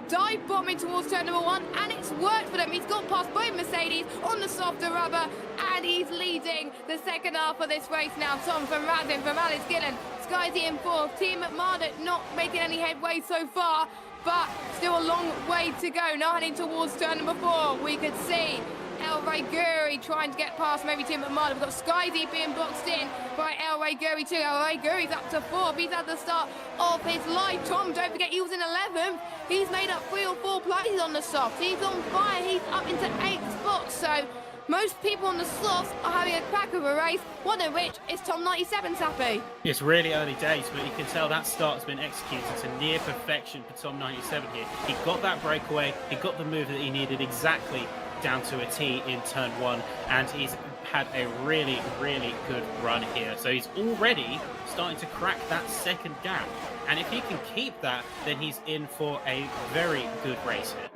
dive bombing towards turn number 1, and it's worked for them. He's gone past both Mercedes on the softer rubber, and he's leading the second half of this race now. Tom from Razin, from Alex Gillen, Skyzy in 4th. Team Marduk not making any headway so far, but still a long way to go. Now heading towards turn number 4, we could see El Guri trying to get past maybe Tim McMahon. We've got Skyzy being boxed in by El Guri too. El Guri's up to 4th. He's at the start of his life. Tom, don't forget, he was in 11th. He's made up 3 or 4 places on the soft. He's on fire. He's up into 8th spot. So most people on the slots are having a crack of a race, one of which is Tom 97, Sappy. It's really early days, but you can tell that start has been executed to near perfection for Tom 97 here. He got that breakaway, he got the move that he needed exactly down to a T in turn 1, and he's had a really, really good run here. So he's already starting to crack that second gap, and if he can keep that, then he's in for a very good race here.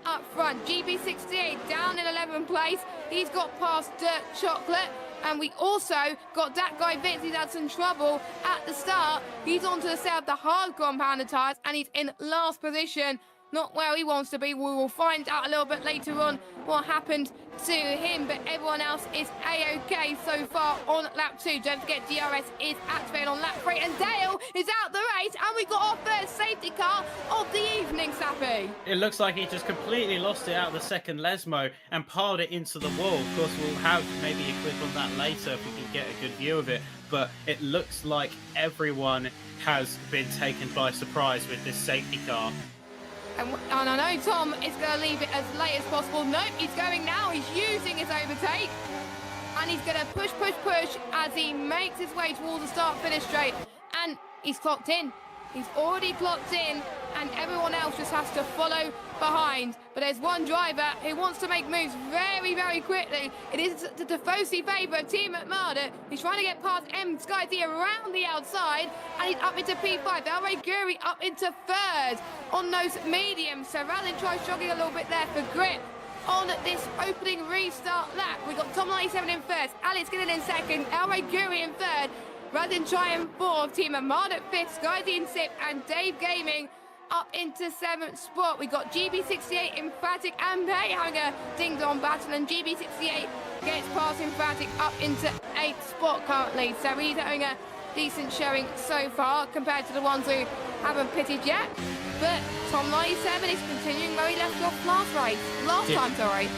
Up front, GB68 down in 11th place. He's got past Dirt Chocolate. And we also got that guy Vince. He's had some trouble at the start. He's on to the set of the hard compounder tyres, and he's in last position. Not where he wants to be. We will find out a little bit later on what happened to him, but everyone else is A-OK so far on lap 2. Don't forget DRS is activated on lap 3, and Dale is out the race, and we got our first safety car of the evening, Sappy. It looks like he just completely lost it out of the second Lesmo and piled it into the wall. Of course, we'll have maybe a clip on that later if we can get a good view of it, but it looks like everyone has been taken by surprise with this safety car. And I know Tom is going to leave it as late as possible. Nope, he's going now. He's using his overtake. And he's going to push as he makes his way towards the start-finish straight. And he's clocked in. He's already clocked in. And everyone else just has to follow behind. But there's one driver who wants to make moves very, very quickly. It is the Tifosi favourite, Team McMurdo. He's trying to get past M. Skyzy around the outside. And he's up into P5. El Guri up into 3rd on those mediums. So rather than try struggling a little bit there for grip on this opening restart lap, we got Tom 97 in 1st, Alex Gillen in 2nd, El Guri in 3rd. Rather than try and 4th, Team McMurdo 5th, Skyzy in 6th, and Dave Gaming up into 7th spot. We got GB68, Emphatic, and Pay having a ding-dong battle, and GB68 gets past Emphatic up into 8th spot currently. So he's having a decent showing so far compared to the ones who haven't pitted yet. But Tom 97 is continuing where he left off last time, sorry.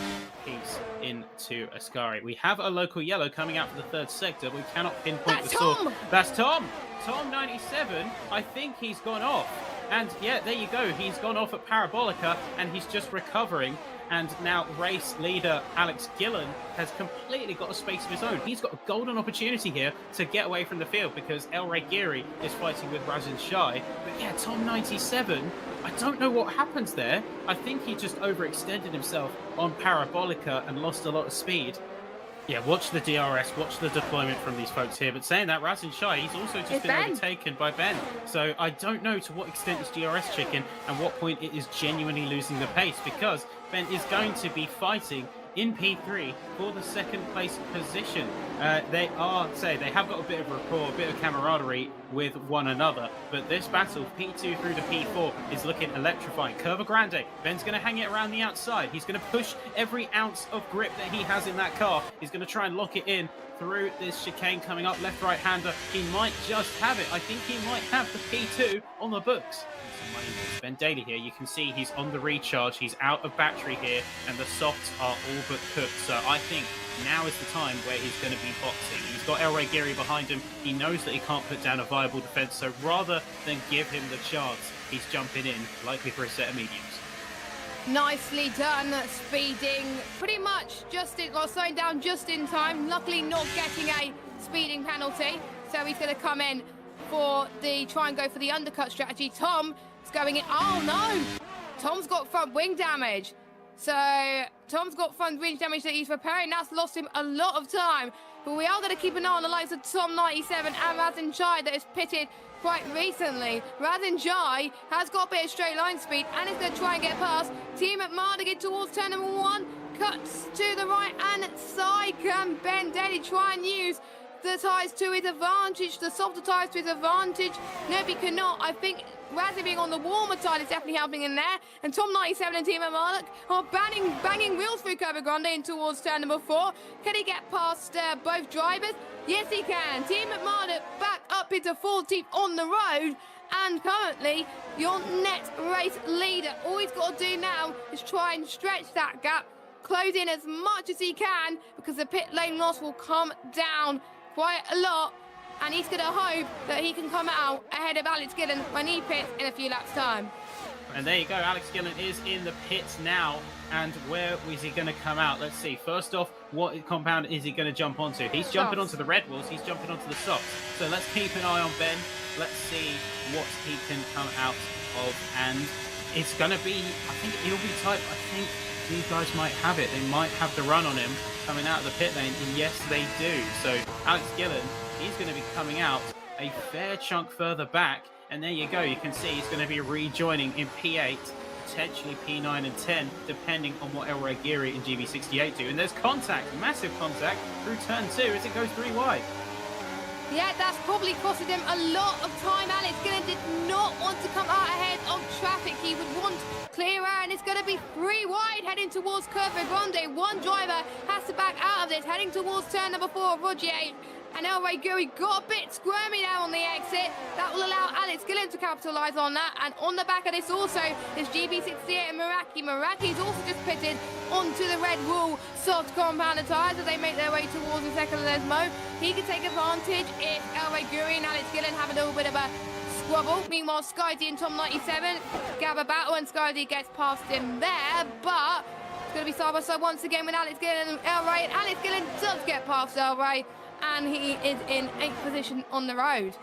Piece into Ascari. We have a local yellow coming out for the 3rd sector, but we cannot pinpoint That's the source. Tom! That's Tom! Tom 97, I think he's gone off. And yeah, there you go. He's gone off at Parabolica and he's just recovering. And now race leader Alex Gillen has completely got a space of his own. He's got a golden opportunity here to get away from the field because El Guri is fighting with Razin Shai. But yeah, Tom 97, I don't know what happens there. I think he just overextended himself on Parabolica and lost a lot of speed. Yeah, watch the DRS, watch the deployment from these folks here. But saying that, Razin Shai, he's also just been overtaken by Ben. So I don't know to what extent is DRS chicken and what point it is genuinely losing the pace, because Ben is going to be fighting in P3 for the 2nd place position. They have got a bit of rapport, a bit of camaraderie with one another, but this battle, P2 through to P4, is looking electrifying. Curva Grande, Ben's going to hang it around the outside. He's going to push every ounce of grip that he has in that car. He's going to try and lock it in through this chicane coming up, left-right hander. He might just have it. I think he might have the P2 on the books. Ben Daly here, you can see he's on the recharge, he's out of battery here, and the softs are all but cooked. So I think now is the time where he's going to be boxing. He's got El Guri behind him, he knows that he can't put down a viable defense, so rather than give him the chance, he's jumping in, likely for a set of mediums. Nicely done, speeding pretty much slowing down just in time, luckily not getting a speeding penalty, so he's going to come in for try and go for the undercut strategy. Tom is going in. Oh no! Tom's got front wing damage. So Tom's got front wing damage that he's repairing. That's lost him a lot of time. But we are going to keep an eye on the likes of Tom 97 and Razin Shai that has pitted quite recently. Razin Shai has got a bit of straight line speed and is going to try and get past. Team at Mardigan towards turn number 1. Cuts to the right hand side. Can Ben Daly try and use the tyres to his advantage, the softer tyres to his advantage? Nope, he cannot. I think Razzie being on the warmer tyre is definitely helping in there. And Tom 97 and Team Marlock are banging wheels through Curva Grande in towards turn number 4. Can he get past both drivers? Yes, he can. Team Marlock back up into 14th on the road. and currently your net race leader. All he's got to do now is try and stretch that gap, close in as much as he can, because the pit lane loss will come down quite a lot, and he's going to hope that he can come out ahead of Alex Gillen when he pits in a few laps' time. And there you go, Alex Gillen is in the pits now. And where is he going to come out? Let's see. First off, what compound is he going to jump onto? He's jumping onto the red walls. He's jumping onto the softs. So let's keep an eye on Ben. Let's see what he can come out of. And it's going to be, I think he'll be tight. I think these guys might have it. They might have the run on him coming out of the pit lane. And yes, they do. So Alex Gillen, he's going to be coming out a fair chunk further back. And there you go. You can see he's going to be rejoining in P8. Potentially P9 and 10, depending on what El Reguiri and GB68 do. And there's contact, massive contact, through turn 2 as it goes 3 wide. Yeah, that's probably costed him a lot of time. Alex Gillen did not want to come out ahead of traffic. He would want clear air, and it's going to be 3 wide heading towards Curva Grande. One driver has to back out of this, heading towards turn number 4, Rogier. And El Reguiri got a bit squirmy there on the exit. That will allow Alex Gillen to capitalise on that. And on the back of this also is GB68 and Meraki. Meraki's also just pitted onto the red wall soft compounder tyres as they make their way towards the second Lesmo. He can take advantage if El Reguiri and Alex Gillen have a little bit of a squabble. Meanwhile, Skydy and Tom 97 gab a battle, and Skydy gets past him there. But it's going to be side by side once again with Alex Gillen and El Ray. And Alex Gillen does get past El Ray, and he is in 8th position on the road.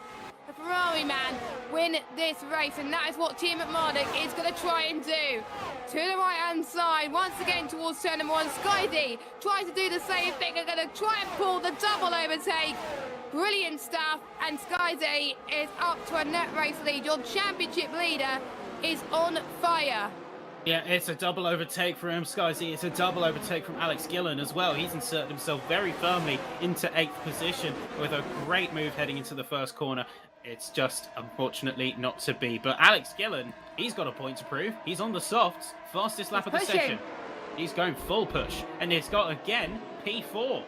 The Ferrari man win this race, and that is what Team McMurdoch is going to try and do. To the right-hand side, once again towards turn number 1, Skydy tries to do the same thing. They're going to try and pull the double overtake. Brilliant stuff, and Skydy is up to a net race lead. Your championship leader is on fire. Yeah, it's a double overtake for him, Skyzy. It's a double overtake from Alex Gillen as well. He's inserted himself very firmly into 8th position with a great move heading into the first corner. It's just, unfortunately, not to be. But Alex Gillen, he's got a point to prove. He's on the softs, fastest lap of the session. He's going full push. And he's got, again, P4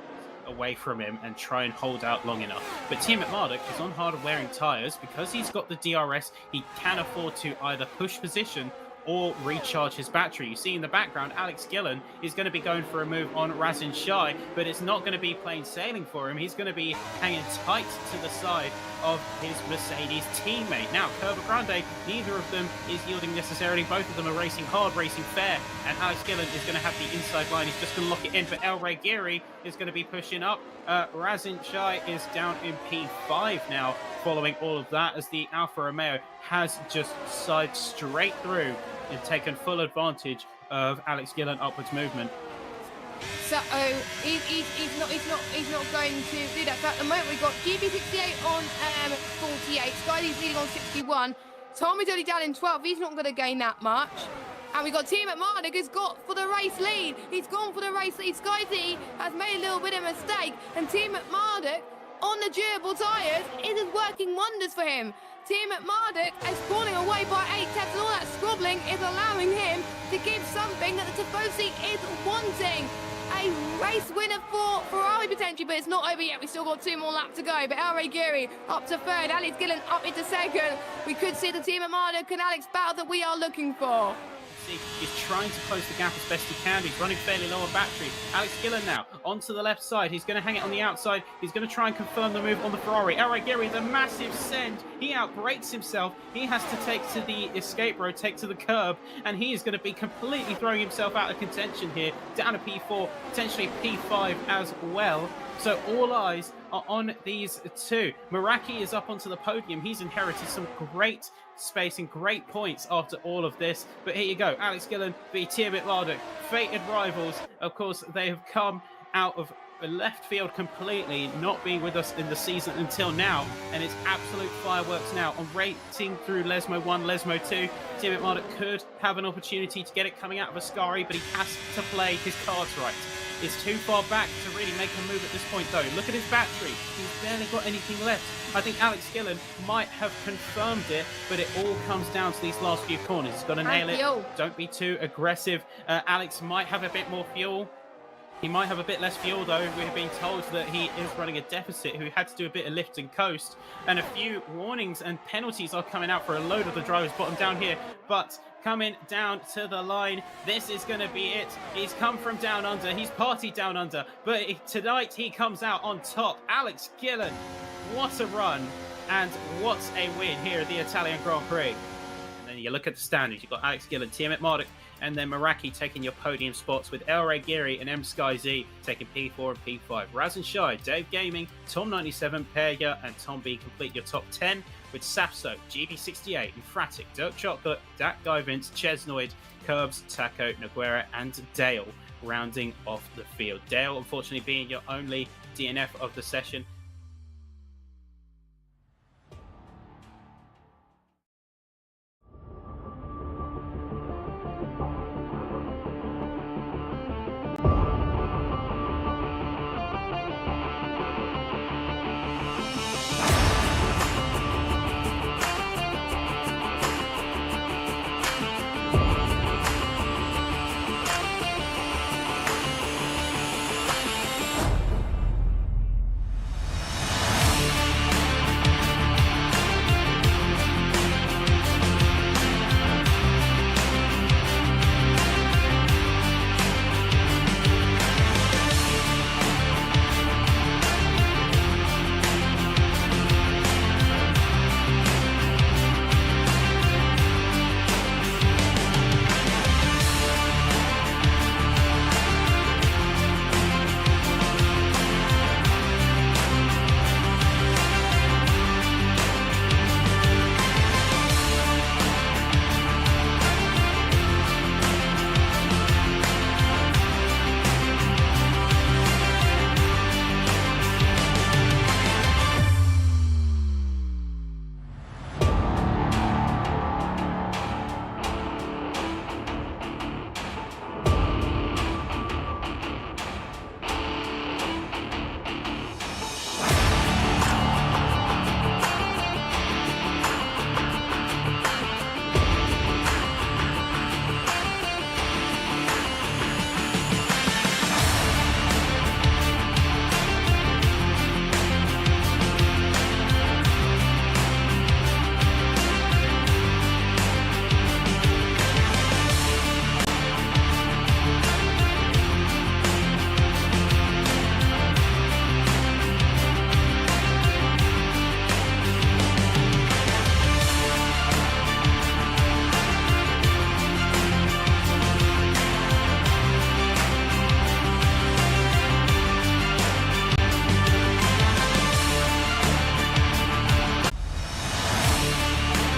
away from him and try and hold out long enough. But Team McMurdoch is on harder wearing tyres. Because he's got the DRS, he can afford to either push position or recharge his battery. You see in the background, Alex Gillen is going to be going for a move on Razin Shai, but it's not going to be plain sailing for him. He's going to be hanging tight to the side of his Mercedes teammate. Now, Curva Grande, neither of them is yielding necessarily. Both of them are racing hard, racing fair, and Alex Gillen is going to have the inside line. He's just going to lock it in, but El Reguiri is going to be pushing up. Razin Shai is down in P5 now, following all of that, as the Alfa Romeo has just side straight through and taken full advantage of Alex Gillen upwards movement. So he's not going to do that. So at the moment we've got GB68 on 48, Skydy's leading on 61. Tommy's only down in 12. He's not going to gain that much. And we've got Team McMurdoch who's got for the race lead. He's gone for the race lead. Skydy has made a little bit of a mistake, and Team McMurdoch on the durable tyres, it is working wonders for him. Team McMurdoch is falling away by 8 tenths, and all that scrobbling is allowing him to give something that the Tifosi is wanting. A race winner for Ferrari potentially, but it's not over yet. We've still got 2 more laps to go. But El Reguiri up to 3rd, Alex Gillen up into 2nd. We could see the Team McMurdoch and Alex battle that we are looking for. He's trying to close the gap as best he can. He's running fairly low on battery. Alex Gillen now onto the left side. He's going to hang it on the outside. He's going to try and confirm the move on the Ferrari. El Reguiri, the massive send. He outbrakes himself. He has to take to the escape road, take to the curb, and he is going to be completely throwing himself out of contention here. Down to P4, potentially P5 as well. So all eyes are on these 2. Meraki is up onto the podium. He's inherited some great space and great points after all of this. But here you go. Alex Gillen v Team McMurdoch. Fated rivals. Of course, they have come out of left field completely, not being with us in the season until now, and it's absolute fireworks now on racing through Lesmo 1, Lesmo 2. Team McMurdoch could have an opportunity to get it coming out of Ascari, but he has to play his cards right. It's too far back to really make a move at this point, though. Look at his battery. He's barely got anything left. I think Alex Gillen might have confirmed it, but it all comes down to these last few corners. He's got to nail it. Don't be too aggressive. Alex might have a bit more fuel. He might have a bit less fuel though. We're being told that he is running a deficit, who had to do a bit of lift and coast. And a few warnings and penalties are coming out for a load of the drivers bottom down here. But coming down to the line, this is going to be it. He's come from down under. He's partied down under. But tonight he comes out on top. Alex Gillen, what a run. And what a win here at the Italian Grand Prix. And then you look at the standings. You've got Alex Gillen, Tiamat Marduk, and then Meraki taking your podium spots with El Ray Geary and M Sky Z taking P4 and P5. Raz and Shy, Dave Gaming, Tom97, Perya, and Tom B complete your top 10 with Sapso, GB68, Infratic, Dirk Chocolate, Dak Guy Vince, Chesnoid, Curbs, Taco, Noguera, and Dale rounding off the field. Dale, unfortunately, being your only DNF of the session.